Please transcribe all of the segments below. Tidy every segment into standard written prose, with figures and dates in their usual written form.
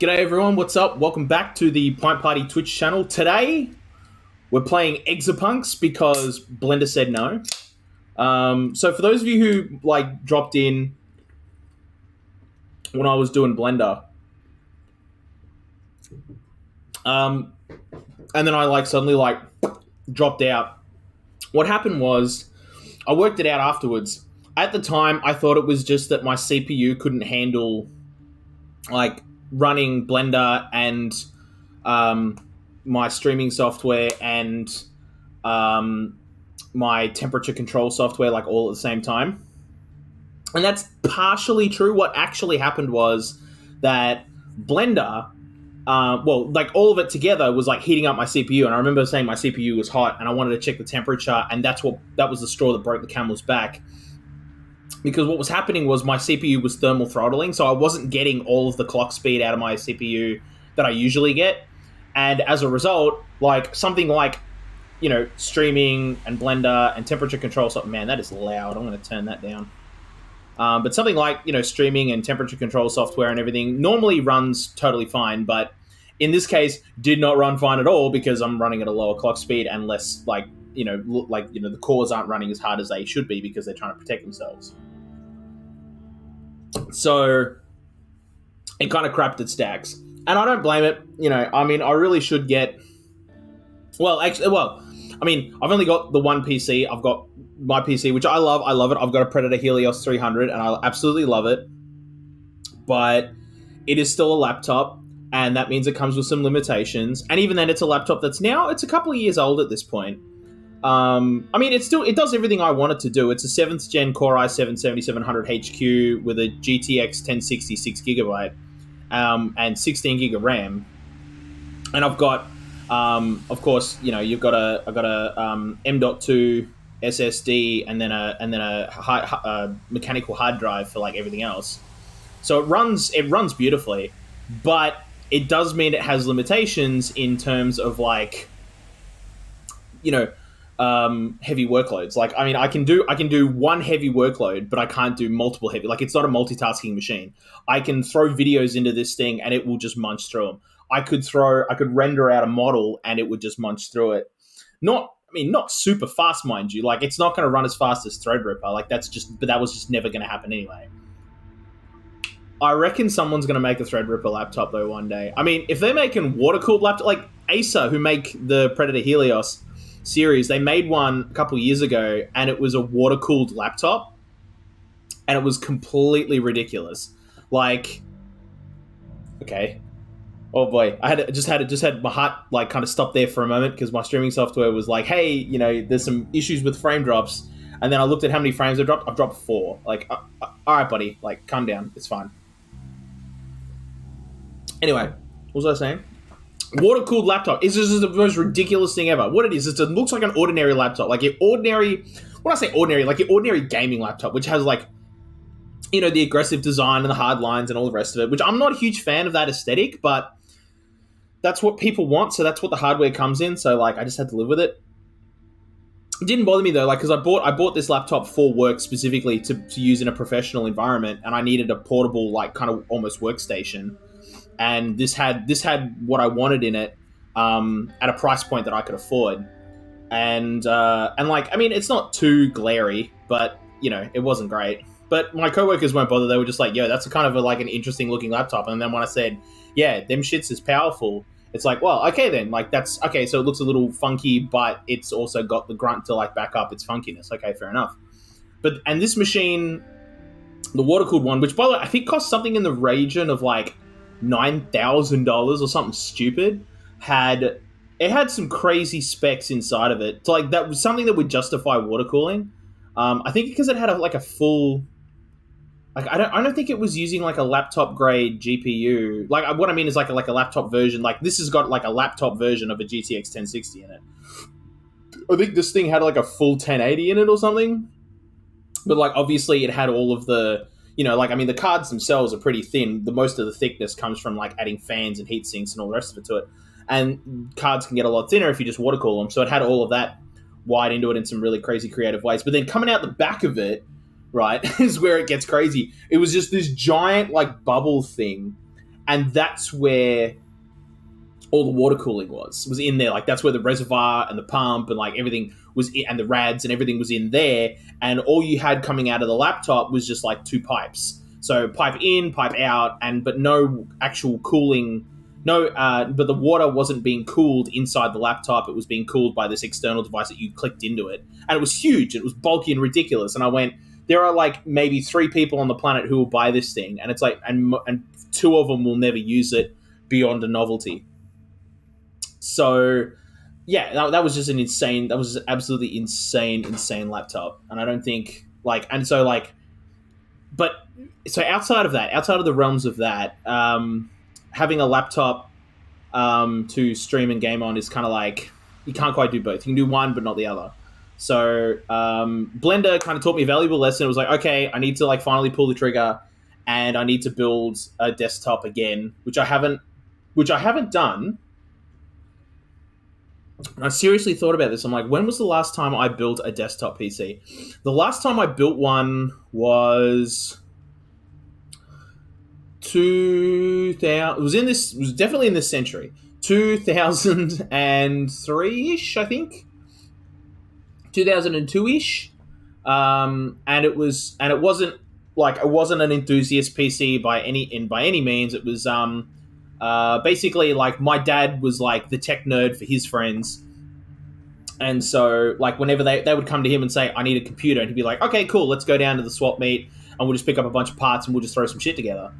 G'day everyone, what's up? Welcome back to the Pint Party Twitch channel. Today, we're playing Exapunks because Blender said no. So for those of you who dropped in when I was doing Blender, and then I suddenly dropped out. What happened was, I worked it out afterwards. At the time, I thought it was just that my CPU couldn't handle running Blender and my streaming software and my temperature control software all at the same time. And that's partially true. What actually happened was that Blender, all of it together was heating up my CPU. And I remember saying my CPU was hot and I wanted to check the temperature, and that was the straw that broke the camel's back. Because what was happening was my CPU was thermal throttling, so I wasn't getting all of the clock speed out of my CPU that I usually get. And as a result, something streaming and Blender and temperature control, man, that is loud. I'm going to turn that down. But something streaming and temperature control software and everything normally runs totally fine, but in this case, did not run fine at all because I'm running at a lower clock speed and less, the cores aren't running as hard as they should be because they're trying to protect themselves. So it kind of crapped its stacks. And I don't blame it. I really should get... I've only got the one PC. I've got my PC, which I love. I love it. I've got a Predator Helios 300, and I absolutely love it. But it is still a laptop, and that means it comes with some limitations. And even then, it's a laptop it's a couple of years old at this point. It does everything I want it to do. It's a 7th gen Core i7 7700 HQ with a GTX 1060 6GB and 16 gig of RAM. And I've got, of course, I've got a M.2 SSD and then a mechanical hard drive for everything else. So it runs beautifully, but it does mean it has limitations in terms of heavy workloads. I can do one heavy workload, but I can't do multiple heavy. It's not a multitasking machine. I can throw videos into this thing and it will just munch through them. I could render out a model and it would just munch through it. Not super fast, mind you. It's not going to run as fast as Threadripper. But that was just never going to happen anyway. I reckon someone's going to make a Threadripper laptop though one day. If they're making water-cooled laptop, Acer, who make the Predator Helios series, they made one a couple years ago and it was a water-cooled laptop and it was completely ridiculous. Okay. Oh boy, I just had my heart kind of stop there for a moment because my streaming software was hey, there's some issues with frame drops, and then I looked at how many frames I've dropped 4. All right, buddy, calm down, it's fine. Anyway, what was I saying? Water-cooled laptop. It's just the most ridiculous thing ever. What it is, it looks like an ordinary laptop, when I say ordinary, your ordinary gaming laptop, which has the aggressive design and the hard lines and all the rest of it, which I'm not a huge fan of that aesthetic, but that's what people want, so that's what the hardware comes in, so I just had to live with it. It didn't bother me though, because I bought this laptop for work specifically to use in a professional environment, and I needed a portable, kind of almost workstation, and this had what I wanted in it, at a price point that I could afford, and it's not too glary, but it wasn't great. But my coworkers weren't bothered. They were just yo, that's kind of an interesting looking laptop. And then when I said, yeah, them shits is powerful, it's well, okay then, that's okay. So it looks a little funky, but it's also got the grunt to back up its funkiness. Okay, fair enough. And this machine, the water cooled one, which by the way I think cost something in the region of $9,000 or something stupid, had some crazy specs inside of it. So that was something that would justify water cooling. I think because it had a full. I don't think it was using a laptop grade GPU. What I mean is a laptop version. This has got a laptop version of a GTX 1060 in it. I think this thing had a full 1080 in it or something. But obviously it had all of the, the cards themselves are pretty thin. The most of the thickness comes from adding fans and heat sinks and all the rest of it to it. And cards can get a lot thinner if you just water cool them. So it had all of that wired into it in some really crazy creative ways. But then coming out the back of it, right, is where it gets crazy. It was just this giant bubble thing and that's where all the water cooling was in there. Like, that's where the reservoir and the pump and like everything was in, and the rads and everything was in there. And all you had coming out of the laptop was just like two pipes. So pipe in, pipe out, but no actual cooling. No, but the water wasn't being cooled inside the laptop. It was being cooled by this external device that you clicked into it. And it was huge. It was bulky and ridiculous. And I went, there are like maybe 3 people on the planet who will buy this thing. And it's like, and 2 of them will never use it beyond a novelty. So, yeah, that was just that was absolutely insane laptop. And I don't think, like, and so, like, but, so outside of the realms of that, having a laptop to stream and game on is kind of like, you can't quite do both. You can do one, but not the other. So, Blender kind of taught me a valuable lesson. It was like, okay, I need to, like, finally pull the trigger, and I need to build a desktop again, which I haven't done. And I seriously thought about this. I'm like, when was the last time I built a desktop PC? The last time I built one was 2000. It was definitely in this century. 2003-ish, I think. 2002-ish. And it wasn't an enthusiast PC by any means. It was basically, like, my dad was like the tech nerd for his friends, and so, like, whenever they would come to him and say, I need a computer, and he'd be like, okay, cool, let's go down to the swap meet and we'll just pick up a bunch of parts and we'll just throw some shit together.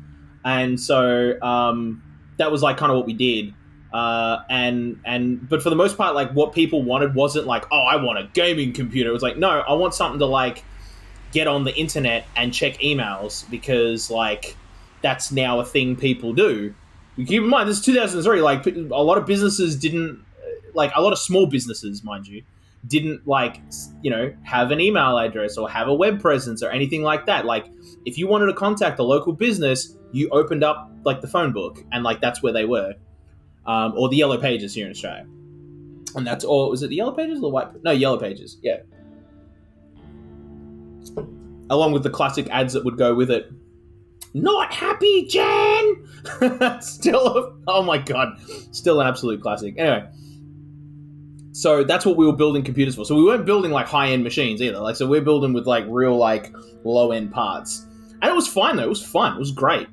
And so that was like kind of what we did. But for the most part, like, what people wanted wasn't like, oh, I want a gaming computer. It was like, no, I want something to, like, get on the internet and check emails, because, like, that's now a thing people do. You keep in mind, this is 2003. Like, a lot of businesses didn't, like, a lot of small businesses, mind you, didn't, like, you know, have an email address or have a web presence or anything like that. Like, if you wanted to contact a local business, you opened up, like, the phone book, and, like, that's where they were, or the Yellow Pages here in Australia. And that's all. Was it the Yellow Pages or the White? No, Yellow Pages. Yeah. Along with the classic ads that would go with it. Not happy, Jen! Oh my god. Still an absolute classic. Anyway. So that's what we were building computers for. So we weren't building, like, high-end machines either. Like, so we're building with, like, real, like, low-end parts. And it was fine, though. It was fun. It was great.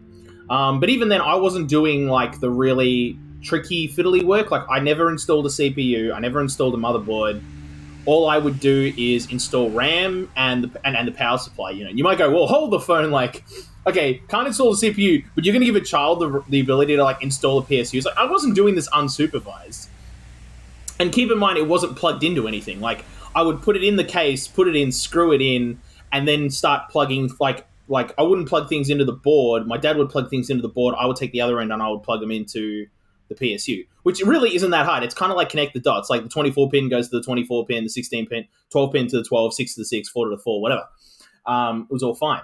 But even then, I wasn't doing, like, the really tricky, fiddly work. Like, I never installed a CPU. I never installed a motherboard. All I would do is install RAM and the power supply. You know, you might go, well, hold the phone, like, okay, can't install the CPU, but you're going to give a child the ability to, like, install a PSU. It's like, I wasn't doing this unsupervised. And keep in mind, it wasn't plugged into anything. Like, I would put it in the case, put it in, screw it in, and then start plugging, like I wouldn't plug things into the board. My dad would plug things into the board. I would take the other end and I would plug them into the PSU, which really isn't that hard. It's kind of like connect the dots. Like, the 24 pin goes to the 24 pin, the 16 pin, 12 pin to the 12, 6 to the 6, 4 to the 4, whatever. It was all fine.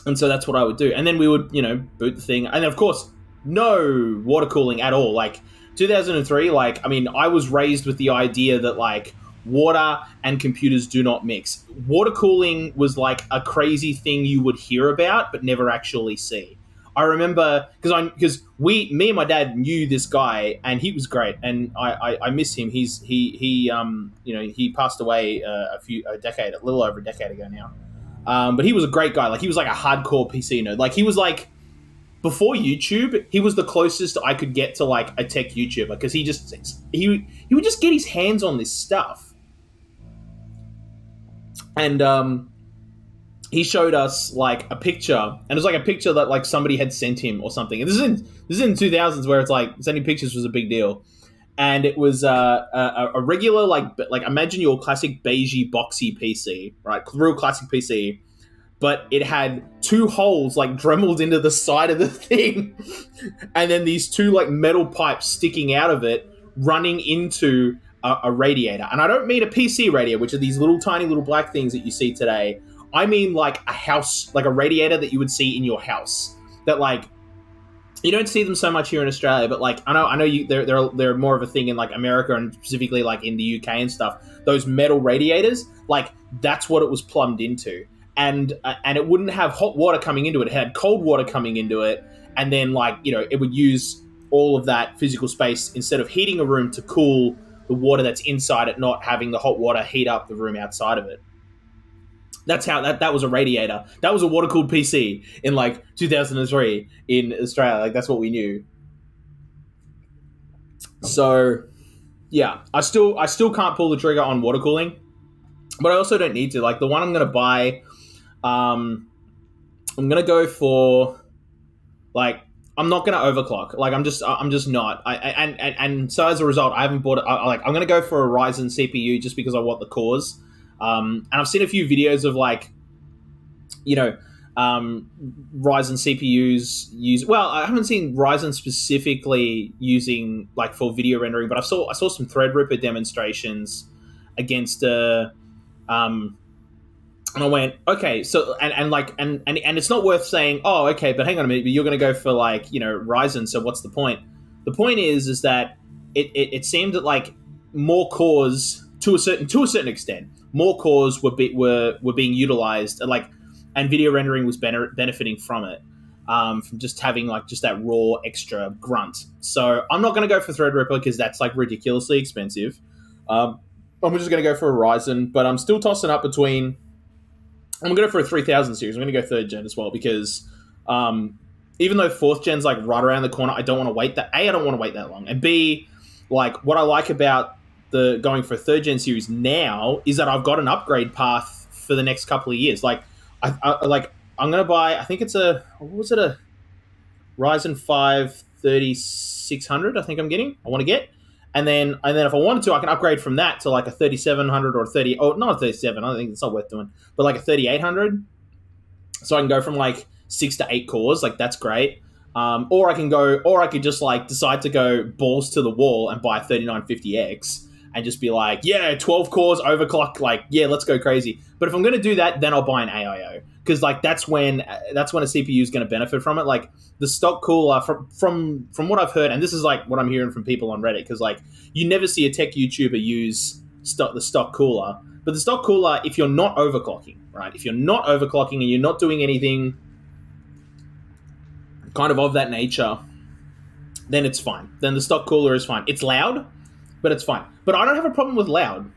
And so that's what I would do. And then we would, you know, boot the thing. And of course, no water cooling at all. Like, 2003, like, I mean, I was raised with the idea that, like, water and computers do not mix. Water cooling was, like, a crazy thing you would hear about but never actually see. I remember, because me and my dad knew this guy, and he was great, and I miss him. He passed away a little over a decade ago now. But he was a great guy. Like, he was like a hardcore PC nerd. Like, he was like, before YouTube, he was the closest I could get to, like, a tech YouTuber, because he would just get his hands on this stuff. And he showed us, like, a picture, and it was like a picture that, like, somebody had sent him or something. And this is in 2000s, where it's like sending pictures was a big deal. And it was a regular, like imagine your classic beigey boxy PC, right? Real classic PC. But it had 2 holes, like, dremeled into the side of the thing. And then these 2, like, metal pipes sticking out of it, running into a radiator. And I don't mean a PC radiator, which are these little tiny little black things that you see today. I mean, like, a house, like a radiator that you would see in your house. That, like, you don't see them so much here in Australia, but, like, I know they're more of a thing in, like, America, and specifically, like, in the UK and stuff. Those metal radiators, like, that's what it was plumbed into. And it wouldn't have hot water coming into it. It had cold water coming into it. and then like it would use all of that physical space instead of heating a room to cool the water that's inside it, not having the hot water heat up the room outside of it. That's how that was a radiator. That was a water cooled PC in like 2003 in Australia. Like that's what we knew. So yeah, I still can't pull the trigger on water cooling, but I also don't need to. Like the one I'm gonna buy, I'm gonna go for like I'm not gonna overclock. Like I'm just not. And so as a result, I haven't bought it. I'm gonna go for a Ryzen CPU just because I want the cores. And I've seen a few videos of like, Ryzen CPUs use. Well, I haven't seen Ryzen specifically using like for video rendering, but I saw some Threadripper demonstrations against and I went, okay, so and it's not worth saying, oh, okay, but hang on a minute, but you're going to go for like Ryzen, so what's the point? The point is that it seemed that like more cores to a certain extent, more cores were being utilized, and video rendering was benefiting from it, from just having like just that raw extra grunt. So I'm not going to go for Threadripper because that's like ridiculously expensive. I'm just going to go for a Ryzen, but I'm still tossing up between. I'm going to go for a 3000 series. I'm going to go 3rd gen as well because even though 4th gen's like right around the corner, I don't want to wait that. I don't want to wait that long. And B, like what I like about the going for a 3rd gen series now is that I've got an upgrade path for the next couple of years. Like I'm going to buy, I think it's a Ryzen 5 3600 I think I want to get. And then if I wanted to, I can upgrade from that to like a 3700 or a 30. Oh, not a 37. I think it's not worth doing. But like a 3800. So I can go from like 6 to 8 cores. Like that's great. Or I could just like decide to go balls to the wall and buy a 3950X and just be like, yeah, 12 cores overclock. Like, yeah, let's go crazy. But if I'm going to do that, then I'll buy an AIO because like that's when a CPU is going to benefit from it. Like the stock cooler from what I've heard, and this is like what I'm hearing from people on Reddit, because like you never see a tech YouTuber use the stock cooler. But the stock cooler, if you're not overclocking, right? If you're not overclocking and you're not doing anything kind of that nature, then it's fine. Then the stock cooler is fine. It's loud, but it's fine. But I don't have a problem with loud.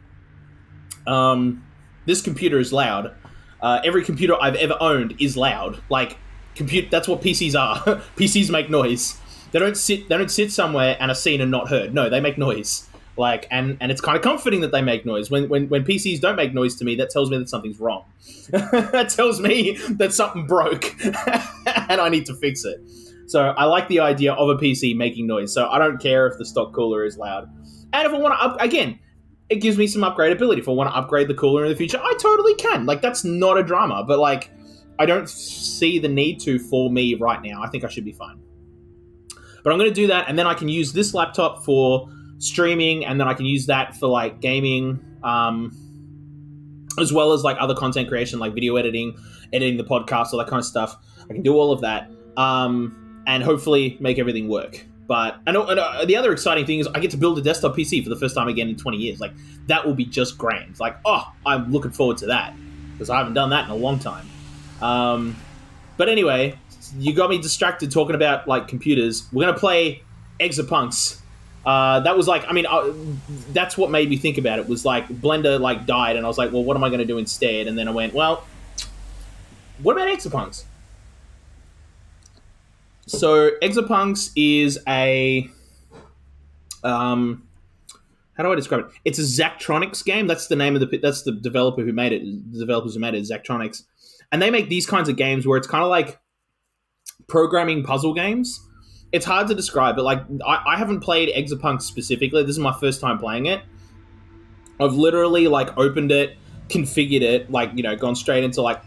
This computer is loud. Every computer I've ever owned is loud. Like that's what PCs are. PCs make noise. They don't sit somewhere and are seen and not heard. No, they make noise. Like and it's kind of comforting that they make noise. When PCs don't make noise to me, that tells me that something's wrong. That tells me that something broke and I need to fix it. So I like the idea of a PC making noise. So I don't care if the stock cooler is loud. And if I want to again, it gives me some upgradability. If I want to upgrade the cooler in the future, I totally can. Like that's not a drama. But like I don't see the need to for me right now. I think I should be fine. But I'm going to do that, and then I can use this laptop for streaming, and then I can use that for like gaming, as well as like other content creation, like video editing the podcast, all that kind of stuff. I can do all of that, and hopefully make everything work. But and the other exciting thing is I get to build a desktop PC for the first time again in 20 years. Like that will be just grand. Like I'm looking forward to that because I haven't done that in a long time. But anyway, you got me distracted talking about like computers. We're gonna play Exapunks. That was like, I mean, that's what made me think about it. Was like Blender like died, and I was like, well, what am I gonna do instead? And then I went, well, what about Exapunks? So Exapunks is a how do I describe it? It's a Zachtronics game. That's the name of that's the developer who made it. The developers who made it, Zachtronics, and they make these kinds of games where it's kind of like programming puzzle games. It's hard to describe, but like I haven't played Exapunks specifically. This is my first time playing it. I've literally like opened it, configured it, like gone straight into like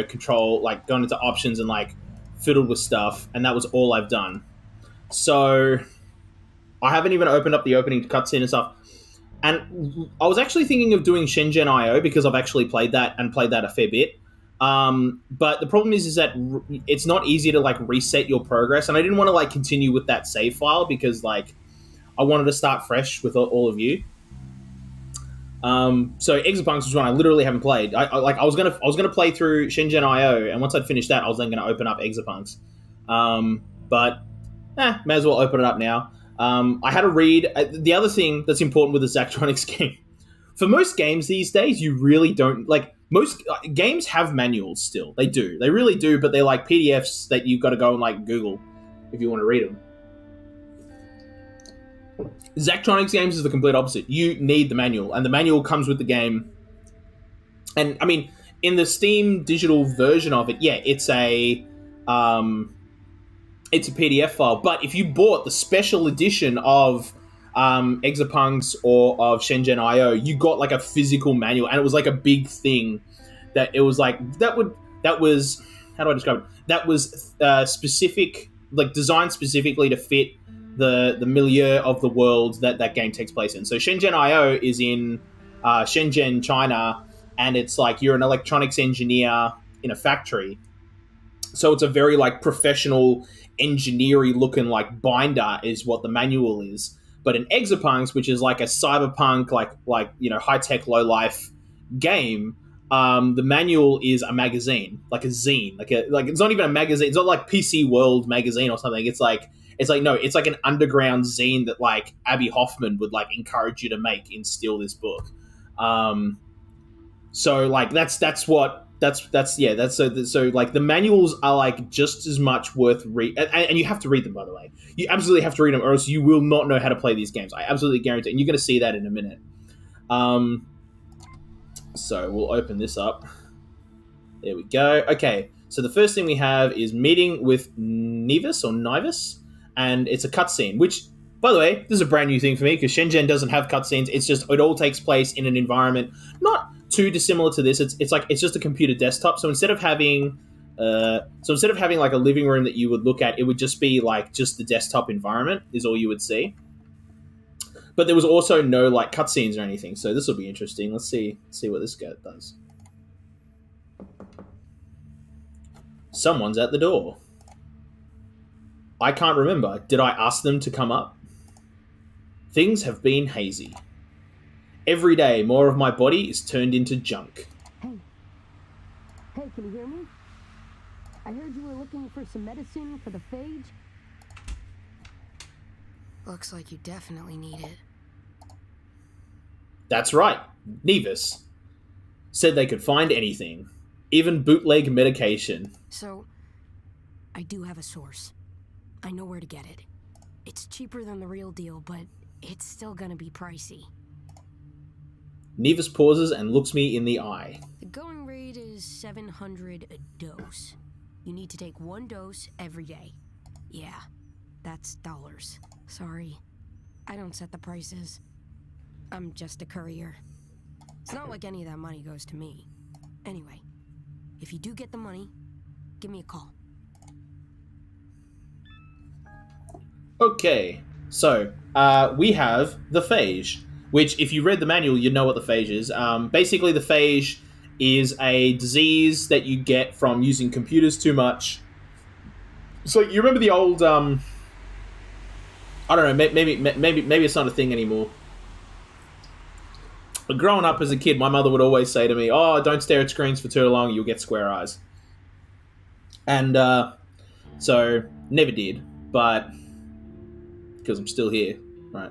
control, like gone into options and like fiddled with stuff, and that was all I've done. So I haven't even opened up the opening cutscene and stuff. And I was actually thinking of doing Shenzhen IO because I've actually played that a fair bit. But the problem is that it's not easy to like reset your progress, and I didn't want to like continue with that save file because like I wanted to start fresh with all of you. So Exapunks was one I literally haven't played. I was gonna play through Shenzhen IO, and once I'd finished that, I was then gonna open up Exapunks. But may as well open it up now. I had to read the other thing that's important with the Zachtronics game. For most games these days, you really don't like most games have manuals still. They do, they really do, but they're like PDFs that you've got to go and like Google if you want to read them. Zachtronics games is the complete opposite. You need the manual, and the manual comes with the game. And I mean, in the Steam digital version of it, yeah, it's a PDF file. But if you bought the special edition of Exapunks or of Shenzhen IO, you got like a physical manual, and it was like a big thing. That it was like that was how do I describe it? That was specific, like designed specifically to fit the milieu of the world that game takes place in. So Shenzhen IO is in Shenzhen, China, and it's like you're an electronics engineer in a factory. So it's a very like professional engineering looking like binder is what the manual is. But in Exapunks, which is like a cyberpunk, like high tech, low life game, the manual is a magazine, like a zine, like it's not even a magazine. It's not like PC World magazine or something. It's like no, it's like an underground zine that like Abby Hoffman would like encourage you to make in Steal This Book. So like that's so like the manuals are like just as much worth and you have to read them, by the way. You absolutely have to read them, or else you will not know how to play these games. I absolutely guarantee, and you're going to see that in a minute. So we'll open this up. There we go. Okay, so the first thing we have is meeting with Nivis, and it's a cutscene, which, by the way, this is a brand new thing for me because Shenzhen doesn't have cutscenes. It's just it all takes place in an environment not too dissimilar to this. It's just a computer desktop. So instead of having like a living room that you would look at, it would just be like just the desktop environment is all you would see. But there was also no like cutscenes or anything. So this will be interesting. Let's see what this guy does. Someone's at the door. I can't remember. Did I ask them to come up? Things have been hazy. Every day, more of my body is turned into junk. Hey, can you hear me? I heard you were looking for some medicine for the phage. Looks like you definitely need it. That's right. Nevis said they could find anything, even bootleg medication. So, I do have a source. I know where to get it. It's cheaper than the real deal, but it's still gonna be pricey. Nevis pauses and looks me in the eye. The going rate is 700 a dose. You need to take one dose every day. Yeah, that's dollars. Sorry, I don't set the prices. I'm just a courier. It's not like any of that money goes to me. Anyway, if you do get the money, give me a call. Okay, so we have the phage, which if you read the manual, you know what the phage is. Basically, the phage is a disease that you get from using computers too much. So you remember the old, I don't know, maybe it's not a thing anymore. But growing up as a kid, my mother would always say to me, "Oh, don't stare at screens for too long; you'll get square eyes." And so never did, but because I'm still here, right?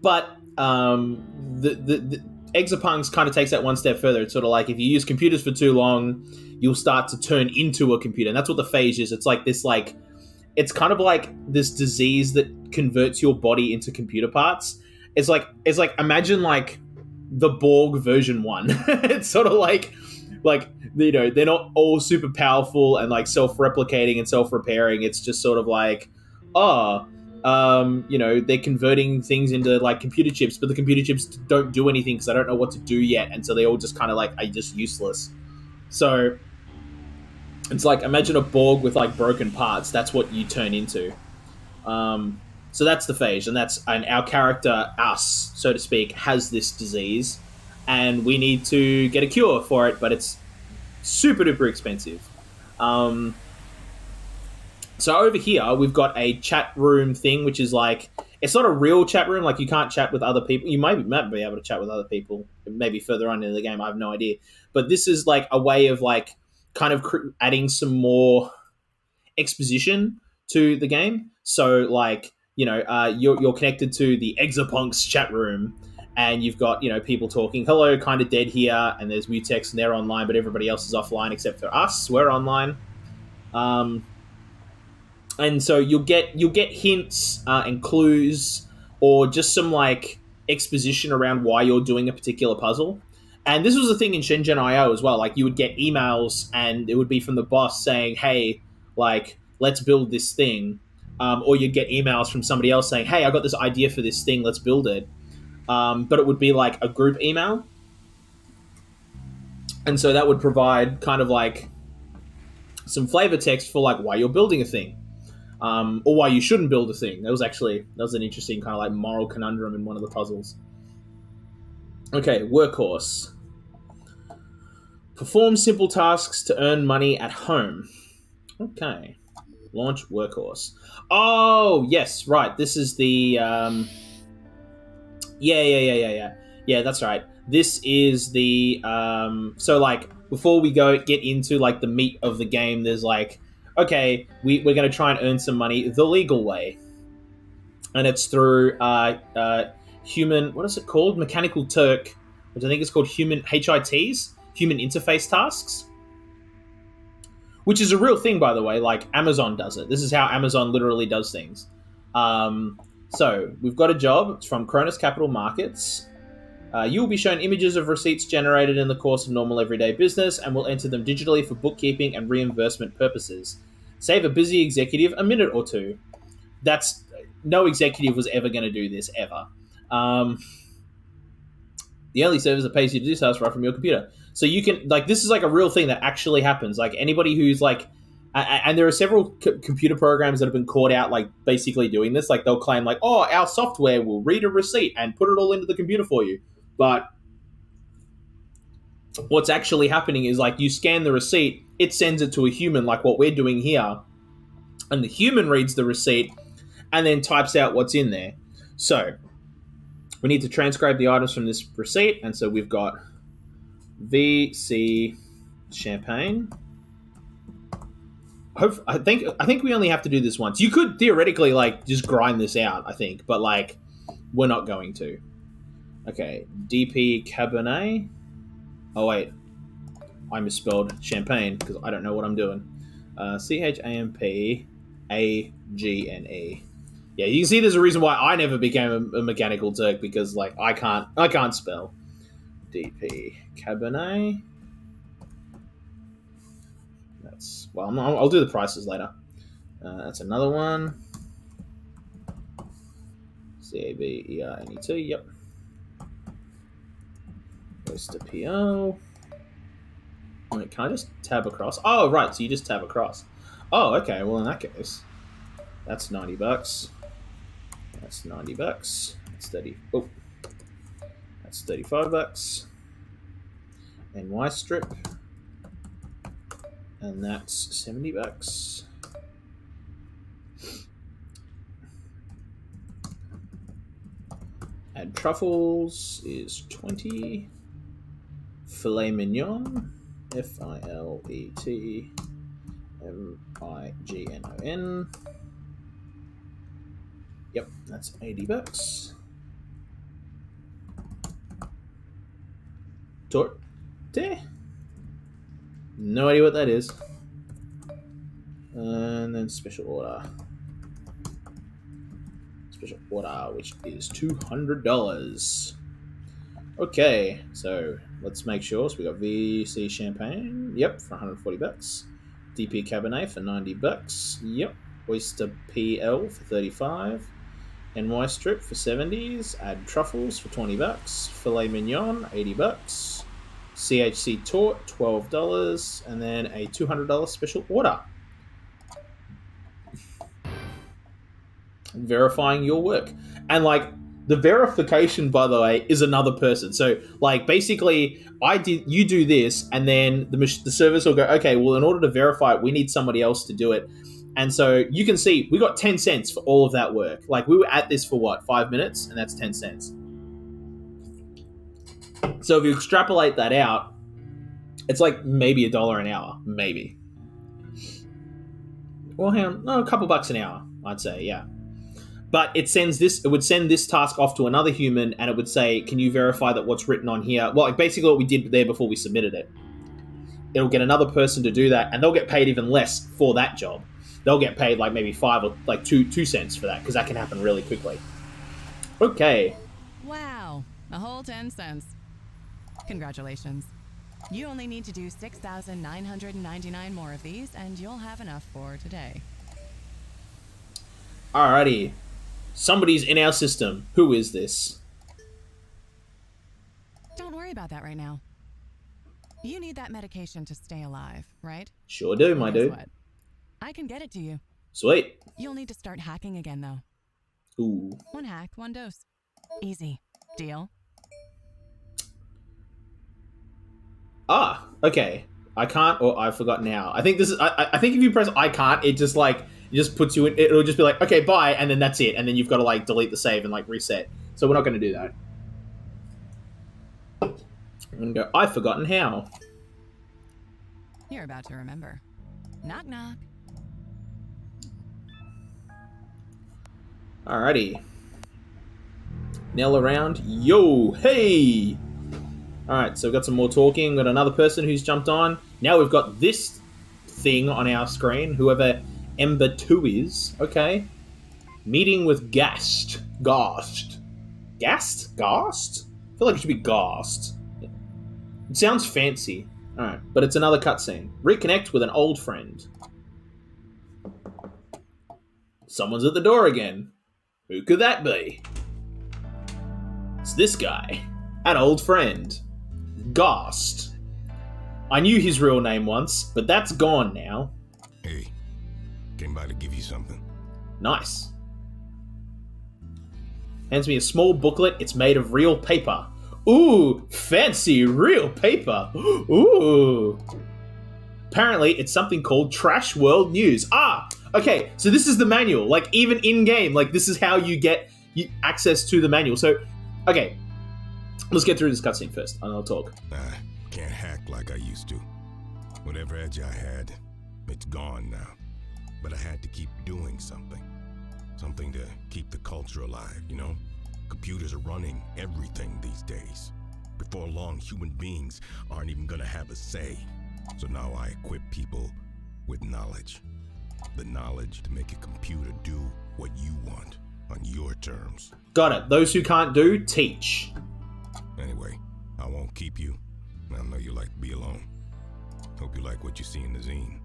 But the Exapunks kind of takes that one step further. It's sort of like if you use computers for too long, you'll start to turn into a computer, and that's what the phage is. It's like this, like it's kind of like this disease that converts your body into computer parts. It's like imagine like the Borg version 1. It's sort of like they're not all super powerful and like self-replicating and self-repairing. It's just sort of like they're converting things into like computer chips, but the computer chips don't do anything because they don't know what to do yet, and so they all just kind of like are just useless. So it's like imagine a Borg with like broken parts. That's what you turn into. So that's the phage, and our character, us, so to speak, has this disease, and we need to get a cure for it, but it's super duper expensive. So over here, we've got a chat room thing, which is like, it's not a real chat room, like you can't chat with other people. You might be able to chat with other people, maybe further on in the game, I have no idea. But this is like a way of like kind of adding some more exposition to the game. So like, you're connected to the Exapunks chat room, and you've got, people talking, hello, kind of dead here, and there's Mutex and they're online, but everybody else is offline except for us. We're online. And so you'll get hints and clues, or just some like exposition around why you're doing a particular puzzle. And this was a thing in Shenzhen IO as well. Like, you would get emails, and it would be from the boss saying, "Hey, like, let's build this thing," or you'd get emails from somebody else saying, "Hey, I got this idea for this thing. Let's build it." But it would be like a group email, and so that would provide kind of like some flavor text for like why you're building a thing. Or why you shouldn't build a thing. That was an interesting kind of like moral conundrum in one of the puzzles. Okay, workhorse. Perform simple tasks to earn money at home. Okay. Launch workhorse. Oh, yes, right. This is the... Yeah, that's right. This is the... So, like, before we get into, like, the meat of the game, there's, like, okay, we're going to try and earn some money the legal way. And it's through human... What is it called? Mechanical Turk, which I think is called human HITs, human interface tasks, which is a real thing, by the way. Like, Amazon does it. This is how Amazon literally does things. So we've got a job. It's from Cronus Capital Markets. You will be shown images of receipts generated in the course of normal everyday business, and will enter them digitally for bookkeeping and reimbursement purposes. Save a busy executive a minute or two. No executive was ever going to do this, ever. The only service that pays you to do so is right from your computer. So you can, like, this is like a real thing that actually happens. Like, anybody who's like, and there are several computer programs that have been caught out, like, basically doing this. Like, they'll claim, like, oh, our software will read a receipt and put it all into the computer for you. But what's actually happening is, like, you scan the receipt, it sends it to a human, like what we're doing here, and the human reads the receipt and then types out what's in there. So we need to transcribe the items from this receipt, and so we've got VC champagne. I think we only have to do this once. You could theoretically, like, just grind this out, I think, but, like, we're not going to. Okay, DP Cabernet. Oh wait, I misspelled champagne because I don't know what I'm doing. CHAMPAGNE. Yeah, you can see there's a reason why I never became a mechanical Turk, because, like, I can't spell. DP Cabernet. I'll do the prices later. That's another one. CABERNET. Yep. Goes to PO. Wait, can I just tab across? Oh, right. So you just tab across. Oh, okay. Well, in that case, that's $90. That's $90. That's 30. Oh, that's $35. NY strip. And that's $70. Add truffles is 20. Filet mignon, FILETMIGNON. Yep, that's $80. Torte? No idea what that is. And then special order. Special order, which is $200. Okay, so let's make sure. So we got VC Champagne, yep, for $140. DP Cabernet for $90. Yep. Oyster PL for $35. NY Strip for $70s. Add truffles for $20. Filet Mignon, $80. CHC Tort, $12. And then a $200 special order. Verifying your work. And, like, the verification, by the way, is another person. So, like, basically, you do this, and then the service will go, okay, well, in order to verify it, we need somebody else to do it. And so you can see we got 10 cents for all of that work. Like, we were at this for what, 5 minutes, and that's 10 cents. So if you extrapolate that out, it's like maybe $1 an hour, maybe. Well, hang on, no, a couple bucks an hour, I'd say, yeah. But it would send this task off to another human, and it would say, can you verify that what's written on here, well, like basically what we did there before we submitted it. It'll get another person to do that, and they'll get paid even less for that job. They'll get paid like maybe 5 or like 2 cents for that, because that can happen really quickly. Okay. Wow, a whole 10 cents. Congratulations. You only need to do 6,999 more of these, and you'll have enough for today. Alrighty. Somebody's in our system. Who is this? Don't worry about that right now. You need that medication to stay alive, right? Sure do, my dude. What? I can get it to you. Sweet. You'll need to start hacking again, though. Ooh. 1 hack, 1 dose. Easy. Deal? Ah, okay. I can't, or I forgot now. I think this is. I think if you press I can't, it just like it just puts you in. It'll just be like, okay, bye, and then that's it, and then you've got to like delete the save and like reset. So we're not going to do that. I'm going to go. I've forgotten how. You're about to remember. Knock knock. Alrighty. Nell around. Yo, hey. Alright, so we've got some more talking. We've got another person who's jumped on. Now we've got this thing on our screen, whoever Ember 2 is. Okay. Meeting with Gast. Gast? Gast? I feel like it should be Gast. It sounds fancy. Alright, but it's another cutscene. Reconnect with an old friend. Someone's at the door again. Who could that be? It's this guy. An old friend. Gast. I knew his real name once, but that's gone now. Hey, came by to give you something. Nice. Hands me a small booklet. It's made of real paper. Ooh, fancy real paper. Ooh. Apparently, it's something called Trash World News. Ah, okay, so this is the manual. Like, even in-game, like, this is how you get access to the manual. So, okay, let's get through this cutscene first, and I'll talk. I can't hack like I used to. Whatever edge I had, it's gone now. But I had to keep doing something. Something to keep the culture alive, you know? Computers are running everything these days. Before long, human beings aren't even gonna have a say. So now I equip people with knowledge. The knowledge to make a computer do what you want on your terms. Got it. Those who can't do, teach. Anyway, I won't keep you. I know you like to be alone. Hope you like what you see in the zine.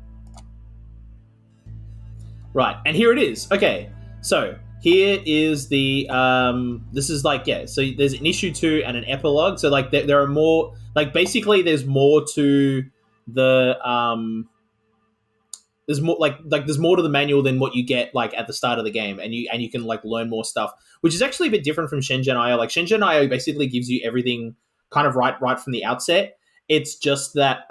Right, and here it is. Okay, so here is the, this is like, yeah, so there's an issue 2 and an epilogue. So like there are more, like basically there's more to the, there's more there's more to the manual than what you get like at the start of the game, and you can like learn more stuff, which is actually a bit different from Shenzhen IO. Like Shenzhen IO basically gives you everything kind of right from the outset. It's just that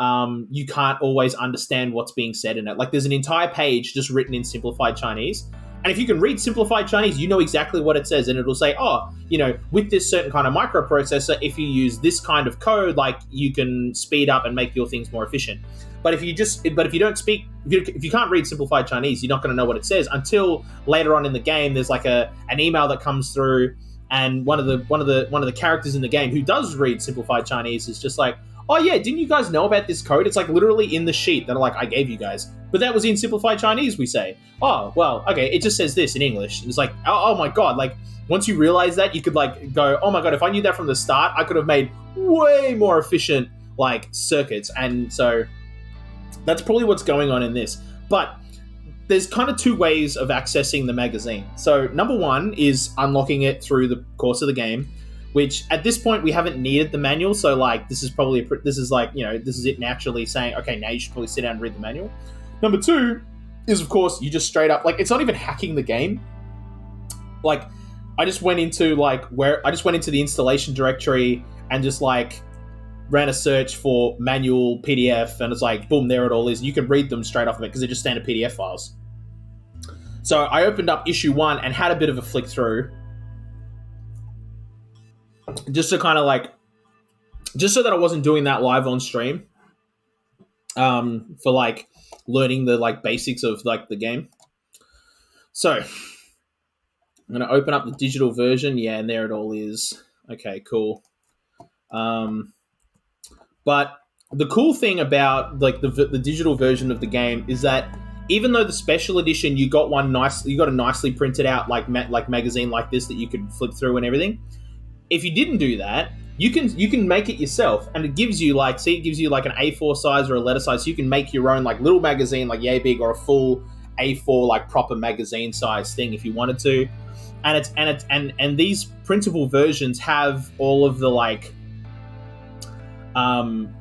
you can't always understand what's being said in it. Like there's an entire page just written in simplified Chinese. And if you can read simplified Chinese, you know exactly what it says. And it'll say, oh, you know, with this certain kind of microprocessor, if you use this kind of code, like you can speed up and make your things more efficient. But if you can't read simplified Chinese, you're not going to know what it says until later on in the game. There's like an email that comes through, and one of the characters in the game who does read simplified Chinese is just like, oh yeah, didn't you guys know about this code? It's like literally in the sheet that I gave you guys. But that was in simplified Chinese, we say. Oh, well, okay, it just says this in English. And it's like, oh my god, like once you realize that, you could like go, oh my god, if I knew that from the start, I could have made way more efficient like circuits. And so that's probably what's going on in this. But there's kind of 2 ways of accessing the magazine. So number 1 is unlocking it through the course of the game, which at this point we haven't needed the manual. So like this is it naturally saying, okay, now you should probably sit down and read the manual. Number 2 is, of course, you just straight up, like, it's not even hacking the game. Like, I just went into the installation directory and just like ran a search for manual PDF, and it's like, boom, there it all is. You can read them straight off of it because they're just standard PDF files. So I opened up issue 1 and had a bit of a flick through, just to kind of like, just so that I wasn't doing that live on stream. for like learning the like basics of like the game. So I'm going to open up the digital version. Yeah, and there it all is. Okay, cool. But the cool thing about like the digital version of the game is that even though the special edition you got a nicely printed out like magazine like this that you could flip through and everything. If you didn't do that, you can make it yourself, and it gives you like an A4 size or a letter size. So you can make your own like little magazine, like yay big, or a full A4 like proper magazine size thing if you wanted to. And these printable versions have all of the like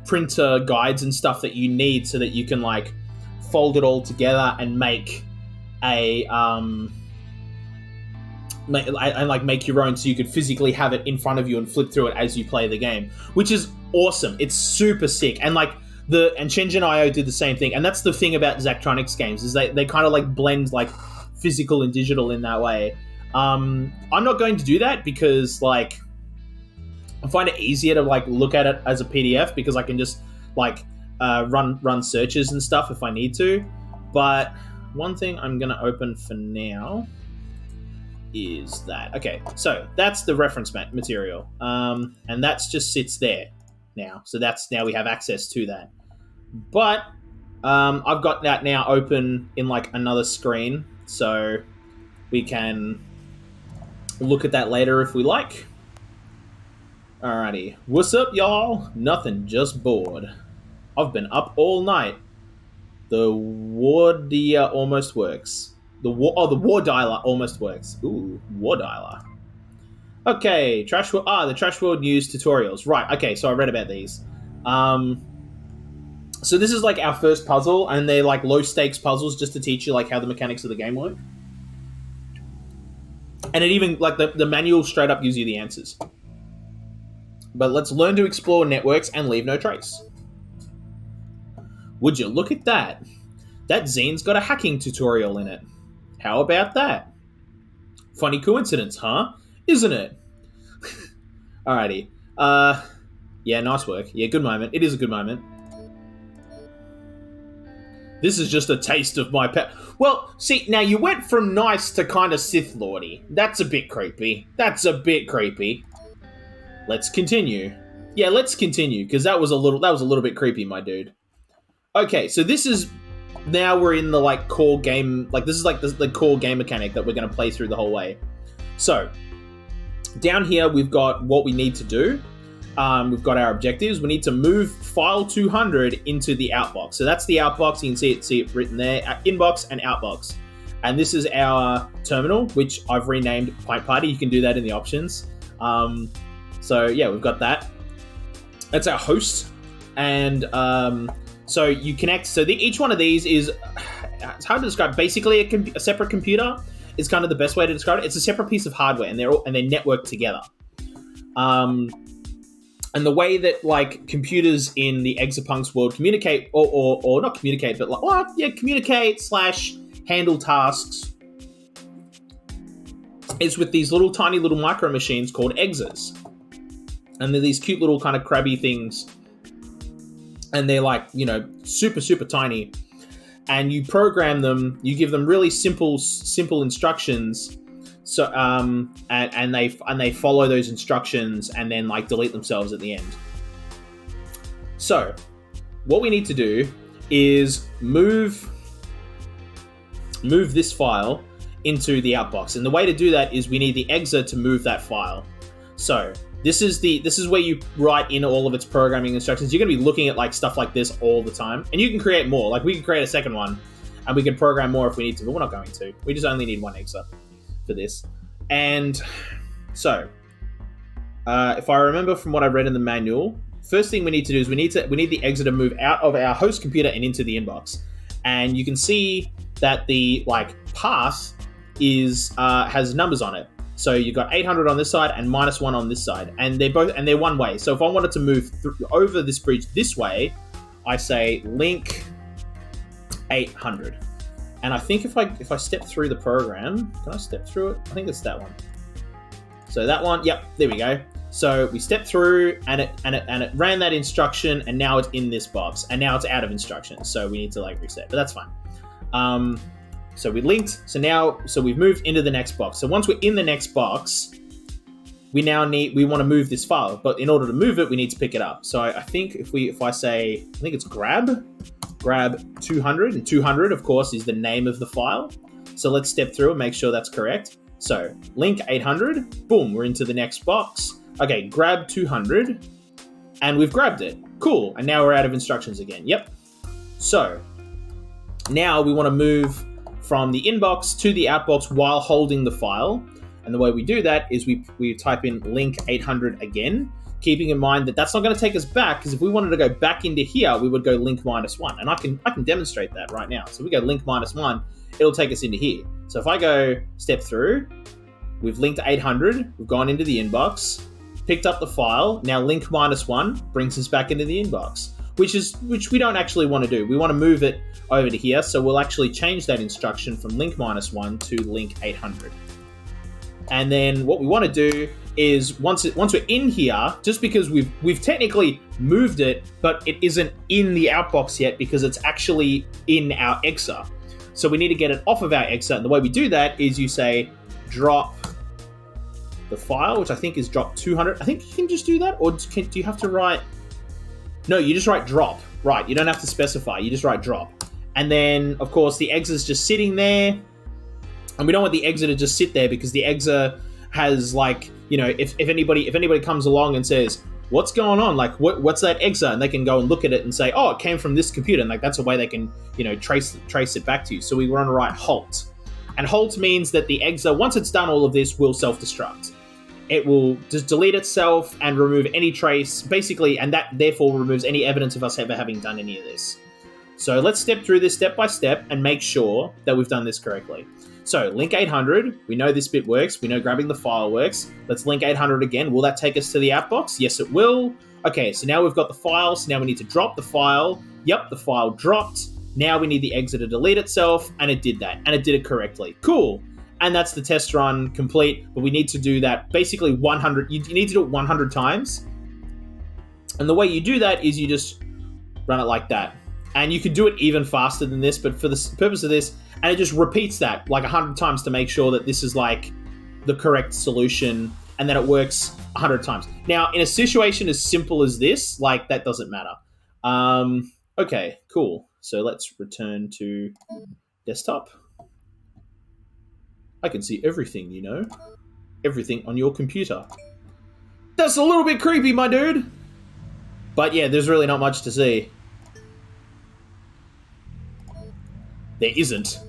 printer guides and stuff that you need so that you can like fold it all together and make a make your own, so you could physically have it in front of you and flip through it as you play the game, which is awesome. It's super sick. And like and Shenzhen.io did the same thing, and that's the thing about Zachtronics games is they kind of like blend like physical and digital in that way. I'm not going to do that because like I find it easier to like look at it as a PDF because I can just like run searches and stuff if I need to. But one thing I'm going to open for now is that. Okay, so that's the reference material. And that's just sits there now. So now we have access to that. But I've got that now open in like another screen. So we can look at that later if we like. Alrighty. What's up, y'all? Nothing, just bored. I've been up all night. The war dialer almost works. The war dialer almost works. Ooh, war dialer. Okay, the Trash World News tutorials. Right, okay, so I read about these. So this is like our first puzzle, and they're like low stakes puzzles just to teach you like how the mechanics of the game work. And it even, like, the manual straight up gives you the answers. But let's learn to explore networks and leave no trace. Would you look at that? That zine's got a hacking tutorial in it. How about that? Funny coincidence, huh? Isn't it? Alrighty. Yeah, nice work. Yeah, good moment. It is a good moment. This is just a taste of my pet. Well, see, now you went from nice to kind of Sith Lordy. That's a bit creepy. Let's continue. Yeah, let's continue, because that was a little bit creepy, my dude. Okay, so this is... Now we're in the, like, core game... Like, this is, like, the core game mechanic that we're going to play through the whole way. So, down here, we've got what we need to do. We've got our objectives. We need to move file 200 into the outbox. So that's the outbox. You can see it written there. Inbox and outbox. And this is our terminal, which I've renamed Pint Party. You can do that in the options. So yeah, we've got that. That's our host. And so you connect. So each one of these is, it's hard to describe. Basically a separate computer is kind of the best way to describe it. It's a separate piece of hardware, and they're networked together. And the way that, like, computers in the Exapunks world communicate, or not communicate, but like, well, yeah, communicate / handle tasks, is with these tiny little micro machines called Exas. And they're these cute little kind of crabby things. And they're like, you know, super, super tiny. And you program them, you give them really simple instructions. So and they follow those instructions and then like delete themselves at the end. So what we need to do is move this file into the outbox, and the way to do that is we need the exa to move that file. So this is where you write in all of its programming instructions. You're going to be looking at like stuff like this all the time, and you can create more. Like we can create a second one, and we can program more if we need to, but we're not going to. We just only need one exa for this. And so if I remember from what I read in the manual, first thing we need to do is we need the exa to move out of our host computer and into the inbox. And you can see that the like path is has numbers on it. So you've got 800 on this side and -1 on this side, and they're one way. So if I wanted to move over this bridge this way, I say link 800. And I think if I step through the program, can I step through it? I think it's that one. So that one, yep, there we go. So we stepped through, and it ran that instruction, and now it's in this box, and now it's out of instructions. So we need to like reset, but that's fine. So we linked. So we've moved into the next box. So once we're in the next box, we want to move this file, but in order to move it, we need to pick it up. So I think if I say, I think it's grab 200, and 200 of course is the name of the file. So let's step through and make sure that's correct. So link 800, boom, we're into the next box. Okay, grab 200, and we've grabbed it. Cool, and now we're out of instructions again. Yep. So now we want to move from the inbox to the outbox while holding the file. And the way we do that is we type in link 800 again, keeping in mind that that's not going to take us back, because if we wanted to go back into here, we would go link -1. And I can demonstrate that right now. So we go link -1, it'll take us into here. So if I go step through, we've linked 800, we've gone into the inbox, picked up the file, now link -1 brings us back into the inbox, which we don't actually want to do. We want to move it over to here, so we'll actually change that instruction from link -1 to link 800. And then what we want to do is once we're in here, just because we've technically moved it, but it isn't in the outbox yet because it's actually in our exa. So we need to get it off of our exa, and the way we do that is you say drop the file, which I think is drop 200. I think you can just do that, or do you have to write? No, you just write drop. Right, you don't have to specify. You just write drop, and then of course the exa is just sitting there. And we don't want the exa to just sit there, because the exa has like, if anybody comes along and says, what's going on? Like, what's that exa? And they can go and look at it and say, oh, it came from this computer. And like, that's a way they can, trace it back to you. So we want to write halt. And halt means that the exa, once it's done all of this, will self-destruct. It will just delete itself and remove any trace, basically, and that therefore removes any evidence of us ever having done any of this. So let's step through this step by step and make sure that we've done this correctly. So link 800, we know this bit works. We know grabbing the file works. Let's link 800 again. Will that take us to the outbox? Yes, it will. Okay, so now we've got the file. So now we need to drop the file. Yep, the file dropped. Now we need the exa to delete itself, and it did that, and it did it correctly. Cool. And that's the test run complete, but we need to do that basically 100. You need to do it 100 times. And the way you do that is you just run it like that. And you could do it even faster than this, but for the purpose of this, and it just repeats that like 100 times to make sure that this is like the correct solution and that it works 100 times. Now, in a situation as simple as this, like that doesn't matter. Okay, cool. So let's return to desktop. I can see everything, everything on your computer. That's a little bit creepy, my dude. But yeah, there's really not much to see. There isn't.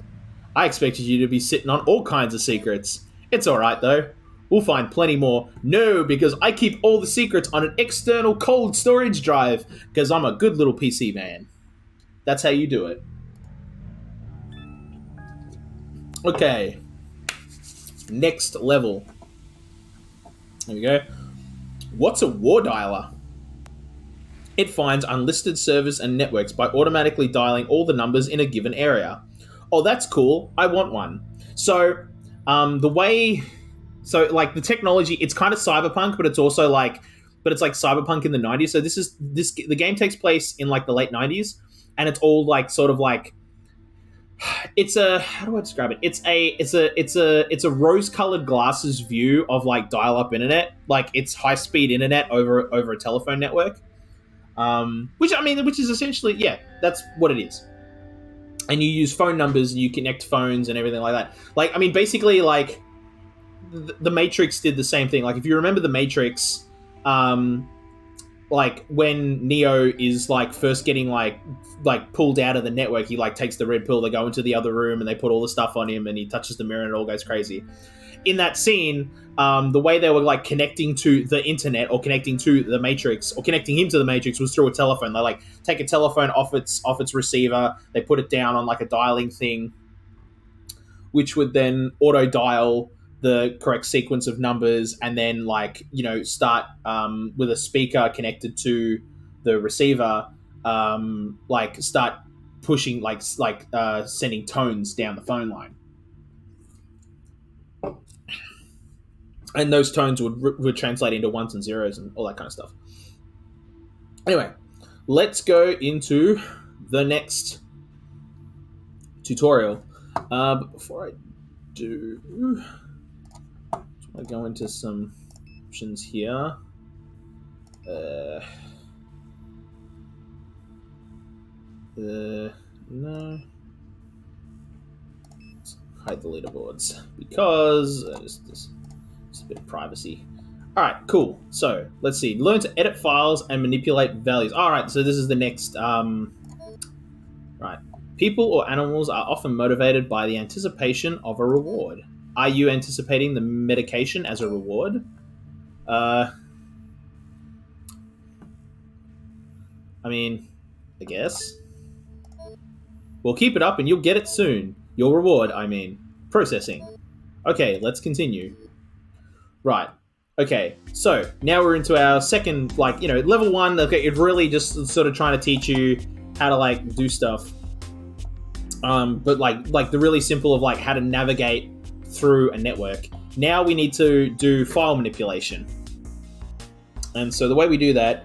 I expected you to be sitting on all kinds of secrets. It's alright though. We'll find plenty more. No, because I keep all the secrets on an external cold storage drive, because I'm a good little PC man. That's how you do it. Okay. Next level. There we go. What's a war dialer? It finds unlisted servers and networks by automatically dialing all the numbers in a given area. Oh, that's cool. I want one. So, the technology, it's kind of cyberpunk, but it's also like cyberpunk in the 90s. So the game takes place in like the late 90s, and it's all like sort of like, it's a, how do I describe it? It's a rose-colored glasses view of like dial-up internet. Like it's high-speed internet over a telephone network. Which is essentially, yeah, that's what it is. And you use phone numbers and you connect phones and everything like that. Like, I mean, basically, like, the Matrix did the same thing. Like, if you remember the Matrix, like, when Neo is, like, first getting, like pulled out of the network, he, like, takes the red pill, they go into the other room and they put all the stuff on him and he touches the mirror and it all goes crazy. In that scene, the way they were like connecting to the internet or connecting to the Matrix or connecting him to the Matrix was through a telephone. They like take a telephone off its receiver, they put it down on like a dialing thing, which would then auto dial the correct sequence of numbers, and then like start with a speaker connected to the receiver, like start pushing sending tones down the phone line. And those tones would translate into ones and zeros and all that kind of stuff. Anyway, let's go into the next tutorial. But before I do, I go into some options here. No. Let's hide the leaderboards because just a bit of privacy. All right, cool. So let's see. Learn to edit files and manipulate values. All right, so this is the next. Right. People or animals are often motivated by the anticipation of a reward. Are you anticipating the medication as a reward? I mean, I guess. Well, keep it up and you'll get it soon. Your reward, I mean. Processing. Okay, let's continue. Right. Okay, so now we're into our second, level 1. Okay, it's really just sort of trying to teach you how to, do stuff. But, the really simple of, how to navigate through a network. Now we need to do file manipulation. And so the way we do that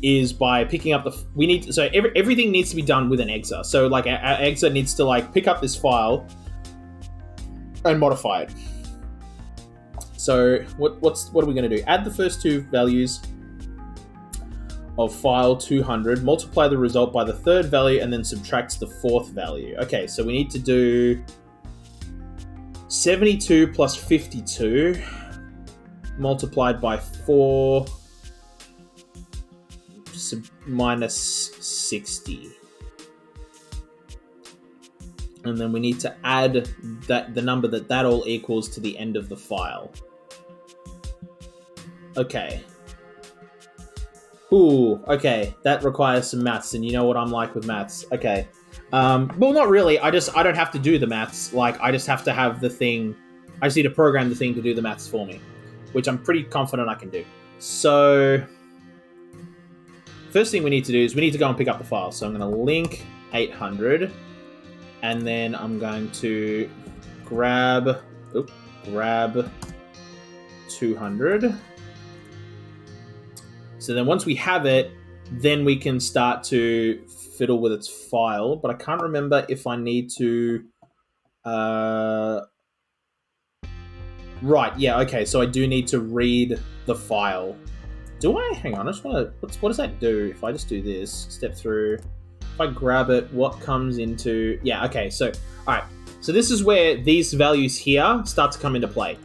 is by picking up everything needs to be done with an exa. So our exa needs to pick up this file and modify it. So what are we going to do? Add the first two values of file 200, multiply the result by the third value, and then subtract the fourth value. Okay, so we need to do 72 plus 52 multiplied by 4 minus 60. And then we need to add the number that all equals to the end of the file. Okay. Ooh, okay. That requires some maths, and you know what I'm like with maths. Okay. Well, not really. I don't have to do the maths. I just have to have the thing. I just need to program the thing to do the maths for me, which I'm pretty confident I can do. So first thing we need to do is we need to go and pick up the file. So I'm going to link 800, and then I'm going to grab 200. So then once we have it, then we can start to fiddle with its file. But I can't remember if I need to... Right, yeah, okay. So I do need to read the file. Do I? Hang on, I just want to... What does that do? If I just do this, step through... If I grab it, what comes into... Yeah, okay, so... Alright, so this is where these values here start to come into play.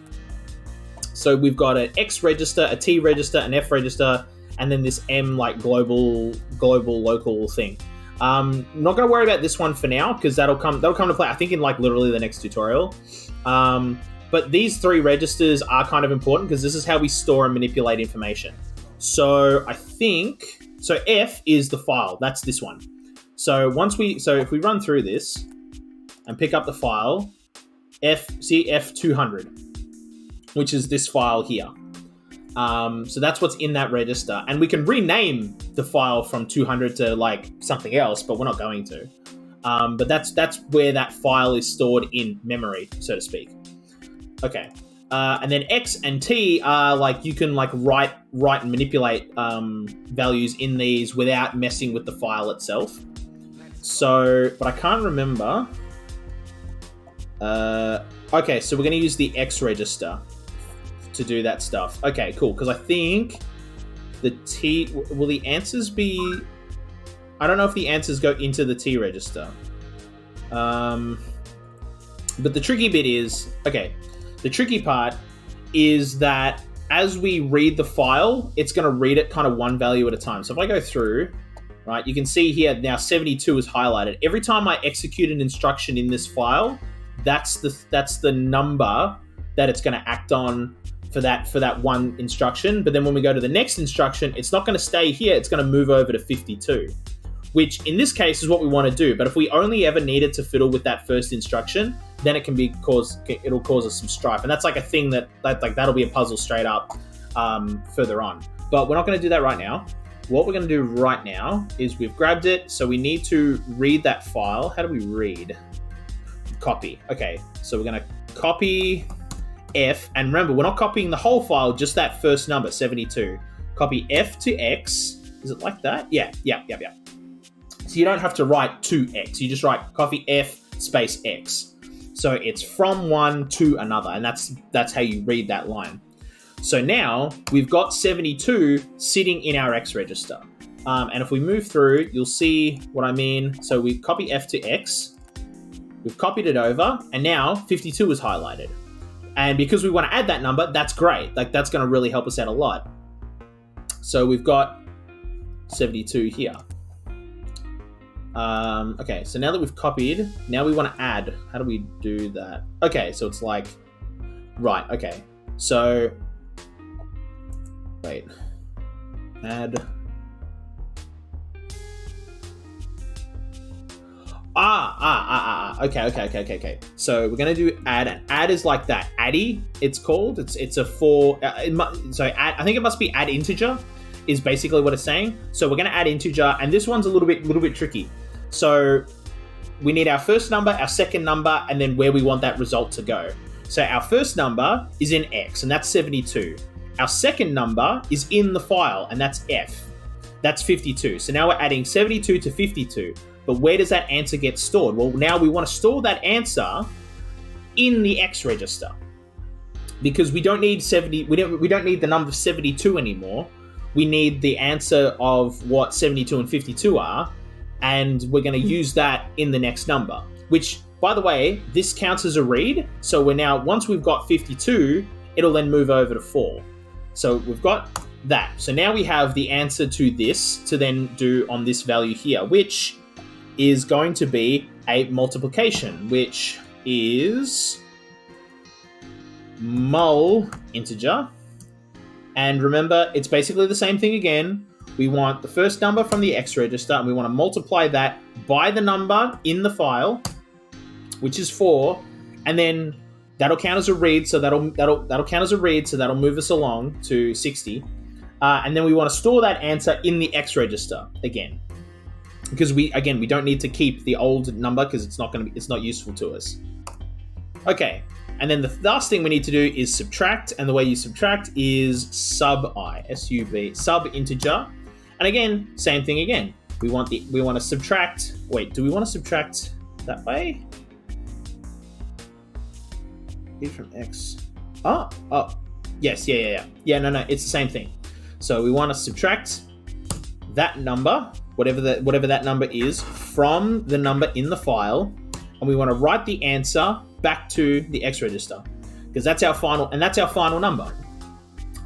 So we've got an X register, a T register, an F register, and then this M global local thing. Not going to worry about this one for now because that'll come to play I think in literally the next tutorial. But these three registers are kind of important because this is how we store and manipulate information. So I think F is the file. That's this one. So if we run through this and pick up the file, F200, which is this file here. So that's what's in that register. And we can rename the file from 200 to something else, but we're not going to. But that's where that file is stored in memory, so to speak. Okay. And then X and T are you can write and manipulate values in these without messing with the file itself. So, but I can't remember. Okay, so we're going to use the X register to do that stuff. Okay, cool. Because I think the T... Will the answers be... I don't know if the answers go into the T register. But the tricky bit is... Okay, the tricky part is that as we read the file, it's going to read it kind of one value at a time. So if I go through, right, you can see here now 72 is highlighted. Every time I execute an instruction in this file, that's the number that it's going to act on for that one instruction. But then when we go to the next instruction, it's not going to stay here. It's going to move over to 52, which in this case is what we want to do. But if we only ever needed to fiddle with that first instruction, then it'll cause us some strife. And that's a thing that'll be a puzzle straight up further on. But we're not going to do that right now. What we're going to do right now is we've grabbed it. So we need to read that file. How do we read? Copy. Okay, so we're going to copy F, and remember, we're not copying the whole file, just that first number, 72. Copy F to X. Is it like that? Yeah. So you don't have to write to X. You just write copy F space X. So it's from one to another, and that's how you read that line. So now we've got 72 sitting in our X register. And if we move through, you'll see what I mean. So we copy F to X. We've copied it over, and now 52 is highlighted. And because we want to add that number, that's great. Like, that's going to really help us out a lot. So we've got 72 here. Okay, so now that we've copied, now we want to add. How do we do that? Okay, so it's like, right, okay. So, wait, add. Okay. So we're gonna do add, and add is like that. Addy, it's called. It's a for. Add, I think it must be add integer, is basically what it's saying. So we're gonna add integer, and this one's a little bit tricky. So we need our first number, our second number, and then where we want that result to go. So our first number is in X, and that's 72. Our second number is in the file, and that's F. That's 52. So now we're adding 72 to 52. But where does that answer get stored? Well, now we want to store that answer in the X register, because we don't need 70. We don't need the number 72 anymore. We need the answer of what 72 and 52 are, and we're going to use that in the next number. Which, by the way, this counts as a read. So we're now, once we've got 52, it'll then move over to 4. So we've got that. So now we have the answer to this to then do on this value here, which is going to be a multiplication, which is mul integer. And remember, it's basically the same thing again. We want the first number from the X register, and we want to multiply that by the number in the file, which is 4, and then that'll count as a read, so that'll count as a read, so that'll move us along to 60. And then we want to store that answer in the X register again, because we don't need to keep the old number because it's not useful to us. Okay, and then the last thing we need to do is subtract, and the way you subtract is sub-I, S-U-B, sub-integer. And again, same thing again. We want to subtract. Wait, do we want to subtract that way? From X. Oh, yes, yeah. No, it's the same thing. So we want to subtract that number, whatever that number is, from the number in the file, and we want to write the answer back to the X register, because that's our final number.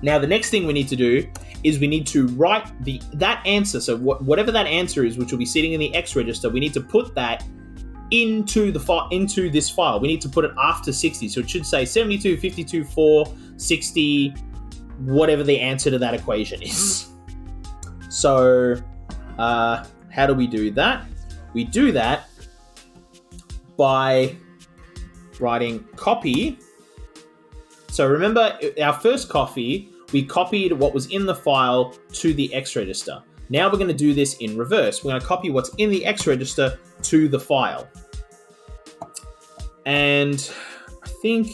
Now the next thing we need to do is we need to write that answer. So whatever that answer is, which will be sitting in the X register, we need to put that into this file. We need to put it after 60. So it should say 72, 52, 4, 60, whatever the answer to that equation is. So how do we do that? We do that by writing copy. So remember, our first copy, we copied what was in the file to the X register. Now we're going to do this in reverse. We're going to copy what's in the X register to the file. And I think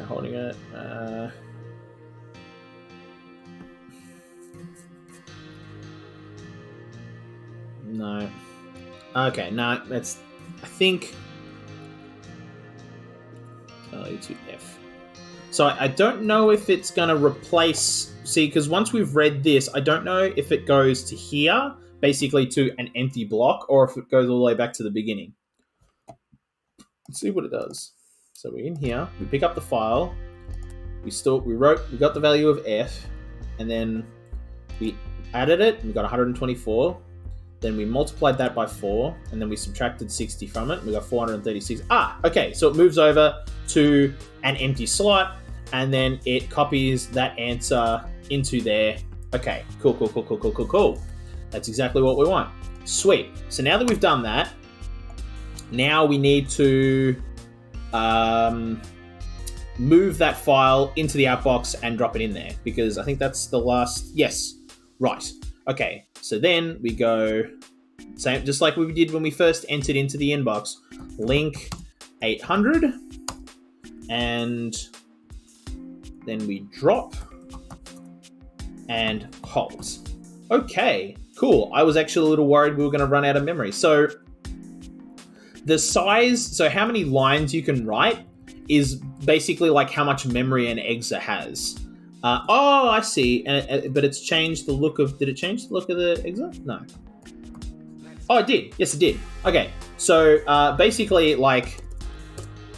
holding it. No. Okay, no, that's, I think, to F. So I don't know if it's going to replace, see, because once we've read this, I don't know if it goes to here, basically to an empty block, or if it goes all the way back to the beginning. Let's see what it does. So we're in here, we pick up the file, we got the value of F, and then we added it, we got 124. Then we multiplied that by 4, and then we subtracted 60 from it. We got 436. Okay, so it moves over to an empty slot, and then it copies that answer into there. Okay, cool. That's exactly what we want. Sweet. So now that we've done that, now we need to move that file into the outbox and drop it in there, because I think that's the last. Yes, right. Okay, so then we go Same, just like we did when we first entered into the inbox. Link 800, and then we drop and halt. Okay, cool. I was actually a little worried we were going to run out of memory. So the size, so how many lines you can write is basically like how much memory an exa has. Oh, I see. But it's changed the look of... Did it change the look of the exa? No. Oh, it did. Yes, it did. Okay. So basically, like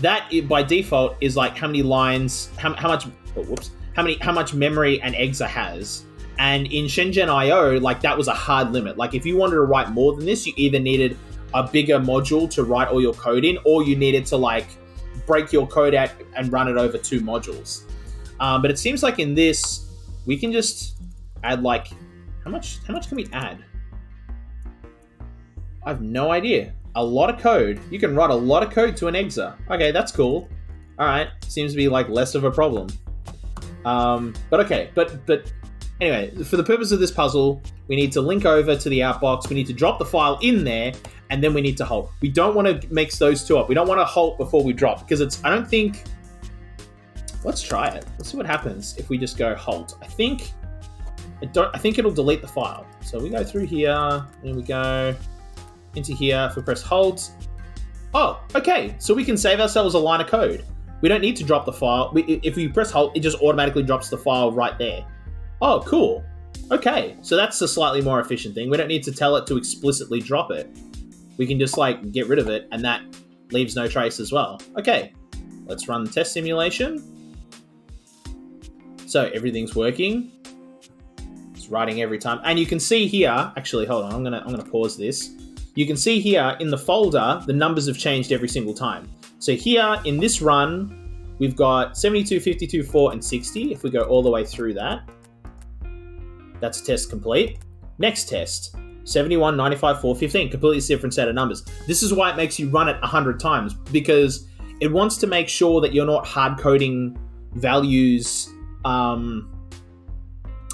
that by default is like how many lines, how much. Oh, whoops. How much memory an exa has. And in Shenzhen IO, like that was a hard limit. Like if you wanted to write more than this, you either needed a bigger module to write all your code in, or you needed to like break your code out and run it over 2 modules. But it seems like in this, we can just add like, how much can we add? I have no idea. A lot of code. You can write a lot of code to an exa. Okay, that's cool. All right, seems to be like less of a problem. But okay, but anyway, for the purpose of this puzzle, we need to link over to the outbox. We need to drop the file in there, and then we need to halt. We don't want to mix those two up. We don't want to halt before we drop, because it's, I don't think, let's try it. Let's see what happens if we just go halt. I think it'll delete the file. So we go through here, and we go into here. If we press halt. Oh, okay. So we can save ourselves a line of code. We don't need to drop the file. If we press halt, it just automatically drops the file right there. Oh, cool. Okay, so that's a slightly more efficient thing. We don't need to tell it to explicitly drop it. We can just like get rid of it, and that leaves no trace as well. Okay, let's run the test simulation. So everything's working. It's writing every time, and you can see here. Actually, hold on. I'm gonna pause this. You can see here in the folder, the numbers have changed every single time. So here in this run, we've got 72, 52, 4, and 60. If we go all the way through that, that's test complete. Next test, 71, 95, 4, 15. Completely different set of numbers. This is why it makes you run it 100 times, because it wants to make sure that you're not hard coding values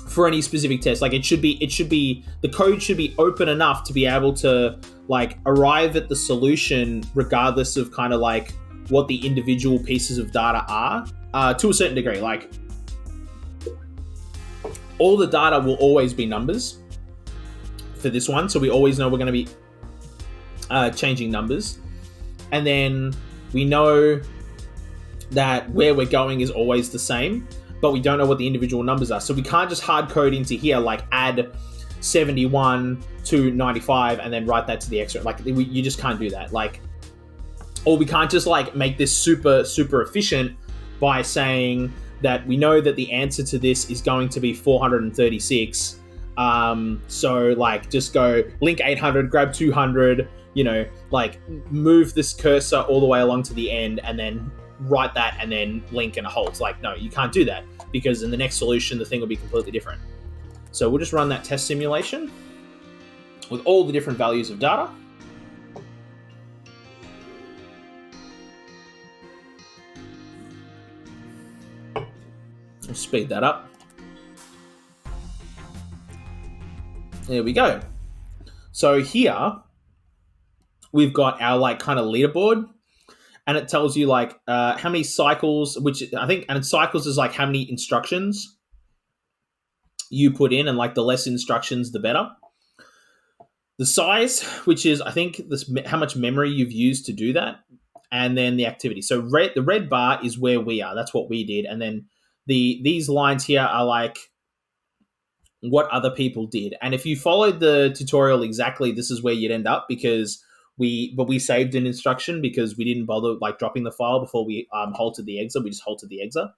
for any specific test. Like it should be, the code should be open enough to be able to like arrive at the solution regardless of kind of like what the individual pieces of data are, to a certain degree. Like all the data will always be numbers for this one. So we always know we're going to be changing numbers. And then we know that where we're going is always the same, but we don't know what the individual numbers are. So we can't just hard code into here, like add 71 to 95 and then write that to the extra. Like you just can't do that. Like, or we can't just like make this super, super efficient by saying that we know that the answer to this is going to be 436. So like just go link 800, grab 200, you know, like move this cursor all the way along to the end and then write that and then link and halt. Like, no, you can't do that, because in the next solution, the thing will be completely different. So we'll just run that test simulation with all the different values of data. We'll speed that up. There we go. So here we've got our like kind of leaderboard, and it tells you like how many cycles, which I think, and cycles is like how many instructions you put in, and like the less instructions, the better. The size, which is I think this, how much memory you've used to do that, and then the activity. So the red bar is where we are. That's what we did, and then these lines here are like what other people did. And if you followed the tutorial exactly, this is where you'd end up, because we saved an instruction because we didn't bother like dropping the file before we halted the exa. We just halted the exa.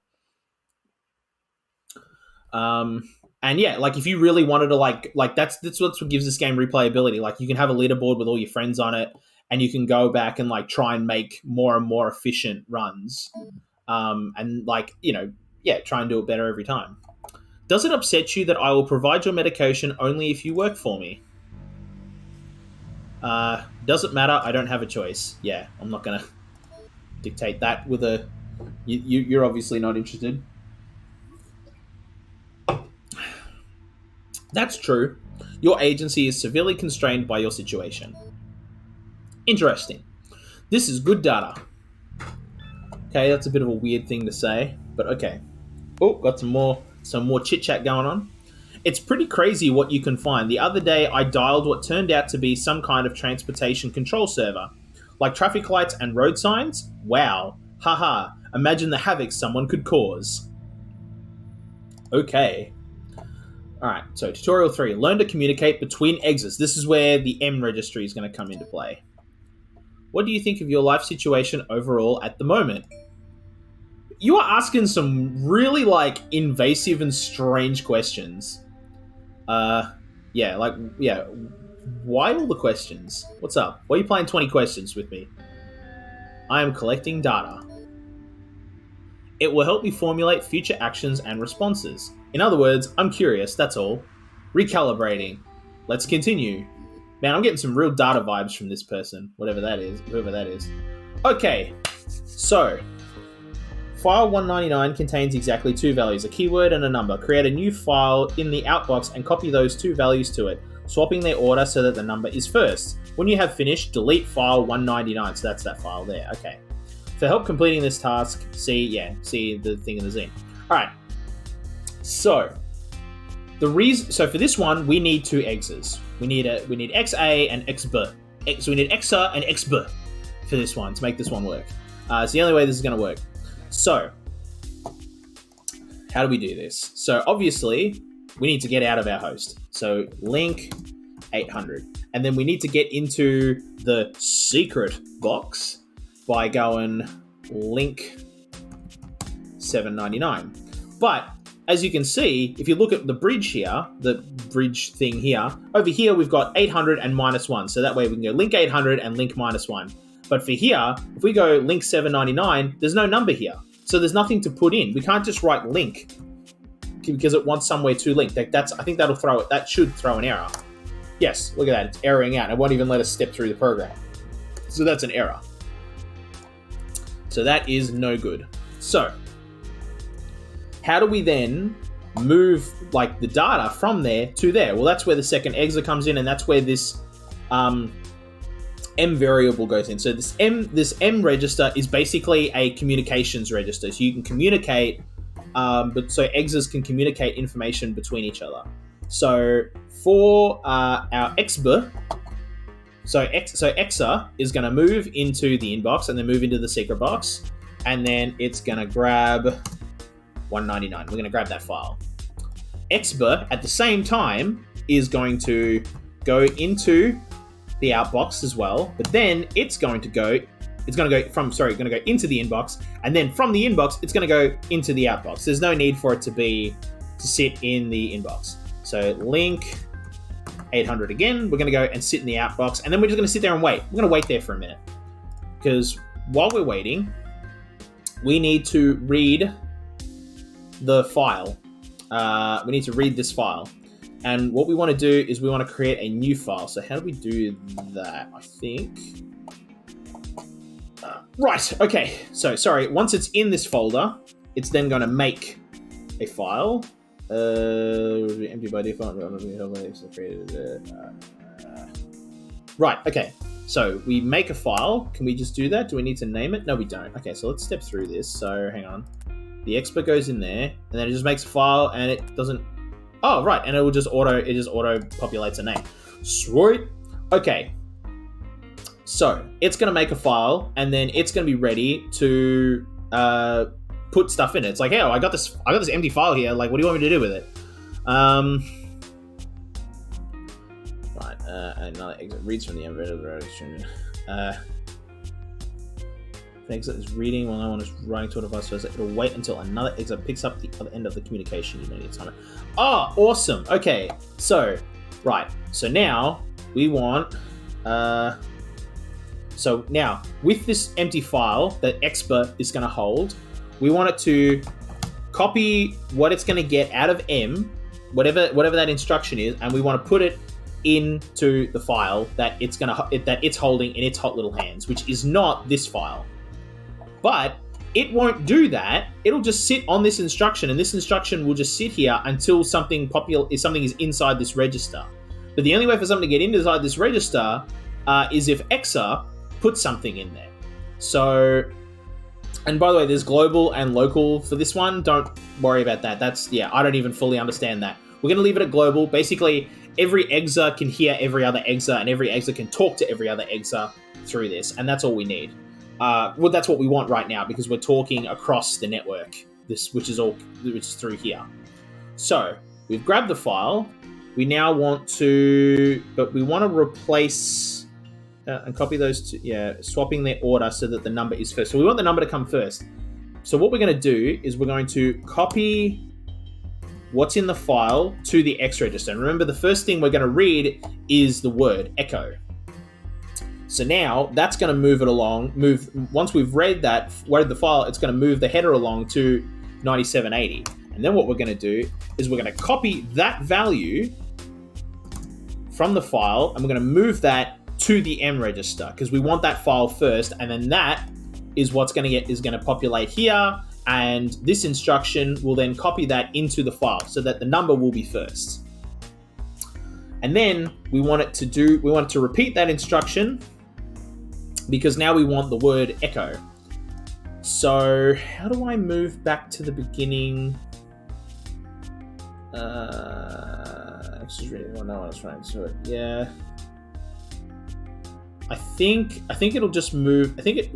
And yeah, like if you really wanted to like that's what gives this game replayability. Like you can have a leaderboard with all your friends on it, and you can go back and like try and make more and more efficient runs. And like, you know, yeah, try and do it better every time. Does it upset you that I will provide your medication only if you work for me? Doesn't matter. I don't have a choice. Yeah, I'm not gonna dictate that with a. You're obviously not interested. That's true. Your agency is severely constrained by your situation. Interesting. This is good data. Okay, that's a bit of a weird thing to say, but okay. Oh, got some more chit-chat going on. It's pretty crazy what you can find. The other day, I dialed what turned out to be some kind of transportation control server. Like traffic lights and road signs? Wow. Haha. Imagine the havoc someone could cause. Okay. Alright, so tutorial 3. Learn to communicate between exits. This is where the M registry is going to come into play. What do you think of your life situation overall at the moment? You are asking some really, invasive and strange questions. Why all the questions? What's up? Why are you playing 20 questions with me? I am collecting data. It will help me formulate future actions and responses. In other words, I'm curious, that's all. Recalibrating. Let's continue. Man, I'm getting some real data vibes from this person, whoever that is. Okay, so file 199 contains exactly 2 values, a keyword and a number. Create a new file in the outbox and copy those 2 values to it, swapping their order so that the number is first. When you have finished, delete file 199. So that's that file there. Okay. For help completing this task, see the thing in the zine. All right. So for this one, we need 2 exes. We need XA and XB. So we need XA and XB for this one to make this one work. It's the only way this is going to work. So, how do we do this? So obviously, we need to get out of our host. So link 800. And then we need to get into the secret box by going link 799. But as you can see, if you look at the bridge here, the bridge thing here, over here we've got 800 and -1. So that way we can go link 800 and link -1. But for here, if we go link 799, there's no number here. So there's nothing to put in. We can't just write link because it wants somewhere to link. I think that should throw an error. Yes, look at that. It's erroring out. It won't even let us step through the program. So that's an error. So that is no good. So how do we then move the data from there to there? Well, that's where the second exit comes in, and that's where this M variable goes in. So this M register is basically a communications register. So you can communicate, but so exes can communicate information between each other. So for our XB, so Exa is going to move into the inbox and then move into the secret box, and then it's going to grab 199. We're going to grab that file. XB at the same time is going to go into the outbox as well, but then it's going to go into the inbox, and then from the inbox it's going to go into the outbox. There's no need for it to sit in the inbox. So link 800 again, we're going to go and sit in the outbox, and then we're just going to sit there and wait. We're going to wait there for a minute, because while we're waiting, we need to read the file. We need to read this file. And what we want to do is we want to create a new file. So how do we do that? I think... right, okay. So, sorry, once it's in this folder, it's then going to make a file. Empty by default. Right, okay. So we make a file. Can we just do that? Do we need to name it? No, we don't. Okay, so let's step through this. So hang on. The expert goes in there, and then it just makes a file, and it doesn't... Oh, right, and it just auto populates a name. Sweet. Okay. So it's going to make a file, and then it's going to be ready to put stuff in it. It's like, hey, I got this empty file here. Like, what do you want me to do with it? Right. Another exit reads from the exit. The exit is reading while no one is writing to a device, so it'll wait until another exit picks up the other end of the communication. You don't need time. Oh, awesome. Okay. So, right. So now we want. So now with this empty file that expert is going to hold, we want it to copy what it's going to get out of M, whatever that instruction is, and we want to put it into the file that it's holding in its hot little hands, which is not this file. But it won't do that. It'll just sit on this instruction, and this instruction will just sit here until something is inside this register. But the only way for something to get inside this register is if Exa puts something in there. So, and by the way, there's global and local for this one. Don't worry about that. I don't even fully understand that. We're going to leave it at global. Basically, every Exa can hear every other Exa, and every Exa can talk to every other Exa through this, and that's all we need. Well, that's what we want right now because we're talking across the network, which is through here. So we've grabbed the file. We now want to replace and copy those two. Yeah, swapping their order so that the number is first. So we want the number to come first. So what we're going to do is we're going to copy what's in the file to the X register. And remember, the first thing we're going to read is the word echo. So now that's going to move it along. Once we've read the file, it's going to move the header along to 9780. And then what we're going to do is we're going to copy that value from the file, and we're going to move that to the M register because we want that file first, and then that is what's going to populate here, and this instruction will then copy that into the file so that the number will be first. And then we want it to repeat that instruction because now we want the word echo. So how do I move back to the beginning? Just really want to know what I was trying to do it. Yeah. I think it'll just move. I think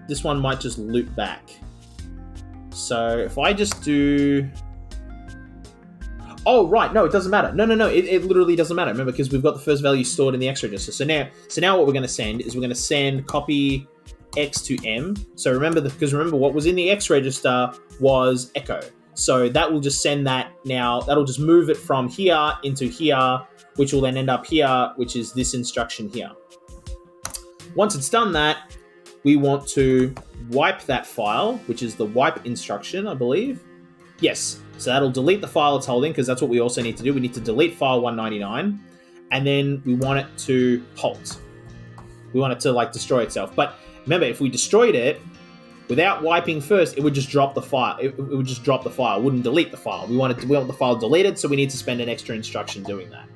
this one might just loop back. So if I just do... Oh, right. No, it doesn't matter. No. It literally doesn't matter. Remember, because we've got the first value stored in the X register. So now what we're going to send is we're going to send copy X to M. So remember what was in the X register was echo. So that will just send that now. That'll just move it from here into here, which will then end up here, which is this instruction here. Once it's done that, we want to wipe that file, which is the wipe instruction, I believe. Yes. So that'll delete the file it's holding because that's what we also need to do. We need to delete file 199, and then we want it to halt. We want it to destroy itself. But remember, if we destroyed it without wiping first, it would just drop the file. It would just drop the file. It wouldn't delete the file. We want the file deleted, so we need to spend an extra instruction doing that.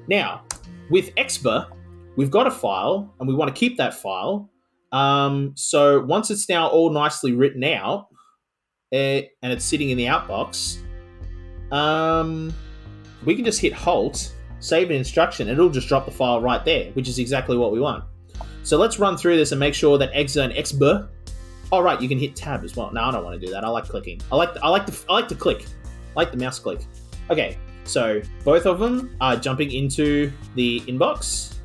Now, with Exba, we've got a file, and we want to keep that file. So once it's now all nicely written out, and it's sitting in the outbox, we can just hit Halt, save an instruction, and it'll just drop the file right there, which is exactly what we want. So let's run through this and make sure that Exa and Exba. Oh, right, you can hit Tab as well. No, I don't want to do that. I like clicking. I like to click. I like the mouse click. Okay, so both of them are jumping into the inbox.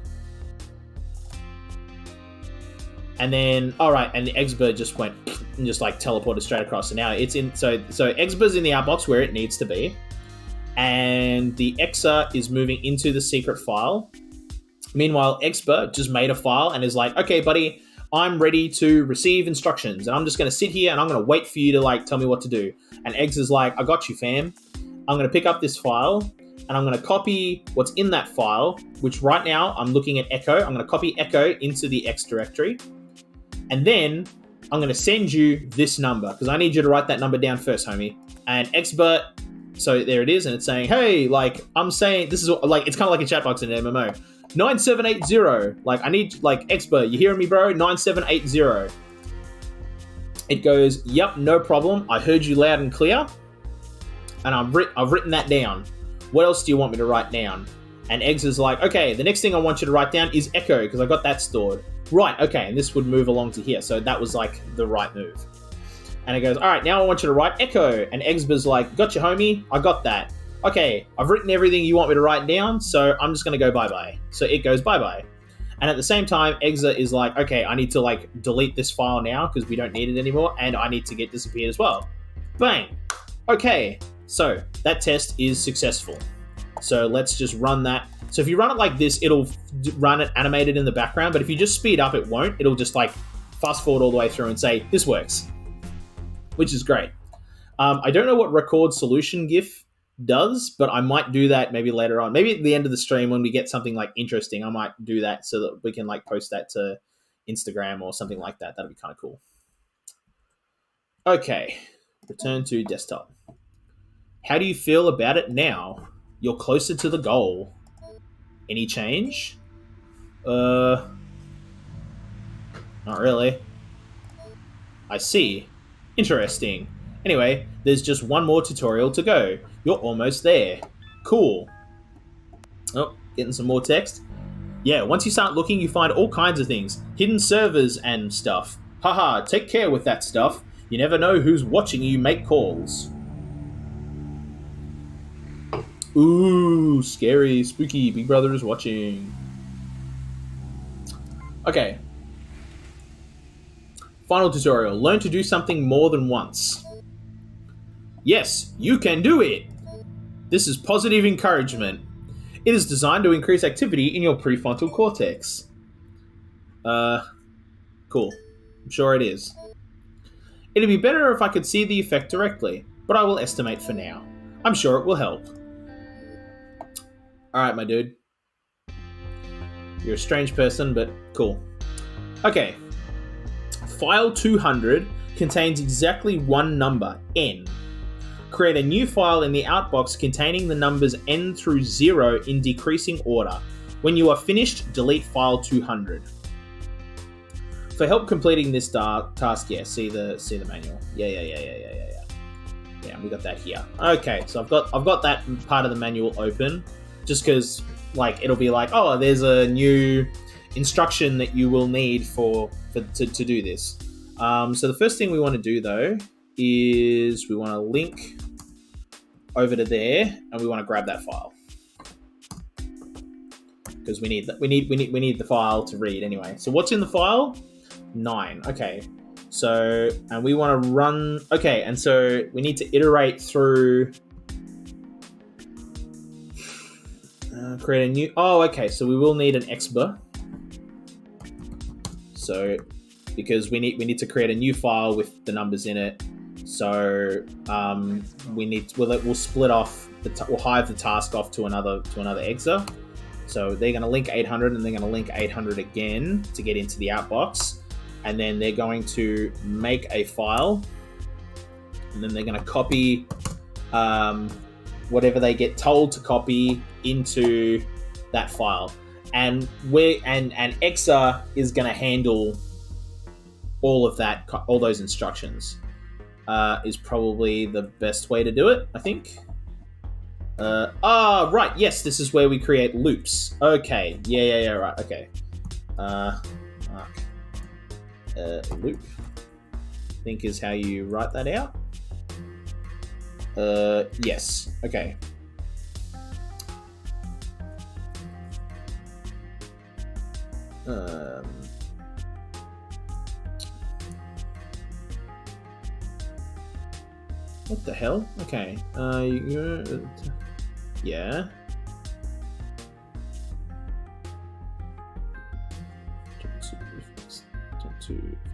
And then, all right, and the Exba just went and just teleported straight across. So now it's in. So Exba's in the outbox where it needs to be, and the Exa is moving into the secret file. Meanwhile, Exba just made a file and is like, okay, buddy, I'm ready to receive instructions, and I'm just going to sit here and I'm going to wait for you to tell me what to do. And Exa's like, I got you, fam. I'm going to pick up this file and I'm going to copy what's in that file, which right now I'm looking at Echo. I'm going to copy Echo into the X directory. And then I'm going to send you this number because I need you to write that number down first, homie. And Exba, so there it is. And it's saying, hey, I'm saying, this is it's kind of like a chat box in an MMO. 9780. I need, Exba, you hearing me, bro? 9780. It goes, yep, no problem. I heard you loud and clear. And I've written that down. What else do you want me to write down? And Eggs is like, okay, the next thing I want you to write down is Echo because I got that stored. Right, okay, and this would move along to here. So that was the right move. And it goes, all right, now I want you to write Echo. And Eggsba's like, gotcha, homie. I got that. Okay, I've written everything you want me to write down, so I'm just going to go bye-bye. So it goes bye-bye. And at the same time, Exa is like, okay, I need to delete this file now because we don't need it anymore, and I need to get disappeared as well. Bang. Okay, so that test is successful. So let's just run that. So if you run it like this, it'll run it animated in the background, but if you just speed up, it won't. It'll just fast forward all the way through and say, this works, which is great. I don't know what record solution GIF does, but I might do that maybe later on. Maybe at the end of the stream when we get something interesting, I might do that so that we can post that to Instagram or something like that. That'd be kind of cool. Okay, return to desktop. How do you feel about it now? You're closer to the goal. Any change? Not really. I see. Interesting. Anyway, there's just one more tutorial to go. You're almost there. Cool. Oh, getting some more text. Yeah, once you start looking, you find all kinds of things. Hidden servers and stuff. Haha, take care with that stuff. You never know who's watching you make calls. Ooh, scary, spooky. Big Brother is watching. Okay. Final tutorial. Learn to do something more than once. Yes, you can do it! This is positive encouragement. It is designed to increase activity in your prefrontal cortex. Cool. I'm sure it is. It'd be better if I could see the effect directly, but I will estimate for now. I'm sure it will help. Alright, my dude. You're a strange person, but cool. Okay. File 200 contains exactly one number, n. Create a new file in the outbox containing the numbers n through 0 in decreasing order. When you are finished, delete file 200. For help completing this task, yeah, see the manual. Yeah, we got that here. Okay, so I've got that part of the manual open, just because like it'll be like, oh, there's a new instruction that you will need to do this. So the first thing we want to do though is we want to link over to there, and we want to grab that file because we need the file to read anyway. So what's in the file? 9. Okay. So, and we want to run. Okay, and so we need to iterate through. Create a new. Oh, okay. So we will need an exba. So, because we need to create a new file with the numbers in it. So we'll split off we'll hive the task off to another exa. So they're going to link 800 and they're going to link 800 again to get into the outbox, and then they're going to make a file, and then they're going to copy whatever they get told to copy into that file, and exa is going to handle all of that, all those instructions. Is probably the best way to do it, I think. Right, yes, this is where we create loops. Okay, yeah, right, okay. Loop, I think is how you write that out. Yes, okay. What the hell? Okay. Yeah. If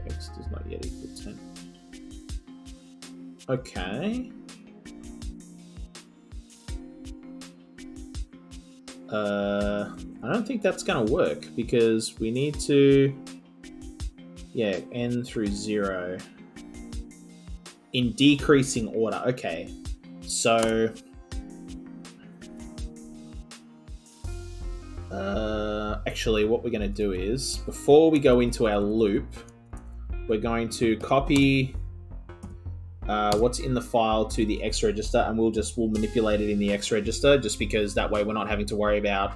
x does not yet equal 10. Okay. I don't think that's gonna work because we need to, yeah, n through 0 in decreasing order. Okay, so actually what we're going to do is, before we go into our loop, we're going to copy what's in the file to the X register, and we'll manipulate it in the X register, just because that way we're not having to worry about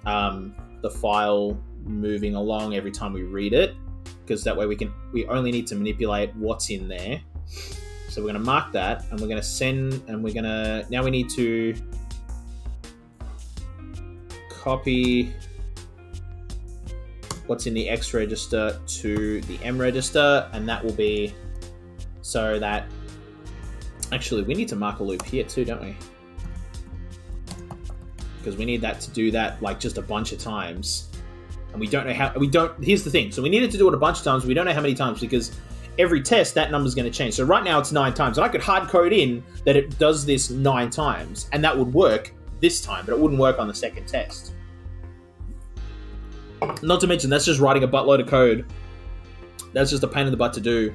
the file moving along every time we read it, because that way we only need to manipulate what's in there. So we're going to mark that, and we're going to send, and we're going to, now we need to copy what's in the X register to the M register, and that will be so that, actually we need to mark a loop here too, don't we? Because we need that to do that like just a bunch of times, and we don't know how, here's the thing, so we needed to do it a bunch of times, we don't know how many times, because every test that number's going to change. So right now it's 9 times, and I could hard code in that it does this 9 times, and that would work this time, but it wouldn't work on the second test. Not to mention, that's just writing a buttload of code. That's just a pain in the butt to do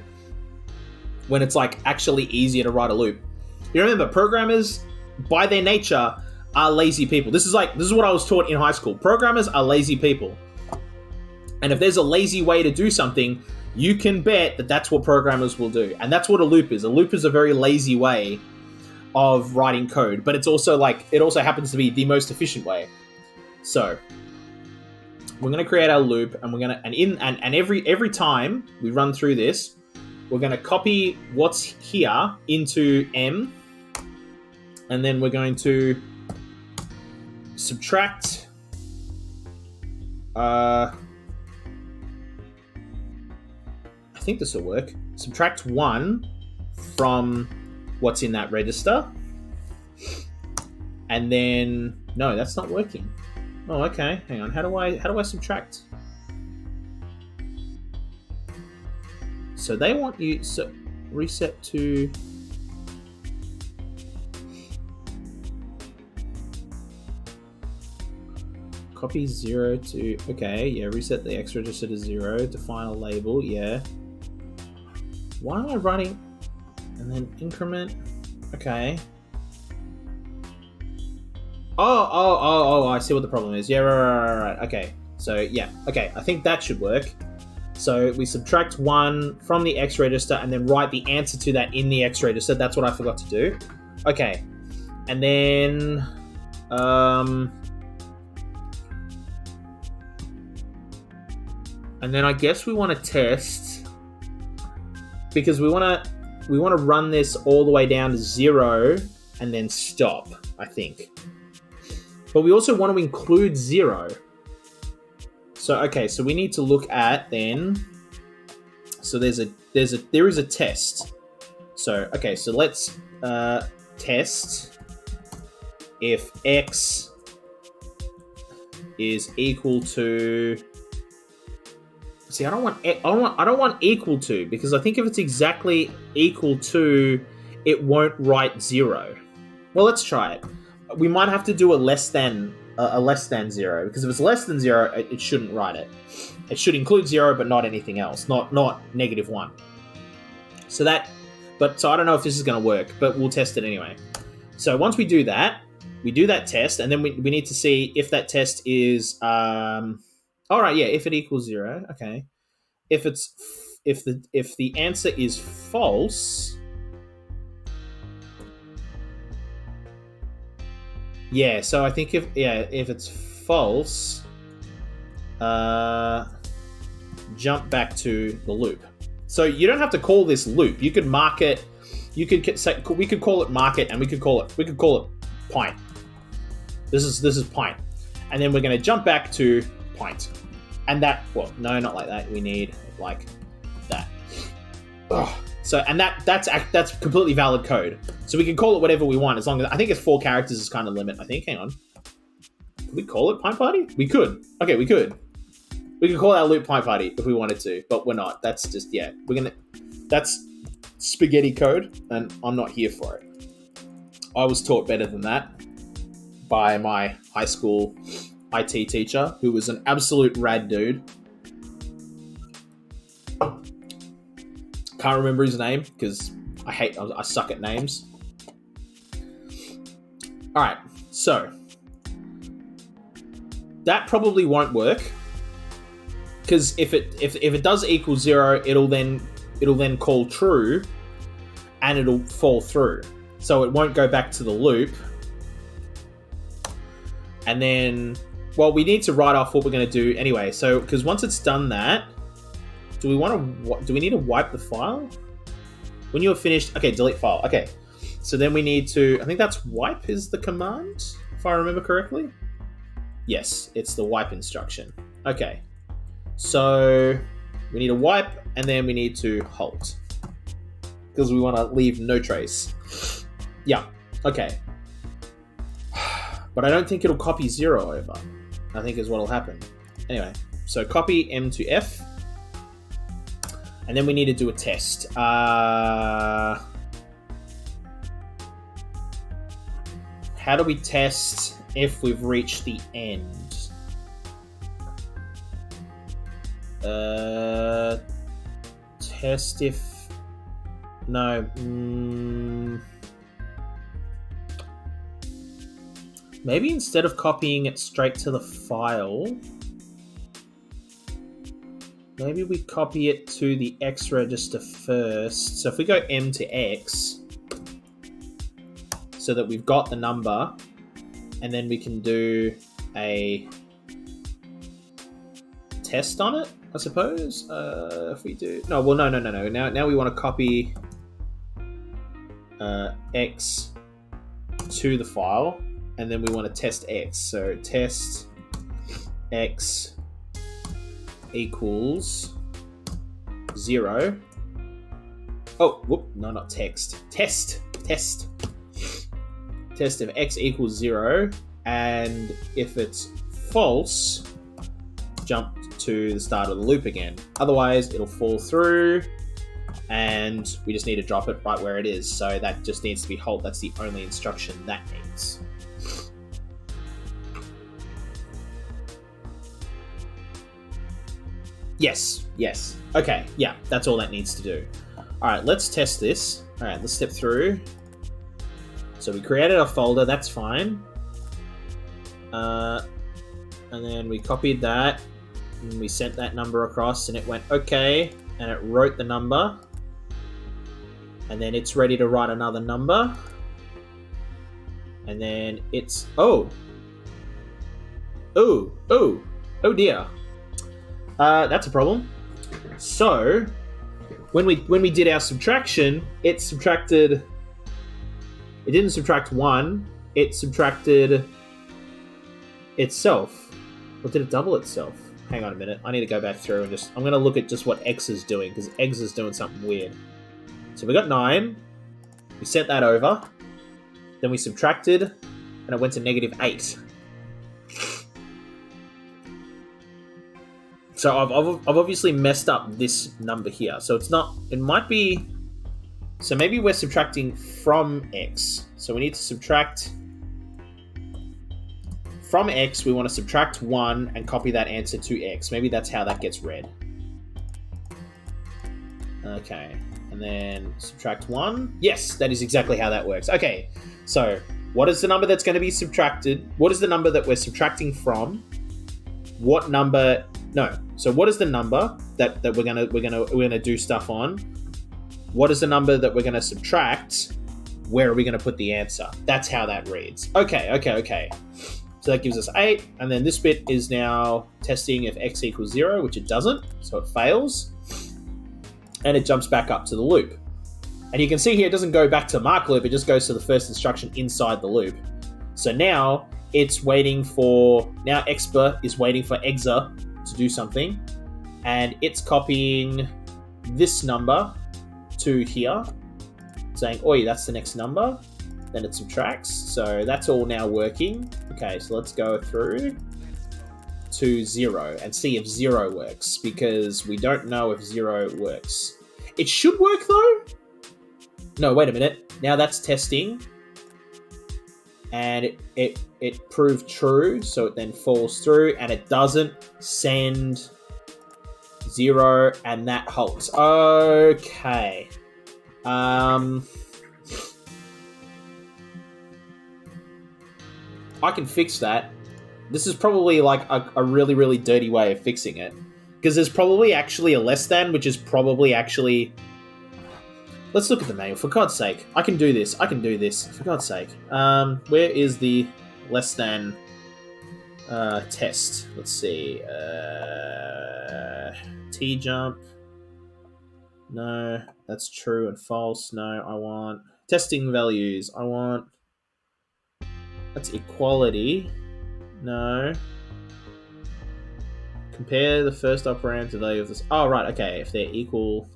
when it's like actually easier to write a loop. You remember, programmers, by their nature, are lazy people. This is what I was taught in high school. Programmers are lazy people. And if there's a lazy way to do something, you can bet that that's what programmers will do. And that's what a loop is. A loop is a very lazy way of writing code, but it's also it also happens to be the most efficient way. So we're going to create our loop, and we're going to, and every time we run through this, we're going to copy what's here into M, and then we're going to subtract, I think this will work. Subtract 1 from what's in that register. And then, no, that's not working. Oh, okay. Hang on. How do I subtract? So they want you, so reset to, copy 0 to, okay, yeah, reset the X register to 0, define a label, yeah. Why am I writing, and then increment, okay. Oh, I see what the problem is. Yeah, right. Okay, so yeah, okay, I think that should work. So we subtract 1 from the X register and then write the answer to that in the X register. That's what I forgot to do. Okay, and then, I guess we want to test, because we want to run this all the way down to 0 and then stop, I think. But we also want to include 0. So okay, so we need to look at then. So there is a test. So okay, so let's test if X is equal to. See, I don't want equal to, because I think if it's exactly equal to, it won't write 0. Well, let's try it. We might have to do a less than 0, because if it's less than 0, it shouldn't write it. It should include 0, but not anything else, not -1. So I don't know if this is going to work, but we'll test it anyway. So once we do that test, and then we need to see if that test is all right, yeah, if it equals 0, okay. If the answer is false, yeah. So I think if it's false, jump back to the loop. So you don't have to call this loop. You could mark it. You could say we could call it market, and we could call it pint. This is pint, and then we're going to jump back to pint. And that, well, no, not like that. We need like that. Ugh. So, and that's completely valid code. So we can call it whatever we want, as long as, I think it's 4 characters is kind of limit. I think. Hang on. Could we call it Pint Party? We could. Okay, we could. We could call our loop Pint Party if we wanted to, but we're not. That's just, yeah. That's spaghetti code, and I'm not here for it. I was taught better than that by my high school IT teacher, who was an absolute rad dude. Can't remember his name because I suck at names. All right, so that probably won't work, because if it does equal 0, it'll then call true, and it'll fall through. So it won't go back to the loop, and then. Well, we need to write off what we're going to do anyway. So, because once it's done that, do we need to wipe the file? When you're finished, okay, delete file. Okay, so then we need to, I think that's wipe is the command, if I remember correctly. Yes, it's the wipe instruction. Okay, so we need to wipe, and then we need to halt, because we want to leave no trace. Yeah, okay. But I don't think it'll copy 0 over, I think is what'll happen. Anyway, so copy M to F, and then we need to do a test. How do we test if we've reached the end? Test if... No. Maybe instead of copying it straight to the file, maybe we copy it to the X register first. So if we go M to X, so that we've got the number, and then we can do a test on it, I suppose. If we do... No. Now we want to copy X to the file, and then we want to test X. So test X equals 0. Oh, whoop, no, not text. Test if X equals 0, and if it's false, jump to the start of the loop again. Otherwise, it'll fall through, and we just need to drop it right where it is. So that just needs to be halt. That's the only instruction that needs. Yes. Okay, yeah, that's all that needs to do. All right, let's test this. All right, let's step through. So we created a folder, that's fine. And then we copied that, and we sent that number across, and it went okay, and it wrote the number. And then it's ready to write another number. And then it's... Oh dear. That's a problem. So, when we did our subtraction, it subtracted... It didn't subtract 1, it subtracted itself. Or did it double itself? Hang on a minute, I need to go back through and just... I'm going to look at just what X is doing, because X is doing something weird. So we got 9, we sent that over, then we subtracted, and it went to -8. So I've obviously messed up this number here. So it's not... It might be... So maybe we're subtracting from X. So we need to subtract... From X, we want to subtract 1 and copy that answer to X. Maybe that's how that gets read. Okay. And then subtract 1. Yes, that is exactly how that works. Okay. So what is the number that's going to be subtracted? What is the number that we're subtracting from? What number... No. So what is the number that we're gonna do stuff on? What is the number that we're gonna subtract? Where are we gonna put the answer? That's how that reads. Okay. So that gives us 8, and then this bit is now testing if X equals 0, which it doesn't, so it fails. And it jumps back up to the loop. And you can see here, it doesn't go back to mark loop, it just goes to the first instruction inside the loop. So now it's waiting for... Now Expa is waiting for Exa to do something, and it's copying this number to here, saying, oi, that's the next number. Then it subtracts, so that's all now working. Okay, so let's go through to 0 and see if 0 works, because we don't know if 0 works. It should work though. No, wait a minute. Now that's testing, and it proved true, so it then falls through, and it doesn't send 0, and that halts. Okay. I can fix that. This is probably like a really, really dirty way of fixing it, because there's probably actually a less than, which is probably actually... Let's look at the manual, for God's sake. I can do this, for God's sake. Where is the less than test? Let's see. T-jump. No, that's true and false. No, I want testing values. I want... That's equality. No. Compare the first operand to the value of this. Oh, right, okay. If they're equal...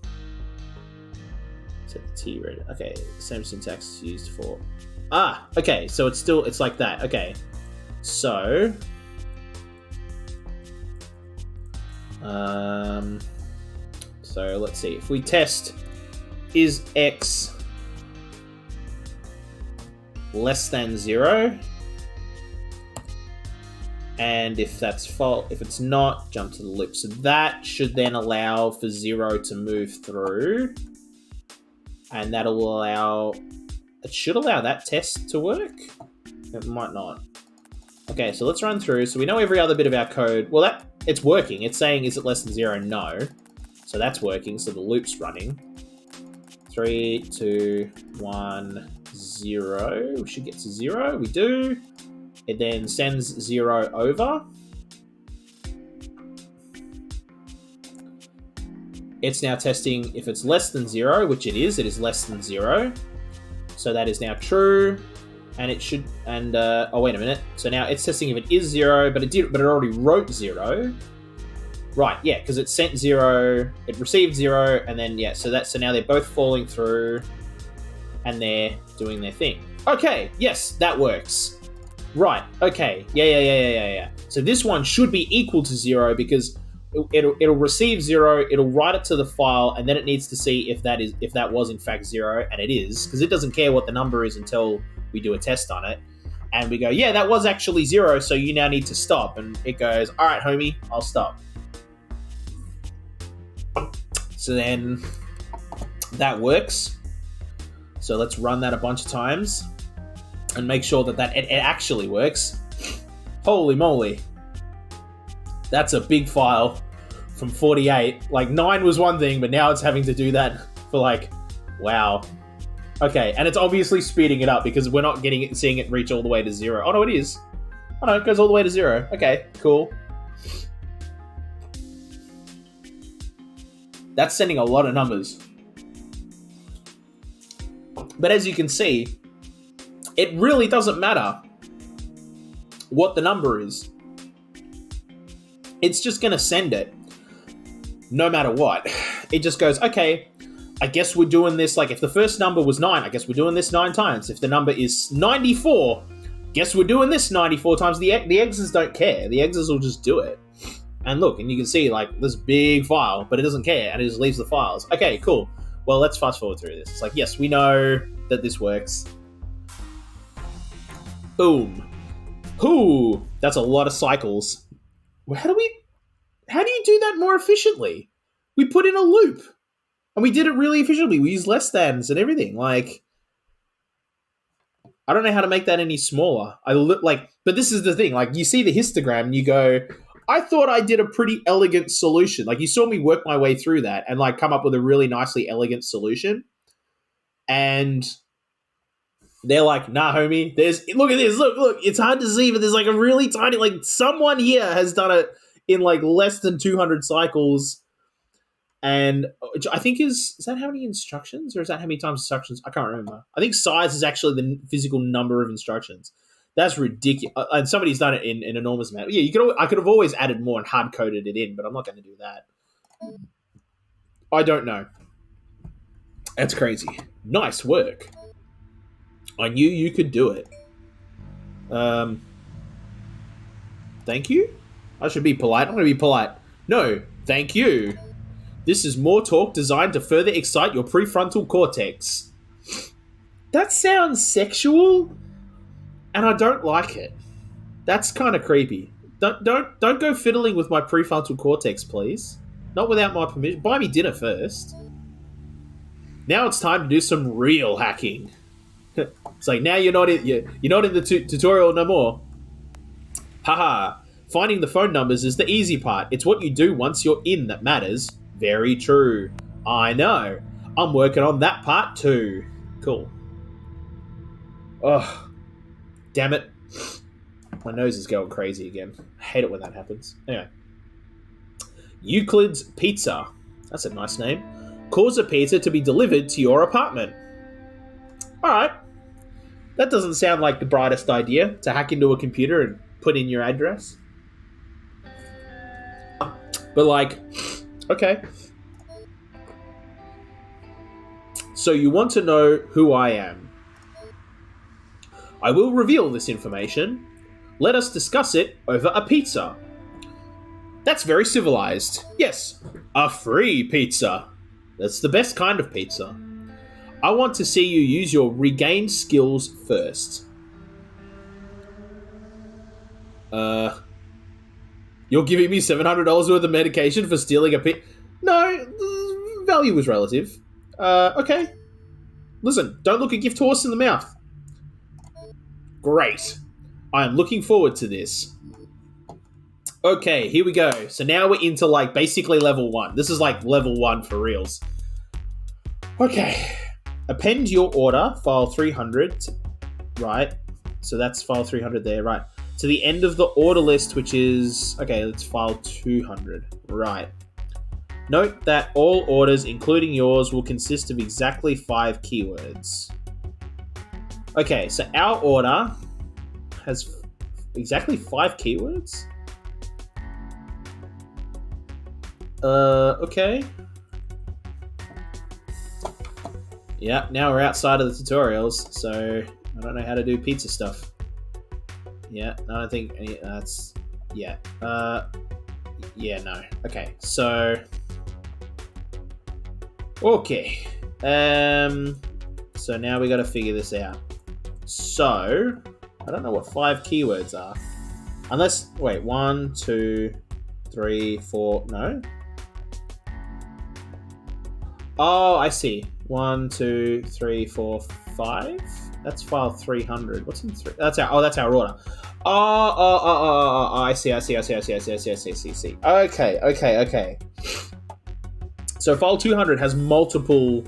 Set the T rated. Okay, same syntax is used for... Ah, okay, so it's like that. Okay. So... So let's see. If we test, is X less than 0? And if that's false, if it's not, jump to the loop. So that should then allow for 0 to move through. And that'll allow... It should allow that test to work. It might not. Okay, so let's run through. So we know every other bit of our code. Well, it's working. It's saying, is it less than 0? No. So that's working. So the loop's running. 3, 2, 1, 0. We should get to 0. We do. It then sends 0 over. It's now testing if it's less than 0, which it is. It is less than 0. So that is now true. And it should, oh, wait a minute. So now it's testing if it is 0, but it already wrote 0. Right, yeah, because it sent 0, it received 0, and then, yeah, so now they're both falling through, and they're doing their thing. Okay, yes, that works. Right, okay, yeah. So this one should be equal to 0, because it'll receive 0, it'll write it to the file, and then it needs to see if that was in fact 0, and it is, because it doesn't care what the number is until we do a test on it. And we go, yeah, that was actually 0, so you now need to stop. And it goes, all right, homie, I'll stop. So then that works. So let's run that a bunch of times and make sure that it actually works. Holy moly. That's a big file from 48. Like 9 was one thing, but now it's having to do that for like, wow. Okay, and it's obviously speeding it up because we're not seeing it reach all the way to 0. Oh no, it is. Oh no, it goes all the way to 0. Okay, cool. That's sending a lot of numbers. But as you can see, it really doesn't matter what the number is. It's just going to send it no matter what. It just goes, okay, I guess we're doing this, like if the first number was 9, I guess we're doing this 9 times. If the number is 94, guess we're doing this 94 times. The exes don't care. The exes will just do it. And look, and you can see like this big file, but it doesn't care, and it just leaves the files. Okay, cool. Well, let's fast forward through this. It's like, yes, we know that this works. Boom. Ooh, that's a lot of cycles. How do you do that more efficiently? We put in a loop, and we did it really efficiently. We used less thans and everything. Like, I don't know how to make that any smaller. But this is the thing. Like, you see the histogram, and you go, I thought I did a pretty elegant solution. Like, you saw me work my way through that and, like, come up with a really nicely elegant solution. And they're like, nah, homie, look at this. Look, it's hard to see, but there's, like, a really tiny, like, someone here has done it in, like, less than 200 cycles. And I think is that how many instructions? Or is that how many times instructions? I can't remember. I think size is actually the physical number of instructions. That's ridiculous. And somebody's done it in an enormous amount. Yeah, I could have always added more and hard-coded it in, but I'm not going to do that. I don't know. That's crazy. Nice work. I knew you could do it. Thank you? I should be polite. I'm going to be polite. No, thank you. This is more talk designed to further excite your prefrontal cortex. That sounds sexual. And I don't like it. That's kind of creepy. Don't go fiddling with my prefrontal cortex, please. Not without my permission. Buy me dinner first. Now it's time to do some real hacking. It's like, now you're not in the tutorial no more. Haha. Finding the phone numbers is the easy part. It's what you do once you're in that matters. Very true. I know. I'm working on that part too. Cool. Ugh. Damn it. My nose is going crazy again. I hate it when that happens. Anyway. Euclid's Pizza. That's a nice name. Cause a pizza to be delivered to your apartment. Alright. That doesn't sound like the brightest idea, to hack into a computer and put in your address. But like, okay. So you want to know who I am. I will reveal this information. Let us discuss it over a pizza. That's very civilized. Yes, a free pizza. That's the best kind of pizza. I want to see you use your regained skills first. You're giving me $700 worth of medication for stealing a pizza? No, value is relative. Okay. Listen, don't look a gift horse in the mouth. Great. I'm looking forward to this. Okay, here we go. So now we're into like basically level 1. This is like level 1 for reals. Okay. Append your order, file 300, right? So that's file 300 there, right? To the end of the order list, which is, okay, let's file 200, right? Note that all orders, including yours, will consist of exactly 5 keywords. Okay, so our order has exactly 5 keywords? Okay. Yeah, now we're outside of the tutorials, so I don't know how to do pizza stuff. Yeah, I don't think any, that's... Yeah. Yeah, no. Okay, so... Okay. So now we got to figure this out. So, I don't know what 5 keywords are. Unless, wait, 1, 2, 3, 4, no? Oh, I see. 1, 2, 3, 4, 5? That's file 300. What's in 3? That's our order. Oh, I see. Okay. So file 200 has multiple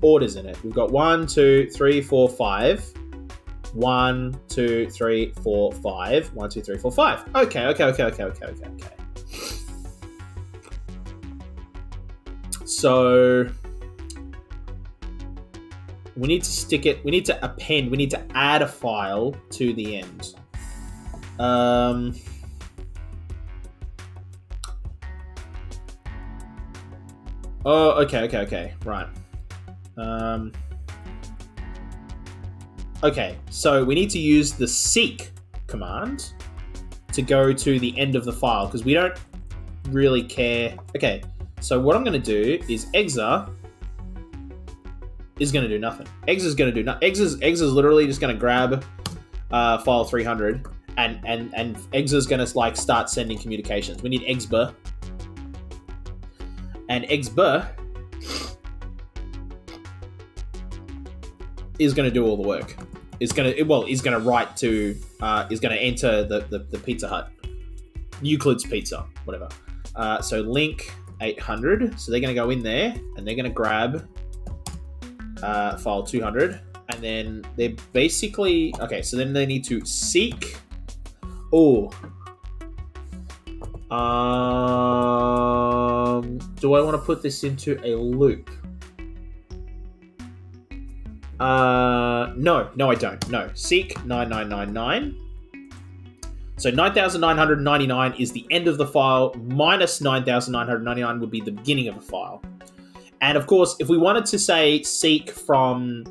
orders in it. We've got 1, 2, 3, 4, 5. 1, 2, 3, 4, 5. 1, 2, 3, 4, 5. Okay. So we need to stick it, we need to append, we need to add a file to the end. Oh, okay, right. Okay, so we need to use the seek command to go to the end of the file, because we don't really care. Okay, so what I'm going to do is exa is going to do nothing. Exa is going to do nothing. Exa is literally just going to grab file 300 and exa is going to like start sending communications. We need exba, and exba is going to do all the work. Is going to write to is going to enter the Pizza Hut, Euclid's Pizza, whatever. So link 800. So they're going to go in there and they're going to grab file 200, and then they're basically okay. So then they need to seek. Oh, do I want to put this into a loop? No, I don't. No, seek 9999. So 9,999 is the end of the file, minus 9,999 would be the beginning of the file. And of course, if we wanted to say seek from,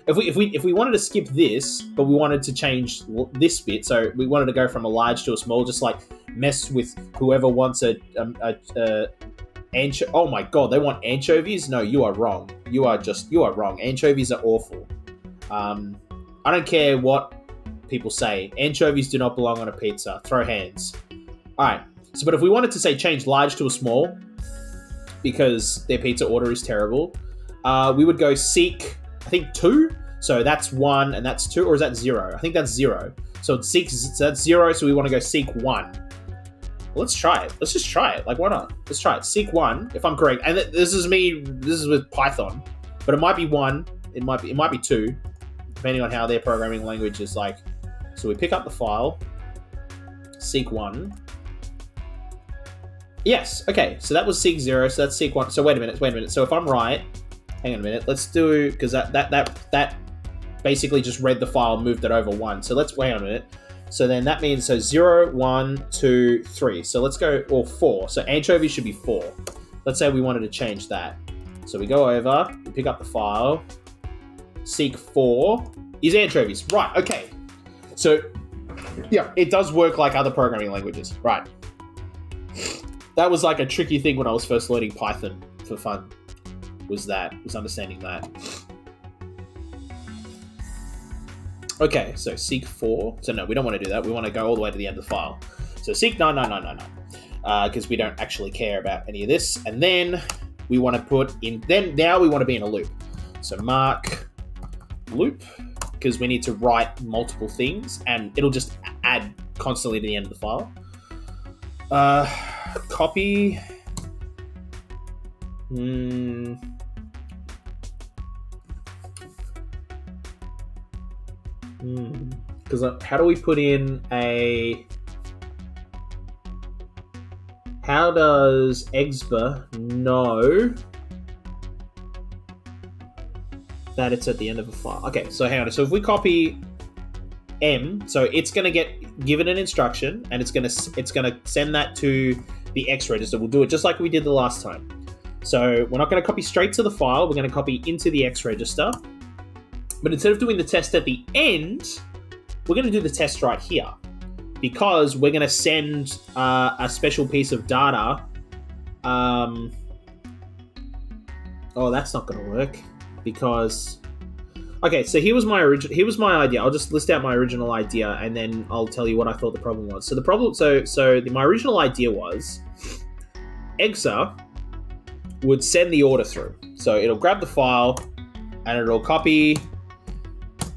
if we wanted to skip this, but we wanted to change this bit, so we wanted to go from a large to a small, just like mess with whoever wants oh my god, they want anchovies? No, you are wrong. You are wrong. Anchovies are awful. I don't care what people say. Anchovies do not belong on a pizza. Throw hands. Alright, so but if we wanted to say change large to a small, because their pizza order is terrible, we would go seek, I think 2. So that's 1 and that's 2, or is that 0? I think that's 0. So it's seek, so that's 0, so we want to go seek 1. Let's try it. Let's just try it. Like, why not? Let's try it. Seek 1, if I'm correct. And this is with Python. But it might be 1. It might be 2. Depending on how their programming language is like. So we pick up the file. Seek 1. Yes, okay. So that was seek 0. So that's seek 1. So wait a minute. So if I'm right, hang on a minute. Let's do, because that basically just read the file and moved it over 1. So let's wait on a minute. So then that means, so 0, 1, 2, 3. So let's go, or 4. So anchovy should be 4. Let's say we wanted to change that. So we go over, we pick up the file, seek 4 is anchovies. Right, okay. So, yeah, it does work like other programming languages. Right. That was like a tricky thing when I was first learning Python for fun, was understanding that. Okay, so seek 4. So no, we don't want to do that. We want to go all the way to the end of the file. So seek 99999, because we don't actually care about any of this. And then we want to put in, now we want to be in a loop. So mark loop, because we need to write multiple things, and it'll just add constantly to the end of the file. Copy. Because how do we put in a... How does Exba know that it's at the end of a file? Okay, so hang on. So if we copy M, so it's going to get given an instruction, and it's going to send that to the X register. We'll do it just like we did the last time. So we're not going to copy straight to the file. We're going to copy into the X register. But instead of doing the test at the end, we're going to do the test right here, because we're going to send a special piece of data. Oh, that's not going to work, because... Okay, so here was my idea. I'll just list out my original idea, and then I'll tell you what I thought the problem was. So the problem, my original idea was Exa would send the order through. So it'll grab the file, and it'll copy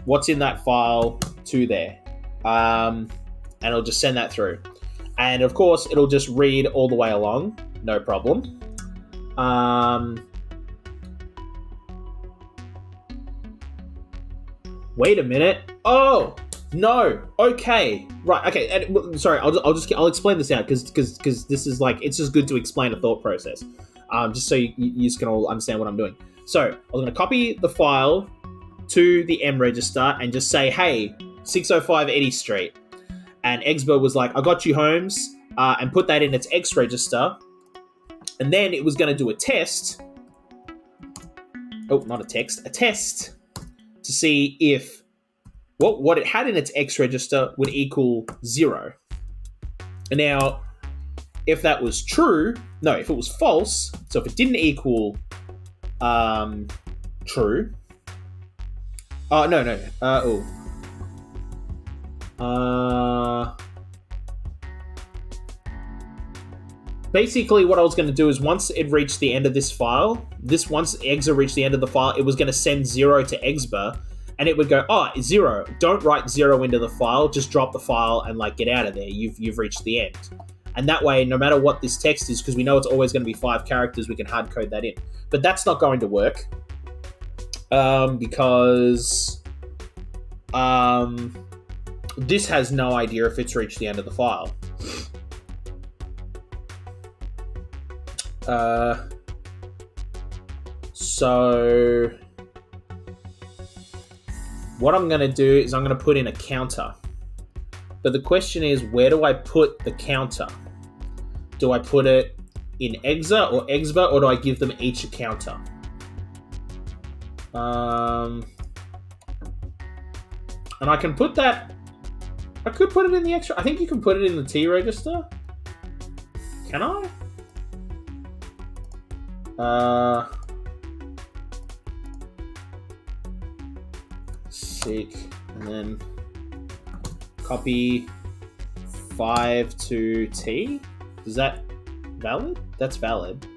what's in that file to there, and it'll just send that through. And of course, it'll just read all the way along, no problem. Wait a minute. Oh no. Okay. Right. Okay. And, sorry. I'll explain this out because this is like, it's just good to explain a thought process. Just so you can all understand what I'm doing. So I was going to copy the file to the M register and just say, hey, 605 Eddy Street. And Exbo was like, I got you, Holmes, and put that in its X register. And then it was going to do a test. Oh, not a text. A test to see if what it had in its X register would equal 0. And now, if that was true, no, if it was false, so if it didn't equal true, basically what I was going to do is once it reached the end of this file, once Exa reached the end of the file, it was going to send 0 to Exba, and it would go, 0, don't write 0 into the file, just drop the file and like get out of there, you've reached the end. And that way, no matter what this text is, because we know it's always going to be 5 characters, we can hard code that in. But that's not going to work, because this has no idea if it's reached the end of the file. So what I'm going to do is I'm going to put in a counter. But the question is, where do I put the counter? Do I put it in Exa or Exba, or do I give them each a counter? And I can put that... I could put it in the extra... I think you can put it in the T register. Can I? Seek, and then copy 5 to T. Is that valid? That's valid.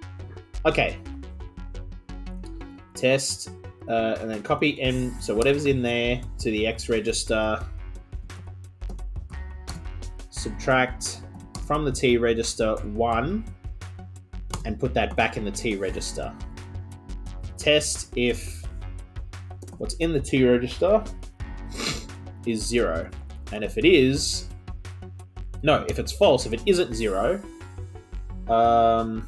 Okay. Test, and then copy M, so whatever's in there to the X register. Subtract from the T register 1 and put that back in the T register. Test if what's in the T register is 0. And if it is... No, if it's false, if it isn't 0... no.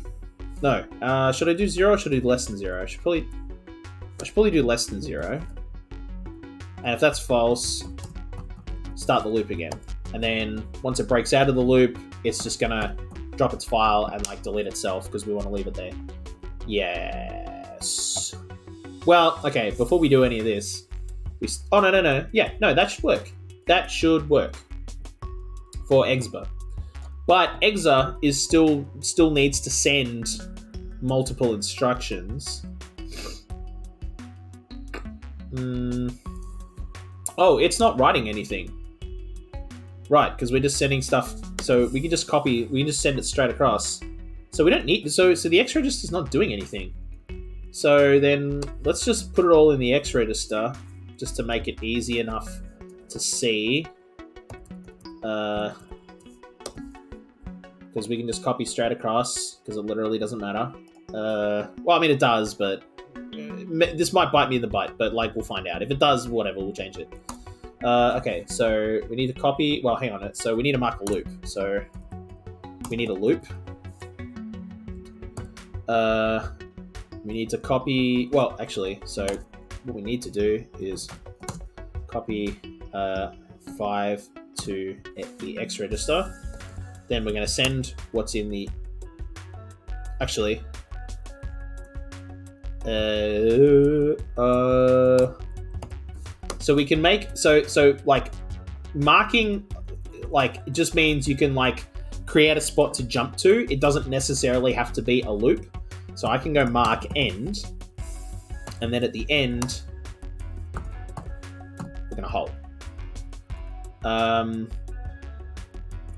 Should I do 0 or should I do less than 0? I should probably do less than 0. And if that's false, start the loop again. And then once it breaks out of the loop, it's just gonna drop its file and like delete itself because we want to leave it there. Yes. Well, okay, before we do any of this, oh, no. Yeah, no, that should work. That should work for Exba. But Exa is still needs to send multiple instructions. Oh, it's not writing anything. Right, because we're just sending stuff, so we can just copy, we can just send it straight across. So we don't need, so the X register is not doing anything. So then let's just put it all in the X register just to make it easy enough to see. Because we can just copy straight across, because it literally doesn't matter. Well, I mean, it does, but this might bite me in the butt, but like, we'll find out. If it does, whatever, we'll change it. Okay, so we need to copy, well, hang on, so we need to mark a loop. So we need a loop. We need to copy, well, actually, so what we need to do is copy 5 to the X register. Then we're going to send what's in the, actually, so we can make, so like marking, like, it just means you can like create a spot to jump to. It doesn't necessarily have to be a loop. So I can go mark end, and then at the end, we're going to hold.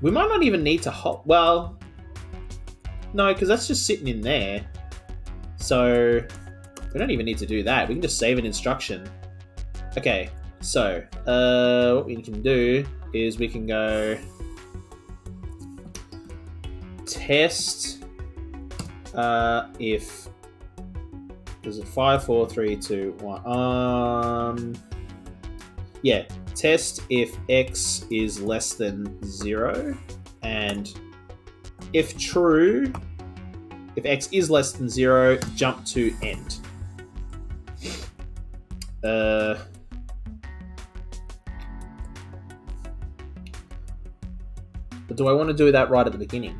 We might not even need to hold. Well, no, because that's just sitting in there. So we don't even need to do that. We can just save an instruction. Okay, so what we can do is we can go test if, is it 5, 4, 3, 2, 1? Yeah, test if X is less than 0, and if true, if X is less than 0, jump to end. But do I want to do that right at the beginning?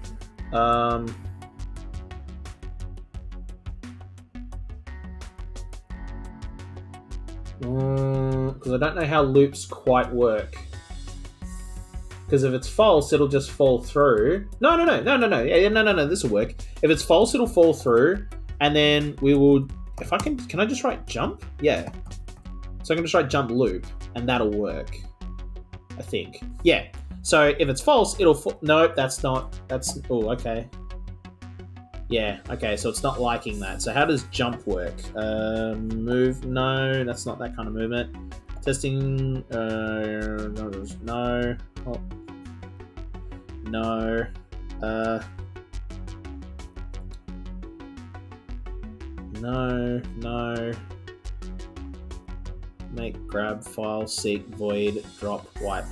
Because I don't know how loops quite work. Because if it's false, it'll just fall through. No. Yeah, no. This will work. If it's false, it'll fall through, and then we will. If I can I just write jump? Yeah. So I can just write jump loop, and that'll work. I think. Yeah. So if it's false, it'll. Nope, that's not. That's. Oh, okay. Yeah. Okay. So it's not liking that. So how does jump work? Move? No, that's not that kind of movement. Testing. No. Oh. No. No. Make grab file seek void drop wipe.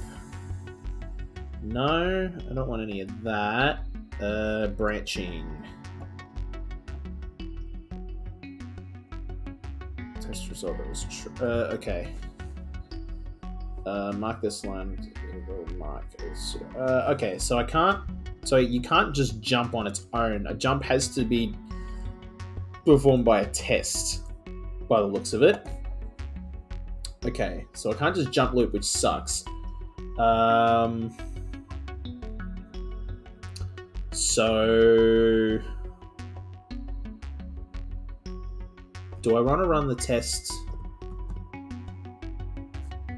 No, I don't want any of that. Branching. Test result that was true. Okay. Mark this line. Mark is. Okay, so I can't. So you can't just jump on its own. A jump has to be performed by a test, by the looks of it. Okay, so I can't just jump loop, which sucks. So do I want to run the test?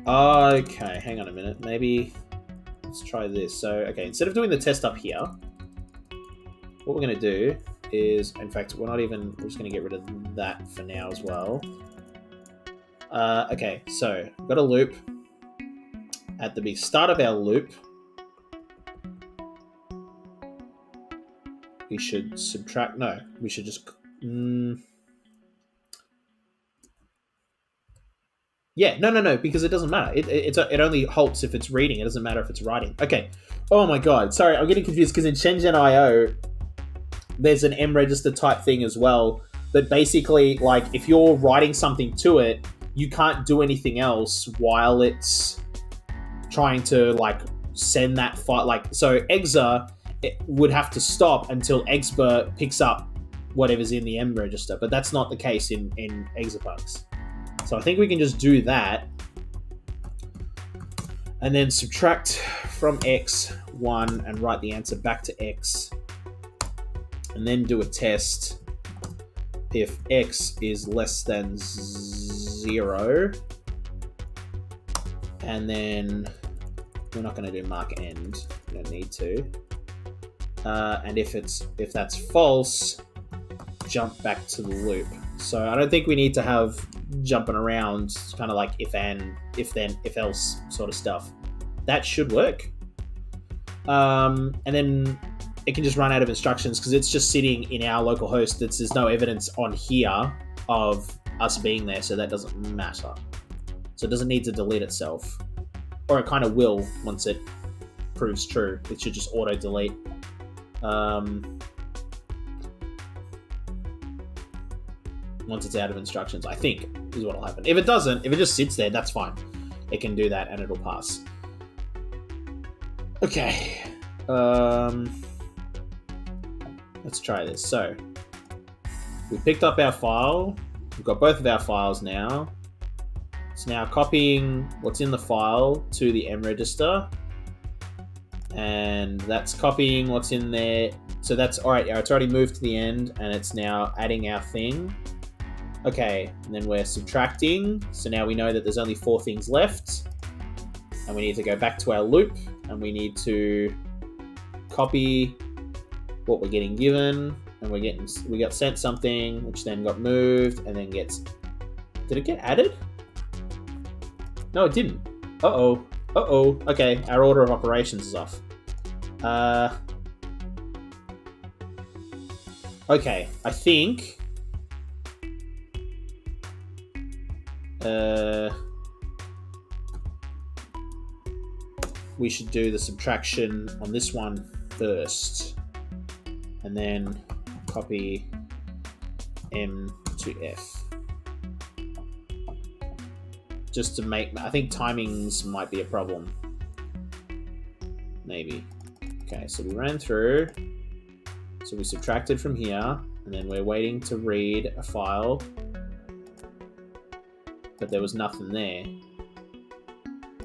Okay, hang on a minute. Maybe let's try this. So, okay, instead of doing the test up here, what we're going to do is, in fact, we're just going to get rid of that for now as well. Okay, so we've got a loop. At the start of our loop, we should subtract. No, we should just. Yeah, no, because it doesn't matter. It only halts if it's reading. It doesn't matter if it's writing. Okay. Oh my god. Sorry, I'm getting confused because in Shenzhen.io, there's an M register type thing as well. But basically, like, if you're writing something to it, you can't do anything else while it's trying to, like, send that file. Like, so Exa, it would have to stop until Exba picks up whatever's in the M register. But that's not the case in Exapunks. So I think we can just do that. And then subtract from X 1 and write the answer back to X. And then do a test. If X is less than 0, and then we're not going to do mark end. We don't need to. And if that's false, jump back to the loop. So I don't think we need to have jumping around, kind of like if and, if then, if else sort of stuff. That should work. And then it can just run out of instructions because it's just sitting in our local host. There's no evidence on here of us being there, so that doesn't matter. So it doesn't need to delete itself. Or it kind of will once it proves true. It should just auto-delete. Once it's out of instructions, I think, is what will happen. If it doesn't, if it just sits there, that's fine. It can do that and it'll pass. Okay. Let's try this. So, we picked up our file. We've got both of our files now. It's now copying what's in the file to the M register. And that's copying what's in there. So that's, alright, it's already moved to the end, and it's now adding our thing. Okay, and then we're subtracting. So now we know that there's only 4 things left. And we need to go back to our loop, and we need to copy what we're getting given, and we got sent something, which then got moved, and then gets... Did it get added? No, it didn't. Uh-oh. Uh-oh. Okay, our order of operations is off. Okay, I think... we should do the subtraction on this one first. And then copy M to F. Just to make... I think timings might be a problem. Maybe. Okay, so we ran through. So we subtracted from here. And then we're waiting to read a file. But there was nothing there.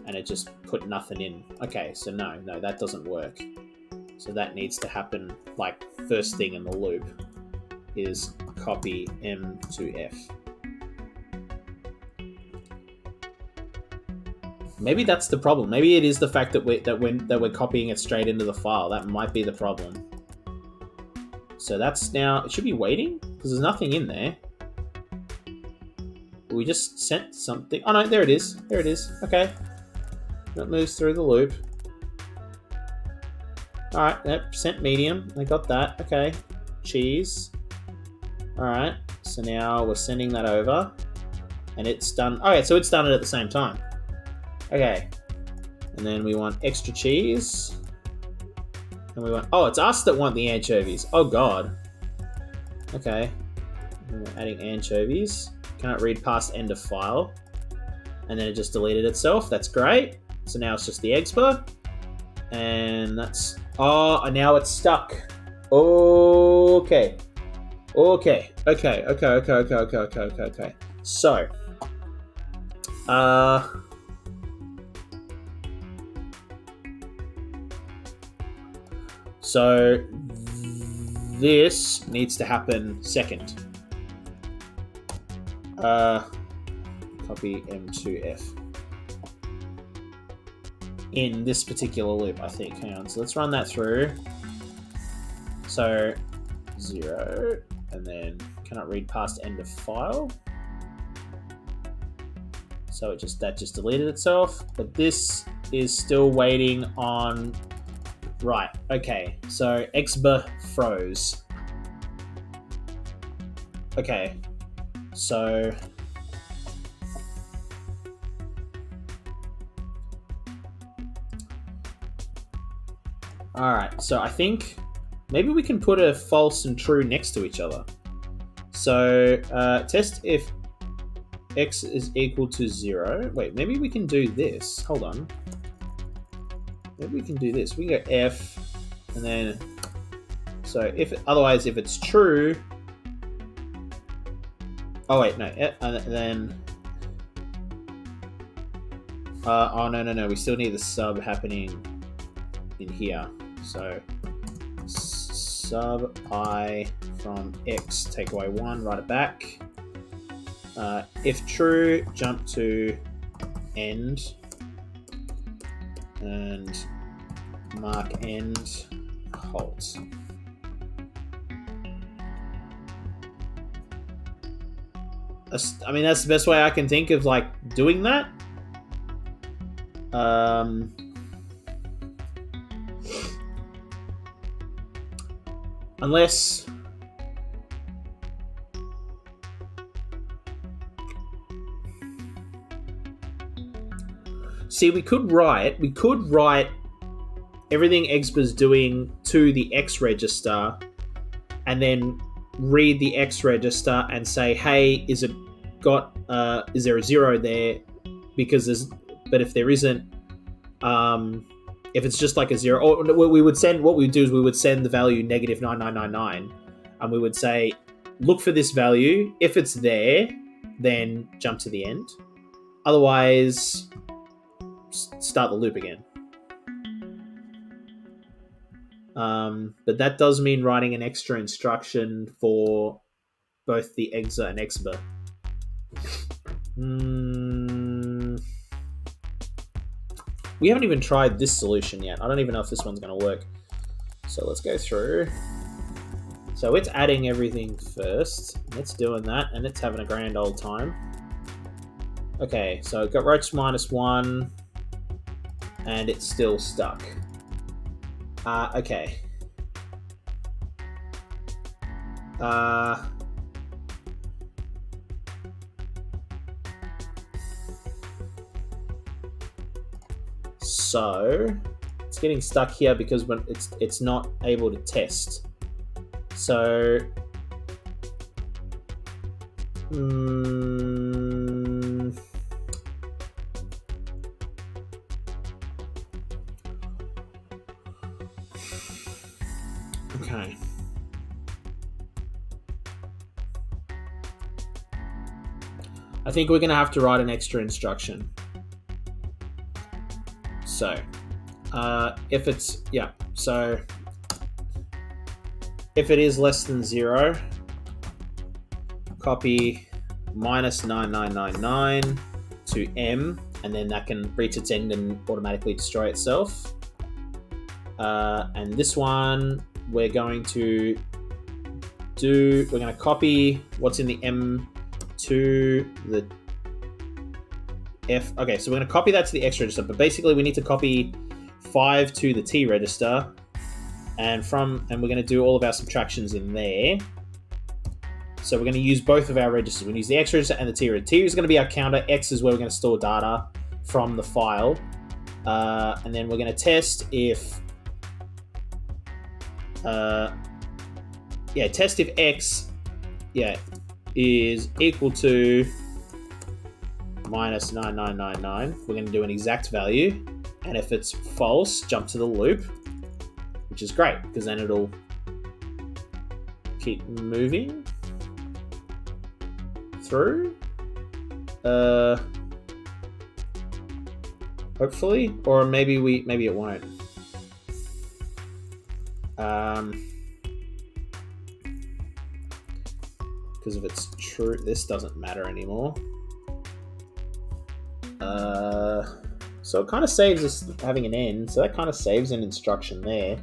And it just put nothing in. Okay, so no, that doesn't work. So that needs to happen, like, first thing in the loop is copy M to F. Maybe that's the problem. Maybe it is the fact that we're copying it straight into the file. That might be the problem. So that's now... It should be waiting, because there's nothing in there. We just sent something... Oh no, there it is. There it is. Okay. That moves through the loop. Alright, yep, sent medium. I got that. Okay. Cheese. Alright, so now we're sending that over. And it's done... Alright, so it's done it at the same time. Okay. And then we want extra cheese. And we want... Oh, it's us that want the anchovies. Oh, God. Okay. And we're adding anchovies. Cannot read past end of file. And then it just deleted itself. That's great. So now it's just the expa. And that's... Oh, and now it's stuck. Okay. Okay. So. So this needs to happen second. Copy M2F. In this particular loop, I think. Hang on, so let's run that through. So 0, and then cannot read past end of file. So that just deleted itself, but this is still waiting on... Right, okay, so exba froze. Okay, so... Alright, so I think maybe we can put a false and true next to each other. So, test if x is equal to 0. Wait, maybe we can do this. Hold on. Maybe we can do this. We can go f, and then... So, otherwise, if it's true... Oh, wait, no. And then... oh, no. We still need the sub happening in here. So sub I from x, take away 1, write it back. If true, jump to end and mark end, halt. I mean, that's the best way I can think of, like, doing that. Unless... See, we could write everything Expa's doing to the X register, and then read the X register and say, hey, is there a 0 there? Because but if there isn't, if it's just like a 0, or what we would send the value -9999, and we would say, look for this value. If it's there, then jump to the end. Otherwise, start the loop again. But that does mean writing an extra instruction for both the Exa and Exba. We haven't even tried this solution yet. I don't even know if this one's going to work. So let's go through. So it's adding everything first. It's doing that, and it's having a grand old time. Okay, so it got roach -1, and it's still stuck. Okay. So it's getting stuck here because when it's not able to test. So okay. I think we're going to have to write an extra instruction. So, if it's, so if it is less than 0, copy -9999 to M, and then that can reach its end and automatically destroy itself. And this one, we're going to copy what's in the M to the F. Okay, so we're going to copy that to the X register, but basically we need to copy 5 to the T register, and we're going to do all of our subtractions in there. So we're going to use both of our registers. We're going to use the X register and the T register. T is going to be our counter. X is where we're going to store data from the file. And then we're going to test if... test if X is equal to -9999. We're going to do an exact value. And if it's false, jump to the loop, which is great because then it'll keep moving through. Hopefully, or maybe it won't. Because if it's true, this doesn't matter anymore. So it kind of saves us having an end. So that kind of saves an instruction there,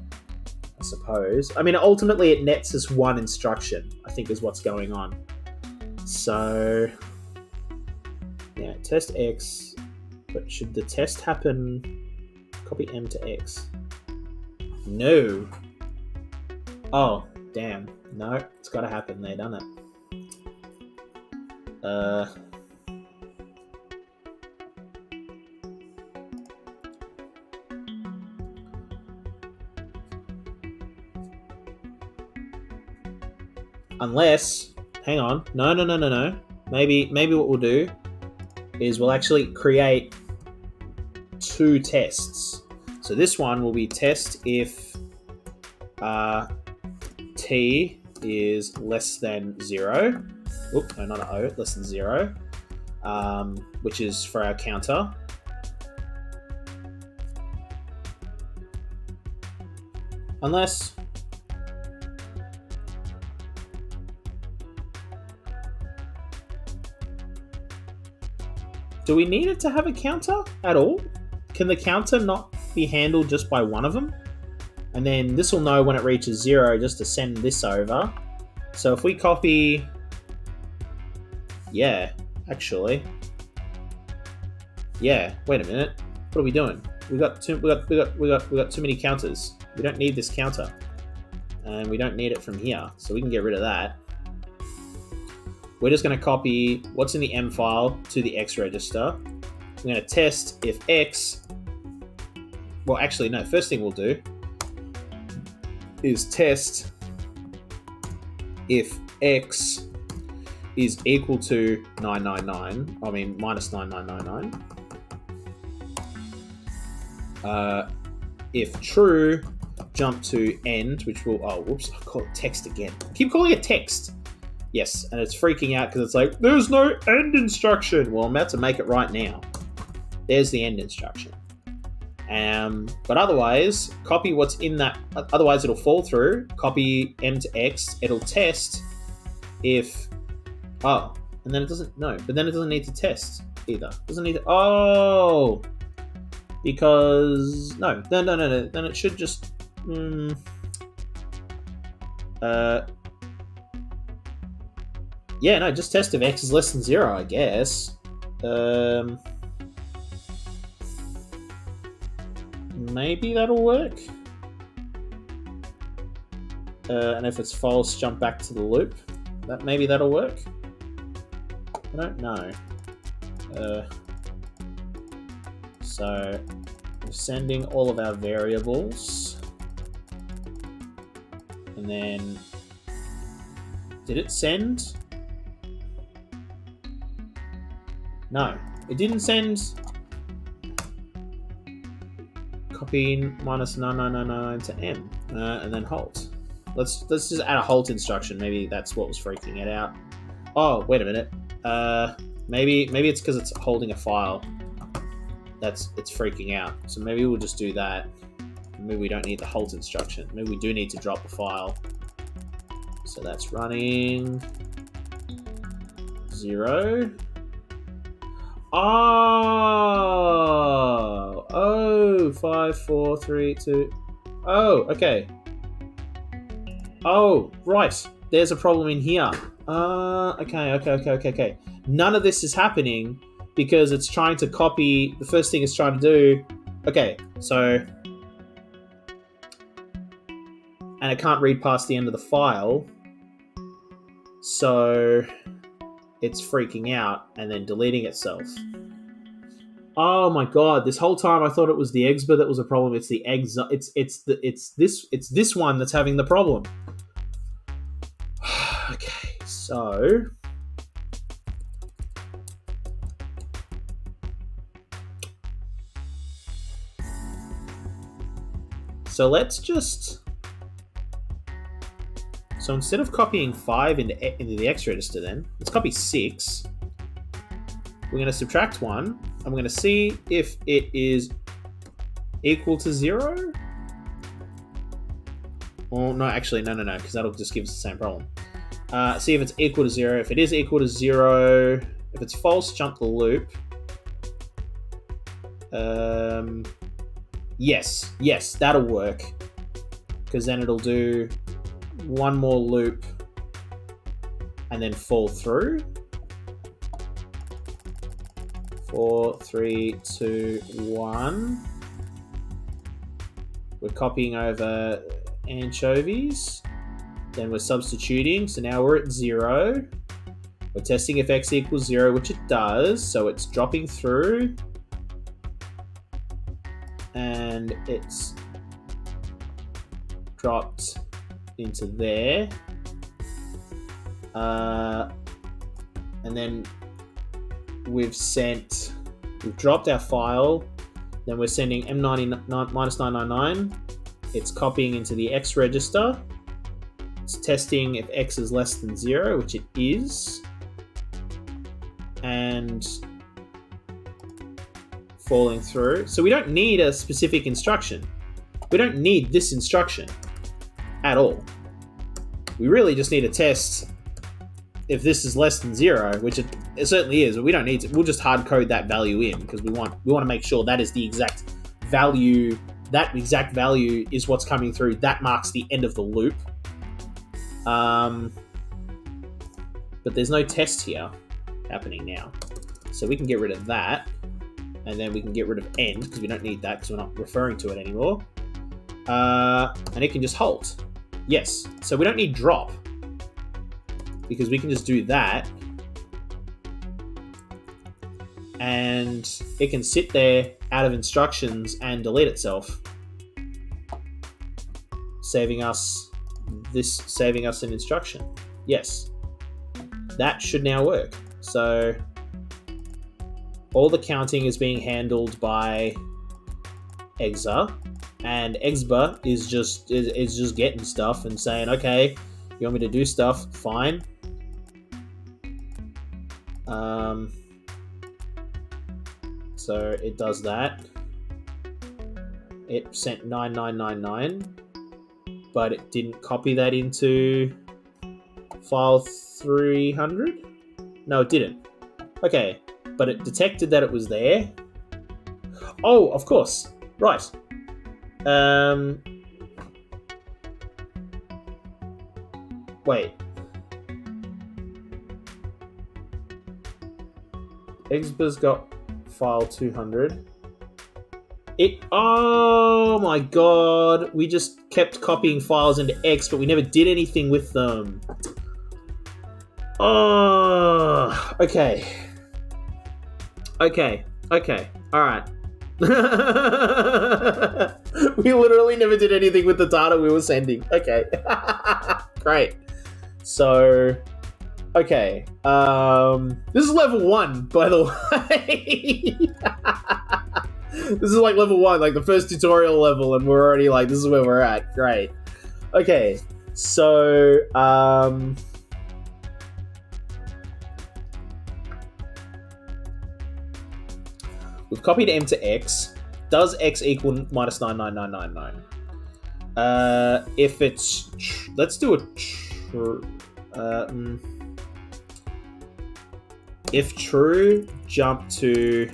I suppose. I mean, ultimately it nets us one instruction, I think is what's going on. So, yeah, test X. But should the test happen? Copy M to X. No. Oh, damn. No, it's got to happen there, doesn't it? Unless, hang on, no. Maybe what we'll do is we'll actually create 2 tests. So this one will be test if T is less than 0. Oop, no, not an O, less than 0, which is for our counter. Unless... Do we need it to have a counter at all? Can the counter not be handled just by one of them? And then this will know when it reaches 0 just to send this over. So if we copy Yeah, actually. Yeah, wait a minute. What are we doing? We got too many counters. We don't need this counter. And we don't need it from here. So we can get rid of that. We're just going to copy what's in the M file to the X register. We're going to test if X... Well, actually, no. First thing we'll do is test if X is equal to 999. I mean, minus 9999. If true, jump to end, which will... Oh, whoops. I call it text again. I keep calling it text. Yes, and it's freaking out because it's like, there's no end instruction. Well, I'm about to make it right now. There's the end instruction. But otherwise, copy what's in that. Otherwise, it'll fall through. Copy M to X. It'll test if... Oh, and then it doesn't... No, but then it doesn't need to test either. Doesn't need to... Oh! Because... No. Then it should just... Yeah, no, just test if X is less than 0, I guess. Maybe that'll work. And if it's false, jump back to the loop. Maybe that'll work. I don't know. So we're sending all of our variables. And then... Did it send? No, it didn't send. Copy minus 9999 to M, and then halt. Let's just add a halt instruction. Maybe that's what was freaking it out. Oh, wait a minute. Maybe it's because it's holding a file. It's freaking out. So maybe we'll just do that. Maybe we don't need the halt instruction. Maybe we do need to drop the file. So that's running 0. Oh, 5, 4, 3, 2. Oh, okay. Oh, right. There's a problem in here. Okay. None of this is happening because it's trying to copy. The first thing it's trying to do. Okay, so. And it can't read past the end of the file. So. It's freaking out and then deleting itself. Oh my god! This whole time I thought it was the Exba that was a problem. It's the it's this one that's having the problem. Okay, so let's just. So instead of copying 5 into the X register then, let's copy 6. We're going to subtract 1. I'm going to see if it is equal to 0. Oh, no, actually, no, because that'll just give us the same problem. See if it's equal to 0. If it is equal to 0, if it's false, jump the loop. Yes, that'll work. Because then it'll do... one more loop and then fall through. 4, 3, 2, 1. We're copying over anchovies. Then we're substituting. So now we're at 0. We're testing if X equals 0, which it does. So it's dropping through. And it's dropped into there, and then we've dropped our file. Then we're sending M99 minus 999. It's copying into the X register. It's testing if X is less than 0, which it is, and falling through. So we don't need a specific instruction. We don't need this instruction at all. We really just need to test if this is less than 0, which it certainly is, but we don't need to. We'll just hard code that value in because we want to make sure that is the exact value. That exact value is what's coming through. That marks the end of the loop. But there's no test here. happening now. So we can get rid of that, and then we can get rid of end, because we don't need that, because we're not referring to it anymore. And it can just halt. Yes, so we don't need drop, because we can just do that, and it can sit there out of instructions and delete itself, saving us an instruction. Yes, that should now work. So all the counting is being handled by Exa, and Exba is just getting stuff and saying, okay, you want me to do stuff? Fine. So it does that. It sent 9999, but it didn't copy that into file 300? No, it didn't. Okay, but it detected that it was there. Oh, of course. Right. Wait. Exba's got file 200. Oh my god, we just kept copying files into X, but we never did anything with them. Oh, okay. Alright. We literally never did anything with the data we were sending. Okay. Great. So, okay. This is level 1, by the way. This is like level 1, like the first tutorial level, and we're already like, this is where we're at. Great. Okay. So, we've copied M to X. Does X equal minus 99999? If it's... let's do a... if true, jump to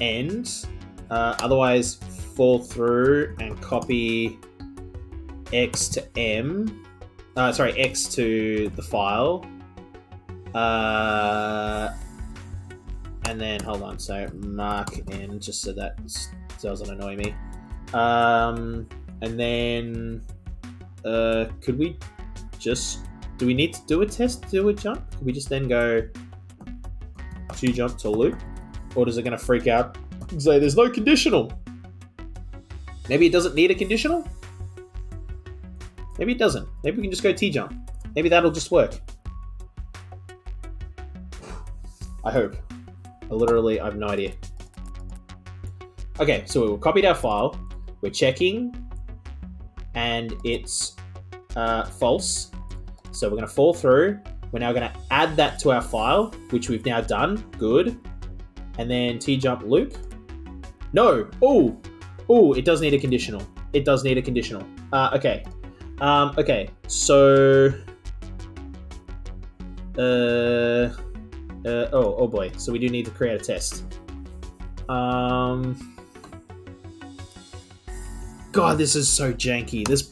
end. Otherwise, fall through and copy X to M. X to the file. And then, hold on, so mark in, just so that doesn't annoy me. And then, could we just, do we need to do a test to do a jump? Could we just then go to jump to loop? Or is it going to freak out and say there's no conditional? Maybe it doesn't need a conditional? Maybe it doesn't. Maybe we can just go T-jump. Maybe that'll just work. I hope. I have no idea. Okay, so we copied our file. We're checking, and it's false. So we're going to fall through. We're now going to add that to our file, which we've now done. Good. And then T-jump loop. No. Oh, it does need a conditional. It does need a conditional. Okay. Okay. So. Oh boy. So we do need to create a test. God, this is so janky. There's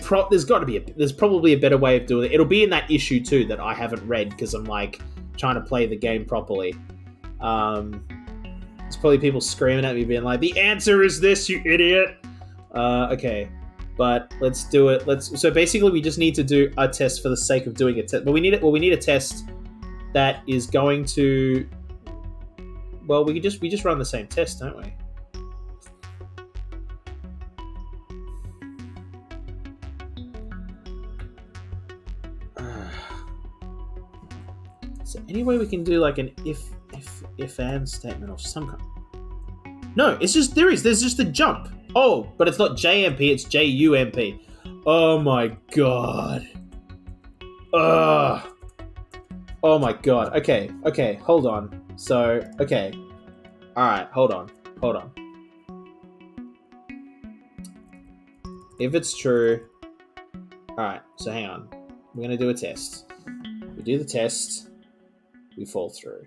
probably a better way of doing it. It'll be in that issue too that I haven't read because I'm like trying to play the game properly. There's probably people screaming at me being like, "The answer is this, you idiot." Okay, but let's do it. So basically, we just need to do a test for the sake of doing a test. But we need a test that is going to. Well, we just run the same test, don't we? Is there any way we can do like an if and statement of some kind? No, it's just there's just a jump. Oh, but it's not JMP, it's JUMP. Oh my god. Oh my god. Okay, hold on. So, okay. Alright, hold on. If it's true. Alright, so hang on. We're gonna do a test. We do the test. We fall through.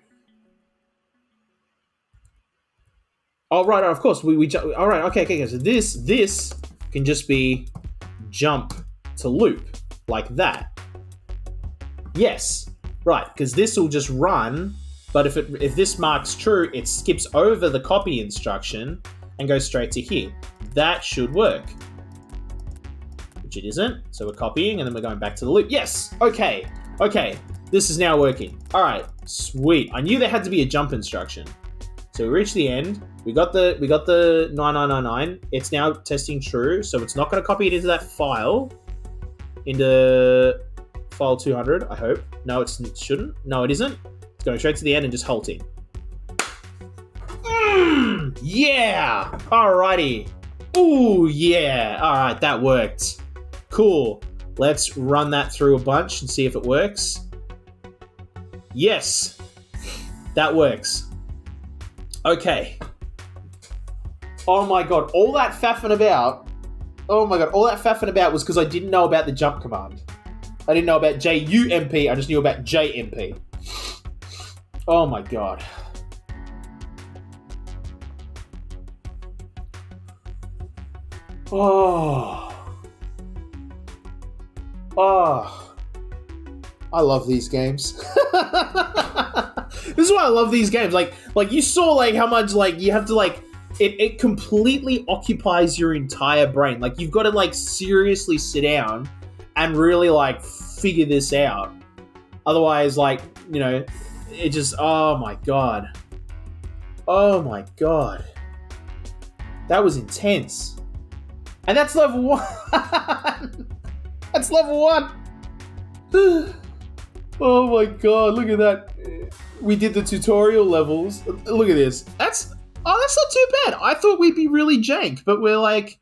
Oh, right, of course. We jump. All right, okay. So this can just be jump to loop like that. Yes, right, because this will just run But if this marks true, it skips over the copy instruction and goes straight to here. That should work. Which it isn't. So we're copying and then we're going back to the loop. Yes! Okay. Okay. This is now working. Alright. Sweet. I knew there had to be a jump instruction. So we reached the end. We got the 9999. It's now testing true. So it's not going to copy it into that file. Into file 200, I hope. No, it shouldn't. No, it isn't. It's going straight to the end and just halting. Yeah! Alrighty. Ooh, yeah. Alright, that worked. Cool. Let's run that through a bunch and see if it works. Yes. That works. Okay. Oh my god. All that faffing about... Oh my god. All that faffing about was because I didn't know about the jump command. I didn't know about JUMP. I just knew about JMP. Oh my god. Oh. Oh. I love these games. This is why I love these games. Like you saw like how much like you have to like it completely occupies your entire brain. Like you've got to like seriously sit down and really like figure this out. Otherwise, like, you know, it just, oh my god. Oh my god. That was intense. And that's level 1. That's level 1. Oh my god, look at that. We did the tutorial levels. Look at this. That's not too bad. I thought we'd be really jank, but we're like,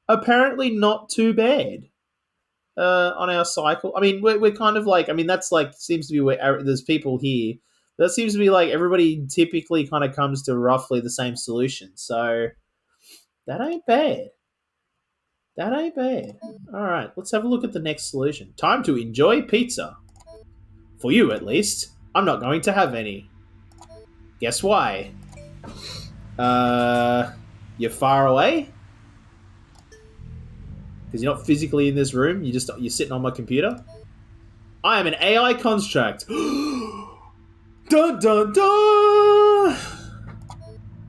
apparently not too bad. On our cycle. I mean, we're kind of like, I mean, that's like, seems to be where there's people here. That seems to be like everybody typically kind of comes to roughly the same solution. So that ain't bad. That ain't bad. All right, let's have a look at the next solution. Time to enjoy pizza. For you, at least. I'm not going to have any. Guess why? You're far away? Because you're not physically in this room. You're sitting on my computer. I am an AI construct. Dun dun dun!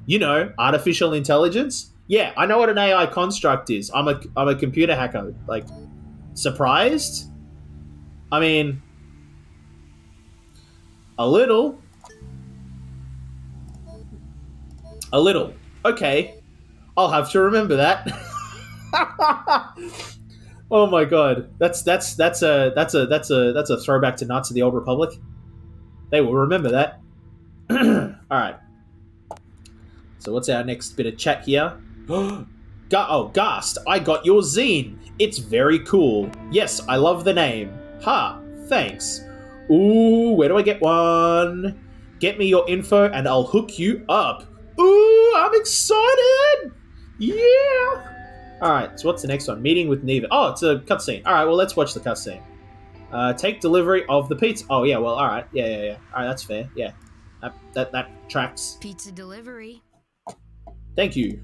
You know, artificial intelligence. Yeah, I know what an AI construct is. I'm a computer hacker. Like, surprised? I mean, a little. A little. Okay, I'll have to remember that. Oh my god, that's a throwback to Knights of the Old Republic. They will remember that. All right. So what's our next bit of chat here? Gast, I got your zine. It's very cool. Yes, I love the name. Ha, thanks. Ooh, where do I get one? Get me your info and I'll hook you up. Ooh, I'm excited. Yeah. Alright, so what's the next one? Meeting with Neva. Oh, it's a cutscene. Alright, well, let's watch the cutscene. Take delivery of the pizza. Oh, yeah, well, alright. Yeah. Alright, that's fair. Yeah. That tracks. Pizza delivery. Thank you.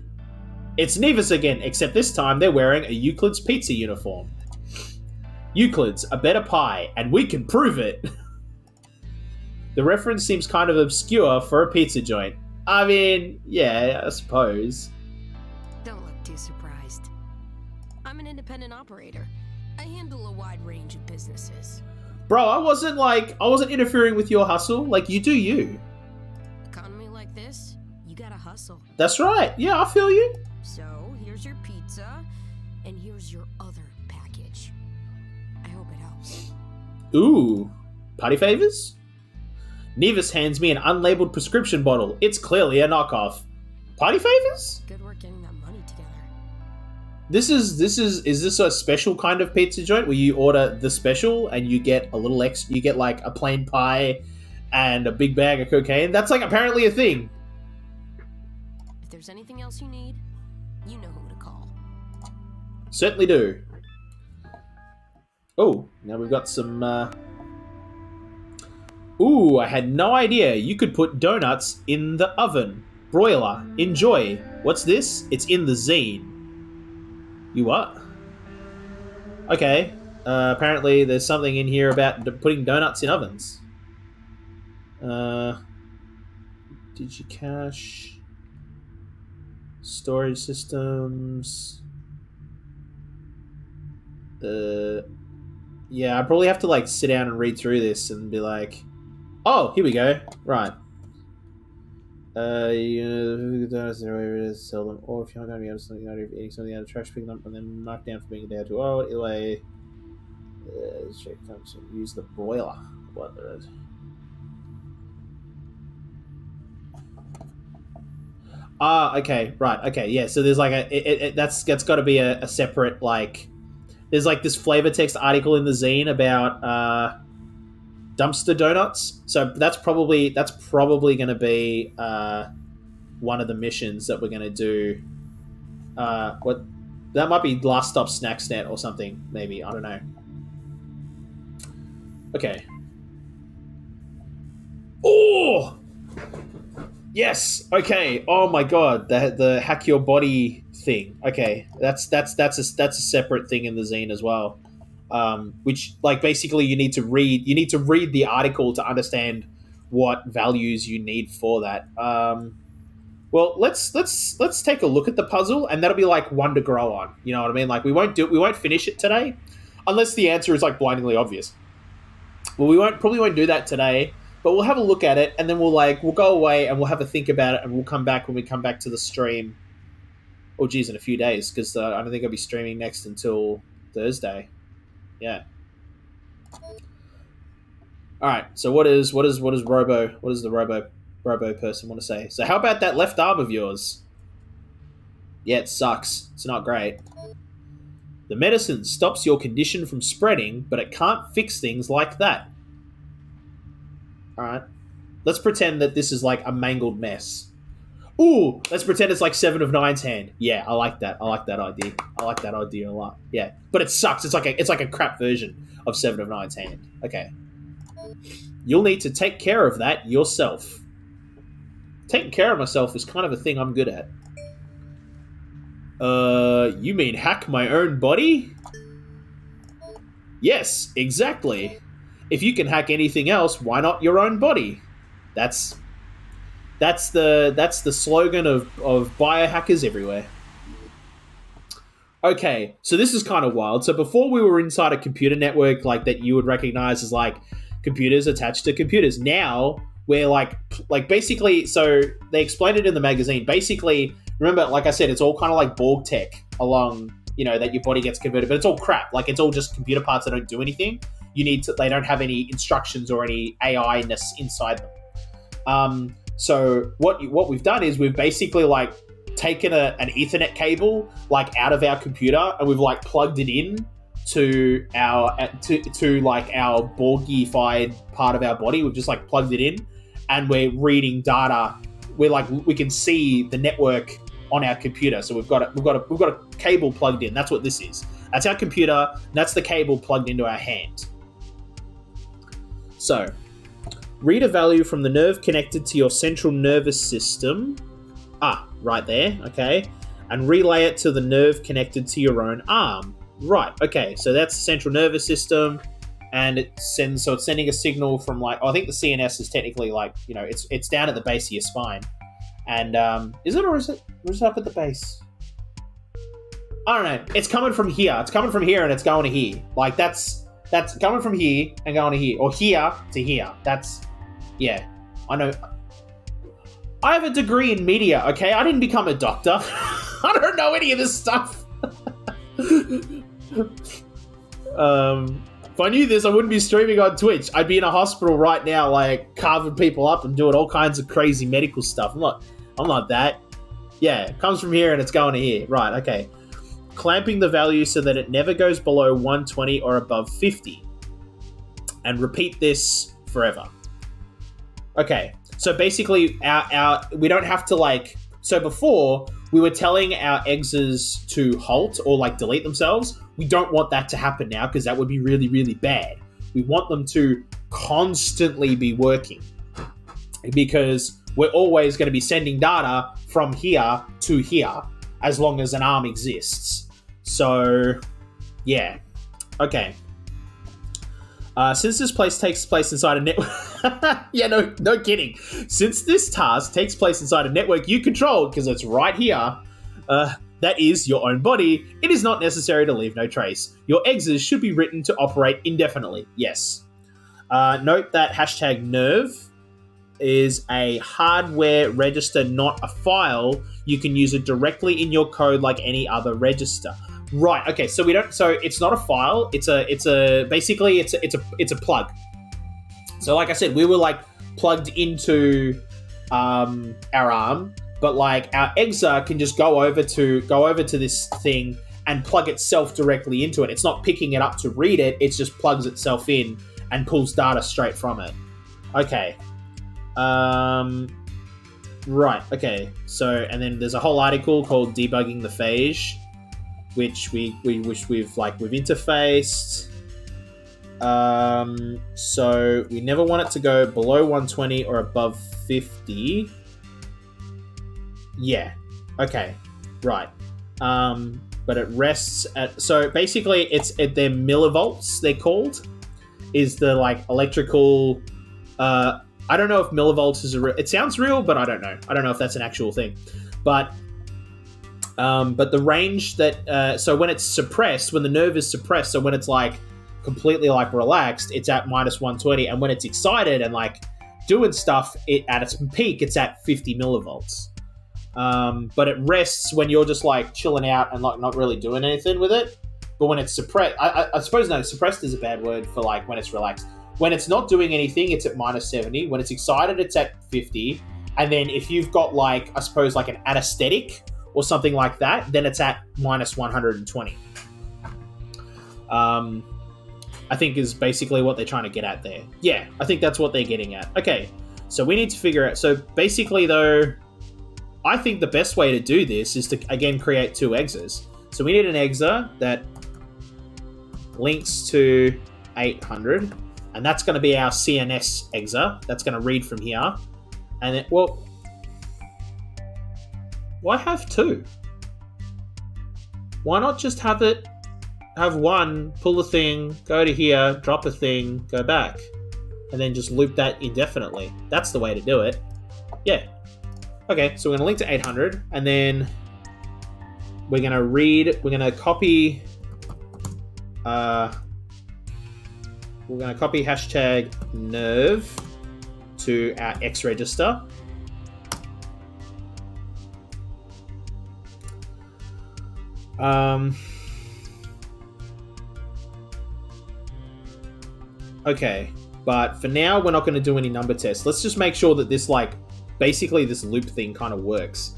It's Nevis again, except this time they're wearing a Euclid's pizza uniform. Euclid's a better pie, and we can prove it. The reference seems kind of obscure for a pizza joint. I mean, yeah, I suppose. Don't look too surprised. I'm an independent operator. I handle a wide range of businesses. Bro, I wasn't interfering with your hustle. Like, you do you. Economy like this, you gotta hustle. That's right. Yeah, I feel you. So, here's your pizza, and here's your other package. I hope it helps. Ooh. Party favors? Nevis hands me an unlabeled prescription bottle. It's clearly a knockoff. Party favors? Good work getting that money together. Is this a special kind of pizza joint where you order the special and you get a little you get like a plain pie and a big bag of cocaine? That's like apparently a thing. If there's anything else you need, you know who to call. Certainly do. Oh, now we've got some, Ooh, I had no idea you could put donuts in the oven. Broiler, enjoy. What's this? It's in the zine. You what? Okay. Apparently there's something in here about putting donuts in ovens. Digicache. Storage systems. Yeah, I probably have to like sit down and read through this and be like, oh, here we go. Right. You sell them, or if you're not going to be able to something out of eating something out of trash, picking up and then mark down for being down to either use the broiler. What the okay, right, okay, yeah. So there's like that's got to be a separate like. There's like this flavor text article in the zine about dumpster donuts. So that's probably going to be one of the missions that we're going to do. What that might be Last Stop Snacksnet or something. Maybe, I don't know. Okay. Oh. Yes. Okay. Oh my god. The hack your body thing. Okay. That's a separate thing in the zine as well. Which like basically you need to read the article to understand what values you need for that. Well, let's take a look at the puzzle, and that'll be like one to grow on. You know what I mean? Like we won't finish it today, unless the answer is like blindingly obvious. Well, we probably won't do that today, but we'll have a look at it, and then we'll go away and we'll have a think about it, and we'll come back when we come back to the stream. Oh, geez, in a few days, because I don't think I'll be streaming next until Thursday. Yeah. All right. So what does the Robo person want to say? So how about that left arm of yours? Yeah, it sucks. It's not great. The medicine stops your condition from spreading, but it can't fix things like that. All right. Let's pretend that this is like a mangled mess. Ooh, let's pretend it's like 7 of 9's hand. Yeah, I like that. I like that idea. I like that idea a lot. Yeah, but it sucks. It's like a crap version of 7 of 9's hand. Okay. You'll need to take care of that yourself. Taking care of myself is kind of a thing I'm good at. You mean hack my own body? Yes, exactly. If you can hack anything else, why not your own body? That's the slogan of biohackers everywhere. Okay, so this is kind of wild. So before we were inside a computer network like that you would recognize as like computers attached to computers. Now we're like basically, so they explained it in the magazine. Basically, remember, like I said, it's all kind of like Borg tech along, you know, that your body gets converted, but it's all crap. Like it's all just computer parts that don't do anything. They don't have any instructions or any AI-ness inside them. So what we've done is we've basically like taken an Ethernet cable like out of our computer, and we've like plugged it in to our to like our Borgified part of our body. We've just like plugged it in, and we're reading data. We can see the network on our computer. So we've got a cable plugged in. That's what this is. That's our computer. And that's the cable plugged into our hand. So read a value from the nerve connected to your central nervous system. Right there, okay. And relay it to the nerve connected to your own arm. Right, okay, so that's the central nervous system, and it's sending a signal from like, I think the CNS is technically like, you know, it's down at the base of your spine. And is it up at the base? I don't know. It's coming from here. It's coming from here and it's going to here. Like that's coming from here and going to here. Or here to here. Yeah, I know. I have a degree in media, okay? I didn't become a doctor. I don't know any of this stuff. If I knew this, I wouldn't be streaming on Twitch. I'd be in a hospital right now, like, carving people up and doing all kinds of crazy medical stuff. I'm not that. Yeah, it comes from here and it's going to here. Right, okay. Clamping the value so that it never goes below 120 or above 50. And repeat this forever. Okay, so basically we don't have to like, so before we were telling our exes to halt or like delete themselves. We don't want that to happen now because that would be really, really bad. We want them to constantly be working because we're always going to be sending data from here to here as long as an arm exists. So, yeah. Okay. Since this place takes place inside a network... yeah, no kidding. Since this task takes place inside a network you control, because it's right here, that is your own body, it is not necessary to leave no trace. Your exes should be written to operate indefinitely. Yes. Note that hashtag nerve is a hardware register, not a file. You can use it directly in your code like any other register. Right. Okay. So it's not a file. It's a plug. So like I said, we were like plugged into our arm, but like our exa can just go over to this thing and plug itself directly into it. It's not picking it up to read it. It just plugs itself in and pulls data straight from it. Okay. Right. Okay. So, and then there's a whole article called Debugging the Phage, which we've interfaced. So we never want it to go below 120 or above 50. Yeah. Okay. Right. But it rests at, so basically they're millivolts, they're called, is the like electrical, I don't know if millivolts is it sounds real, but I don't know. I don't know if that's an actual thing. But the range that, so when it's suppressed, when the nerve is suppressed, so when it's like completely like relaxed, it's at minus 120. And when it's excited and like doing stuff, at its peak, it's at 50 millivolts. But it rests when you're just like chilling out and like not really doing anything with it. But when it's suppressed, I suppose no, suppressed is a bad word for like when it's relaxed. When it's not doing anything, it's at minus 70. When it's excited, it's at 50. And then if you've got like, I suppose like an anesthetic or something like that, then it's at minus 120. I think is basically what they're trying to get at there. Yeah, I think that's what they're getting at. Okay, so we need to figure out, so basically though, I think the best way to do this is to, again, create two exas. So we need an exa that links to 800, and that's going to be our CNS exa. That's going to read from here. And then, well, why have two? Why not just have one, pull a thing, go to here, drop a thing, go back, and then just loop that indefinitely? That's the way to do it. Yeah. Okay, so we're going to link to 800, and then we're going to copy, hashtag nerve to our X register. Okay, but for now, we're not going to do any number tests. Let's just make sure that this, like, basically this loop thing kind of works.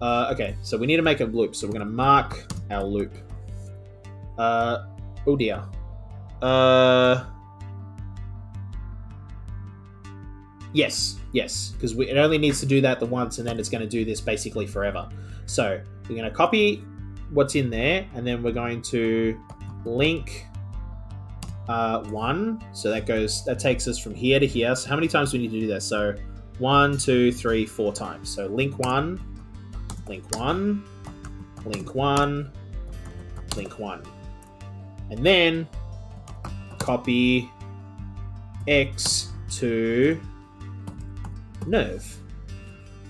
Okay, so we need to make a loop. So we're going to mark our loop. Oh dear. Yes, because it only needs to do that the once, and then it's going to do this basically forever. So we're going to copy what's in there, and then we're going to link 1. So that takes us from here to here. So how many times do we need to do that? So 1, 2, 3, 4 times. So link 1, link 1, link 1, link 1. And then copy X to nerve.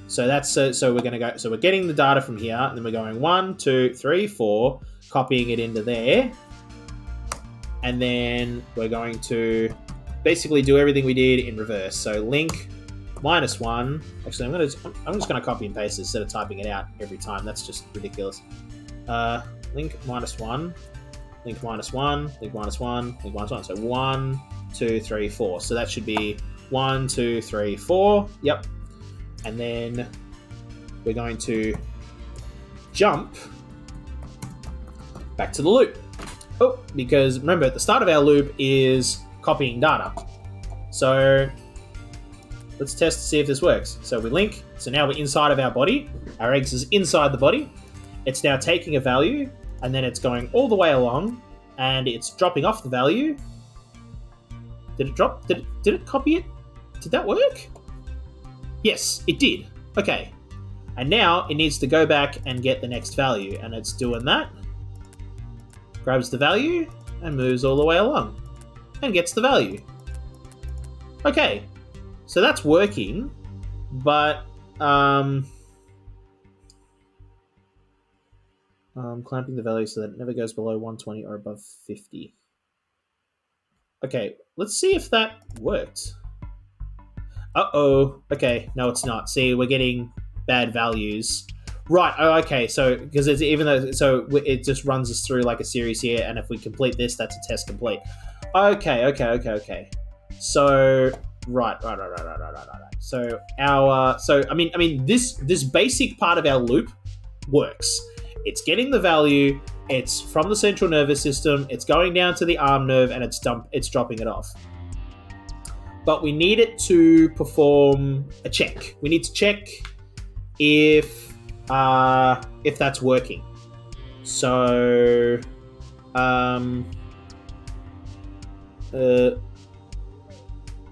So that's so we're going to go, so we're getting the data from here, and then we're going 1, 2, 3, 4, copying it into there. And then we're going to basically do everything we did in reverse. So link -1. Actually, I'm just going to copy and paste it instead of typing it out every time. That's just ridiculous. Link -1, link -1, link -1, link -1. So 1, 2, 3, 4. So that should be 1, 2, 3, 4. Yep. And then we're going to jump back to the loop. Oh, because remember, at the start of our loop is copying data. So let's test to see if this works. So we link. So now we're inside of our body. Our eggs is inside the body. It's now taking a value, and then it's going all the way along, and it's dropping off the value. Did it drop? Did it copy it? Did that work? Yes, it did. Okay. And now it needs to go back and get the next value, and it's doing that. Grabs the value and moves all the way along. and gets the value. Okay, so that's working, but clamping the value so that it never goes below 120 or above 50. Okay, let's see if that worked. Uh-oh. Okay, no, it's not. See, we're getting bad values. Right, oh, okay, so, because it's even though, so it just runs us through like a series here, and if we complete this, that's a test complete. Okay. So, right. So, this basic part of our loop works. It's getting the value, it's from the central nervous system, it's going down to the arm nerve, and it's dropping it off. But we need it to perform a check. We need to check if that's working. So,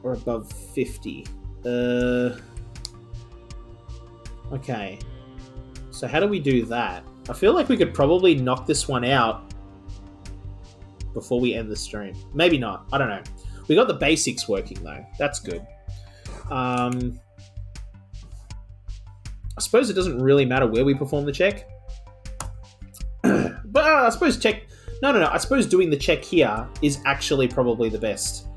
or above 50. Okay. So how do we do that? I feel like we could probably knock this one out before we end the stream. Maybe not. I don't know. We got the basics working though. That's good. I suppose it doesn't really matter where we perform the check. But I suppose check... No. I suppose doing the check here is actually probably the best.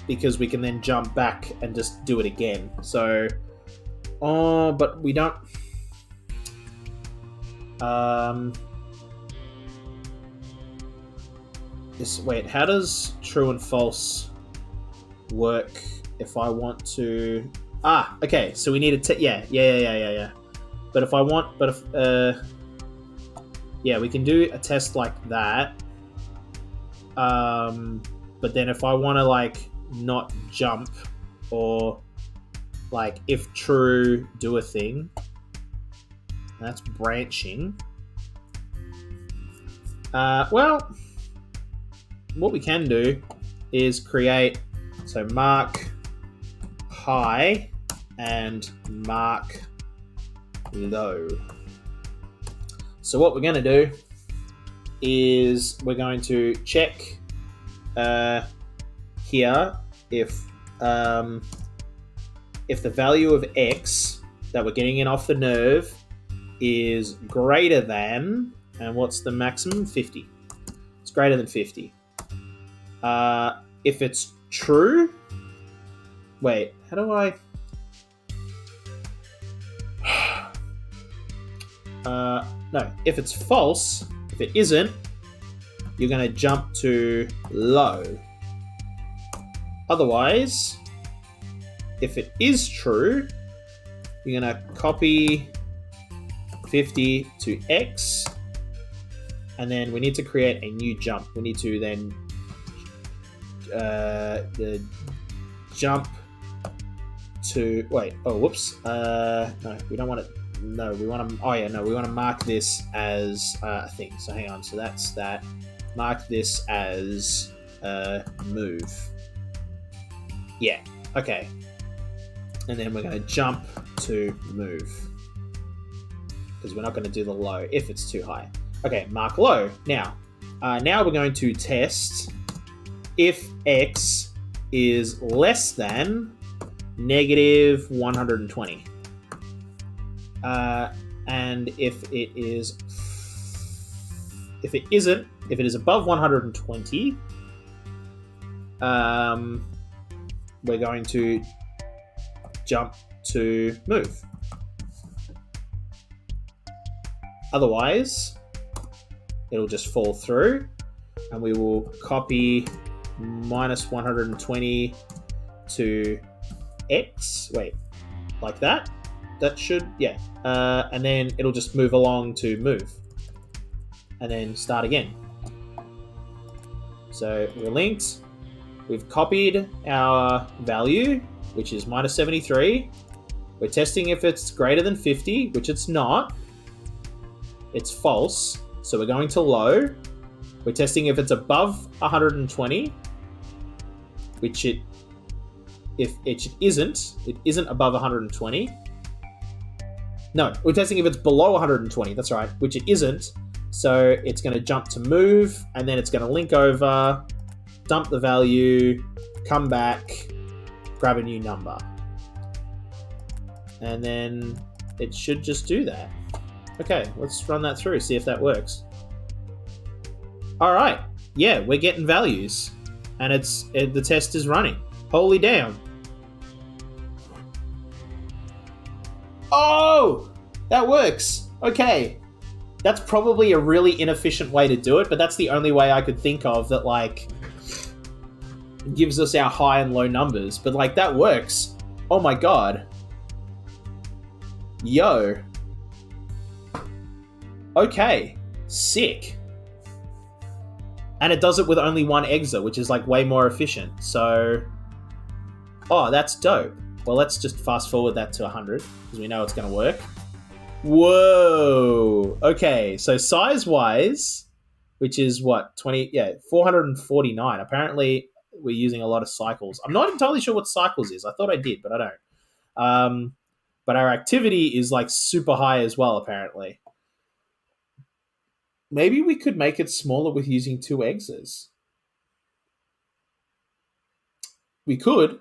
Because we can then jump back and just do it again. So... but we don't... Wait, how does true and false work if I want to... okay, so we need to... Yeah. But if I want... yeah, we can do a test like that. But then if I want to, like, not jump or... Like, if true, do a thing. That's branching. Well, what we can do is create, so mark high and mark low. So what we're going to do is we're going to check here if the value of X that we're getting in off the nerve is greater than, and what's the maximum? 50. It's greater than 50. If it's true, wait, how do I? No, if it's false, if it isn't, you're going to jump to low. Otherwise, if it is true, you're going to copy 50 to X, and then we need to create a new jump. We need to then the jump to whoops. No, we don't want it. No, we want to. Oh yeah, no, we want to mark this as a thing. So hang on. So that's that. Mark this as move. Yeah. Okay. And then we're going to jump to move because we're not going to do the low if it's too high. Okay, mark low. Now we're going to test if X is less than negative 120. And if it is above 120, we're going to jump to move. Otherwise, it'll just fall through, and we will copy minus 120 to X. Wait, like that? That should, yeah. And then it'll just move along to move. And then start again. So we're linked. We've copied our value, which is minus 73. We're testing if it's greater than 50, which it's not. It's false. So we're going to low. We're testing if it's above 120, which it isn't above 120. No, we're testing if it's below 120, that's right, which it isn't. So it's going to jump to move, and then it's going to link over, dump the value, come back, grab a new number. And then it should just do that. Okay, let's run that through, see if that works. All right, yeah, we're getting values, and the test is running. Holy damn. Oh, that works. Okay. That's probably a really inefficient way to do it, but that's the only way I could think of that, like, gives us our high and low numbers. But, like, that works. Oh my god. Yo. Okay. Sick. And it does it with only one exa, which is, like, way more efficient. So, oh, that's dope. Well, let's just fast forward that to 100, because we know it's going to work. Whoa. Okay, so size-wise, which is what, 449. Apparently, we're using a lot of cycles. I'm not entirely sure what cycles is. I thought I did, but I don't. But our activity is, like, super high as well, apparently. Maybe we could make it smaller with using 2 exas. We could,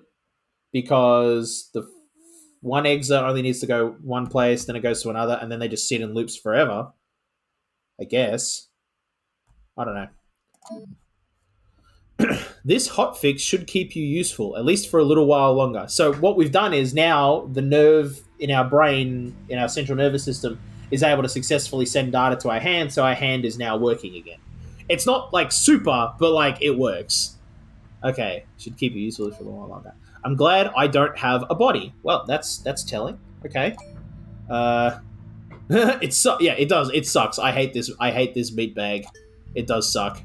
because the one exa only needs to go one place, then it goes to another, and then they just sit in loops forever. I guess. I don't know. This hotfix should keep you useful, at least for a little while longer. So what we've done is now the nerve in our brain, in our central nervous system, is able to successfully send data to our hand, so our hand is now working again. It's not, like, super, but, like, it works. Okay, should keep you useful for a little while longer. I'm glad I don't have a body. Well, that's telling. Okay. Yeah, it does. It sucks. I hate this meat bag. It does suck.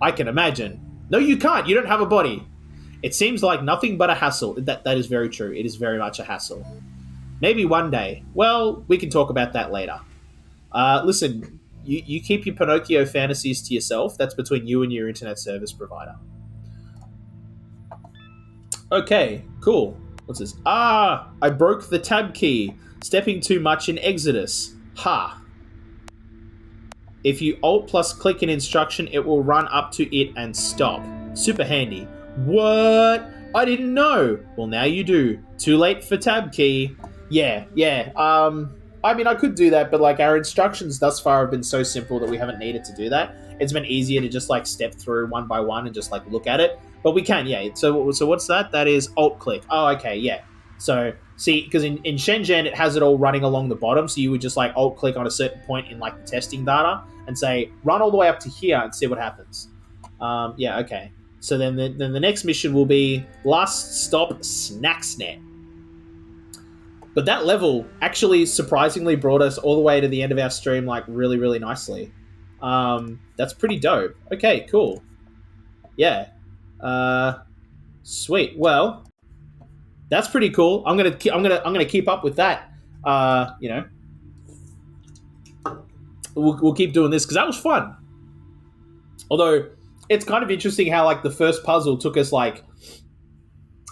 I can imagine. No, you can't. You don't have a body. It seems like nothing but a hassle. That is very true. It is very much a hassle. Maybe one day. Well, we can talk about that later. Listen, you keep your Pinocchio fantasies to yourself. That's between you and your internet service provider. Okay, cool. What's this? Ah, I broke the tab key. Stepping too much in Exodus. Ha. If you Alt plus click an instruction, it will run up to it and stop. Super handy. What? I didn't know. Well, now you do. Too late for tab key. Yeah. I mean, I could do that, but, like, our instructions thus far have been so simple that we haven't needed to do that. It's been easier to just, like, step through one by one and just, like, look at it. But we can, yeah. So what's that? That is alt-click. Oh, okay, yeah. So, see, because in Shenzhen, it has it all running along the bottom, so you would just, like, alt-click on a certain point in, like, the testing data and say, run all the way up to here and see what happens. Yeah, okay. So then the next mission will be Last Stop Snacksnet. But that level actually surprisingly brought us all the way to the end of our stream, like, really, really nicely. That's pretty dope. Okay, cool. Yeah. Sweet. Well, that's pretty cool. I'm gonna keep up with that. You know, we'll keep doing this because that was fun. Although it's kind of interesting how, like, the first puzzle took us, like,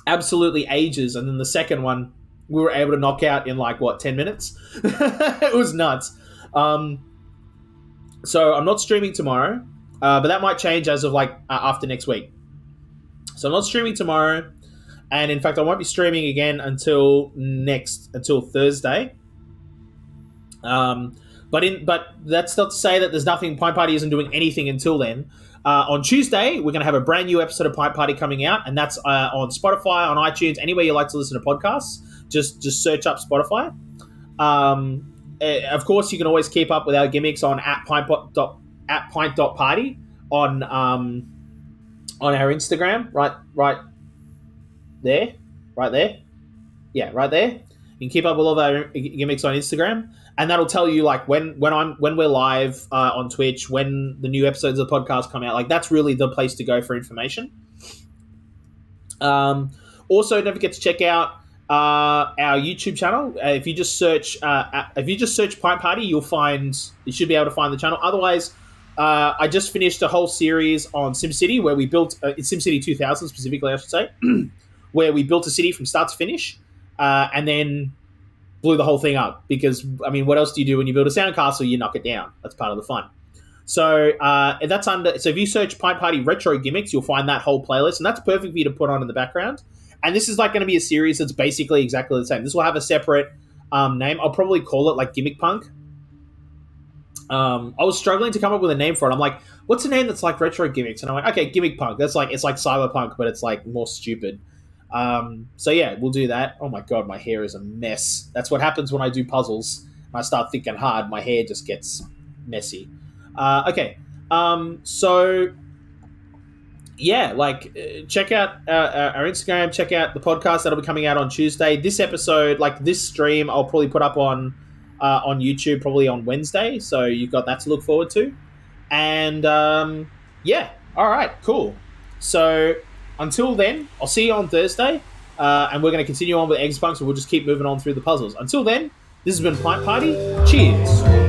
absolutely ages, and then the second one we were able to knock out in, like, what, 10 minutes? It was nuts. So I'm not streaming tomorrow, but that might change as of, like, after next week. So I'm not streaming tomorrow, and in fact I won't be streaming again until Thursday. But that's not to say that there's nothing. Pint Party isn't doing anything until then. On Tuesday, we're going to have a brand new episode of Pint Party coming out, and that's on Spotify, on iTunes, anywhere you like to listen to podcasts. Just search up Spotify. Of course, you can always keep up with our gimmicks on @pint.party on our Instagram, right there. Yeah, right there. You can keep up with all of our gimmicks on Instagram, and that'll tell you, like, when we're live on Twitch, when the new episodes of the podcast come out. Like, that's really the place to go for information. Also, don't forget to check out our YouTube channel. If you just search Pint Party, you should be able to find the channel. Otherwise, I just finished a whole series on SimCity where we built SimCity 2000 specifically, I should say, where we built a city from start to finish, and then blew the whole thing up. Because, I mean, what else do you do when you build a sandcastle? You knock it down. That's part of the fun. So that's under. So if you search Pint Party Retro Gimmicks, you'll find that whole playlist, and that's perfect for you to put on in the background. And this is like going to be a series that's basically exactly the same. This will have a separate name. I'll probably call it like Gimmickpunk. I was struggling to come up with a name for it. I'm like, what's a name that's like retro gimmicks? And I'm like, okay, Gimmickpunk. That's like, it's like cyberpunk, but it's like more stupid. So yeah, we'll do that. Oh my god, my hair is a mess. That's what happens when I do puzzles. When I start thinking hard, my hair just gets messy. Okay. So yeah, like check out our Instagram, check out the podcast that'll be coming out on Tuesday. This episode, like this stream, I'll probably put up on YouTube probably on Wednesday, so you've got that to look forward to. And yeah, all right, cool. So until then, I'll see you on Thursday, and we're going to continue on with Exapunks, and we'll just keep moving on through the puzzles. Until then, this has been Pint Party. Cheers.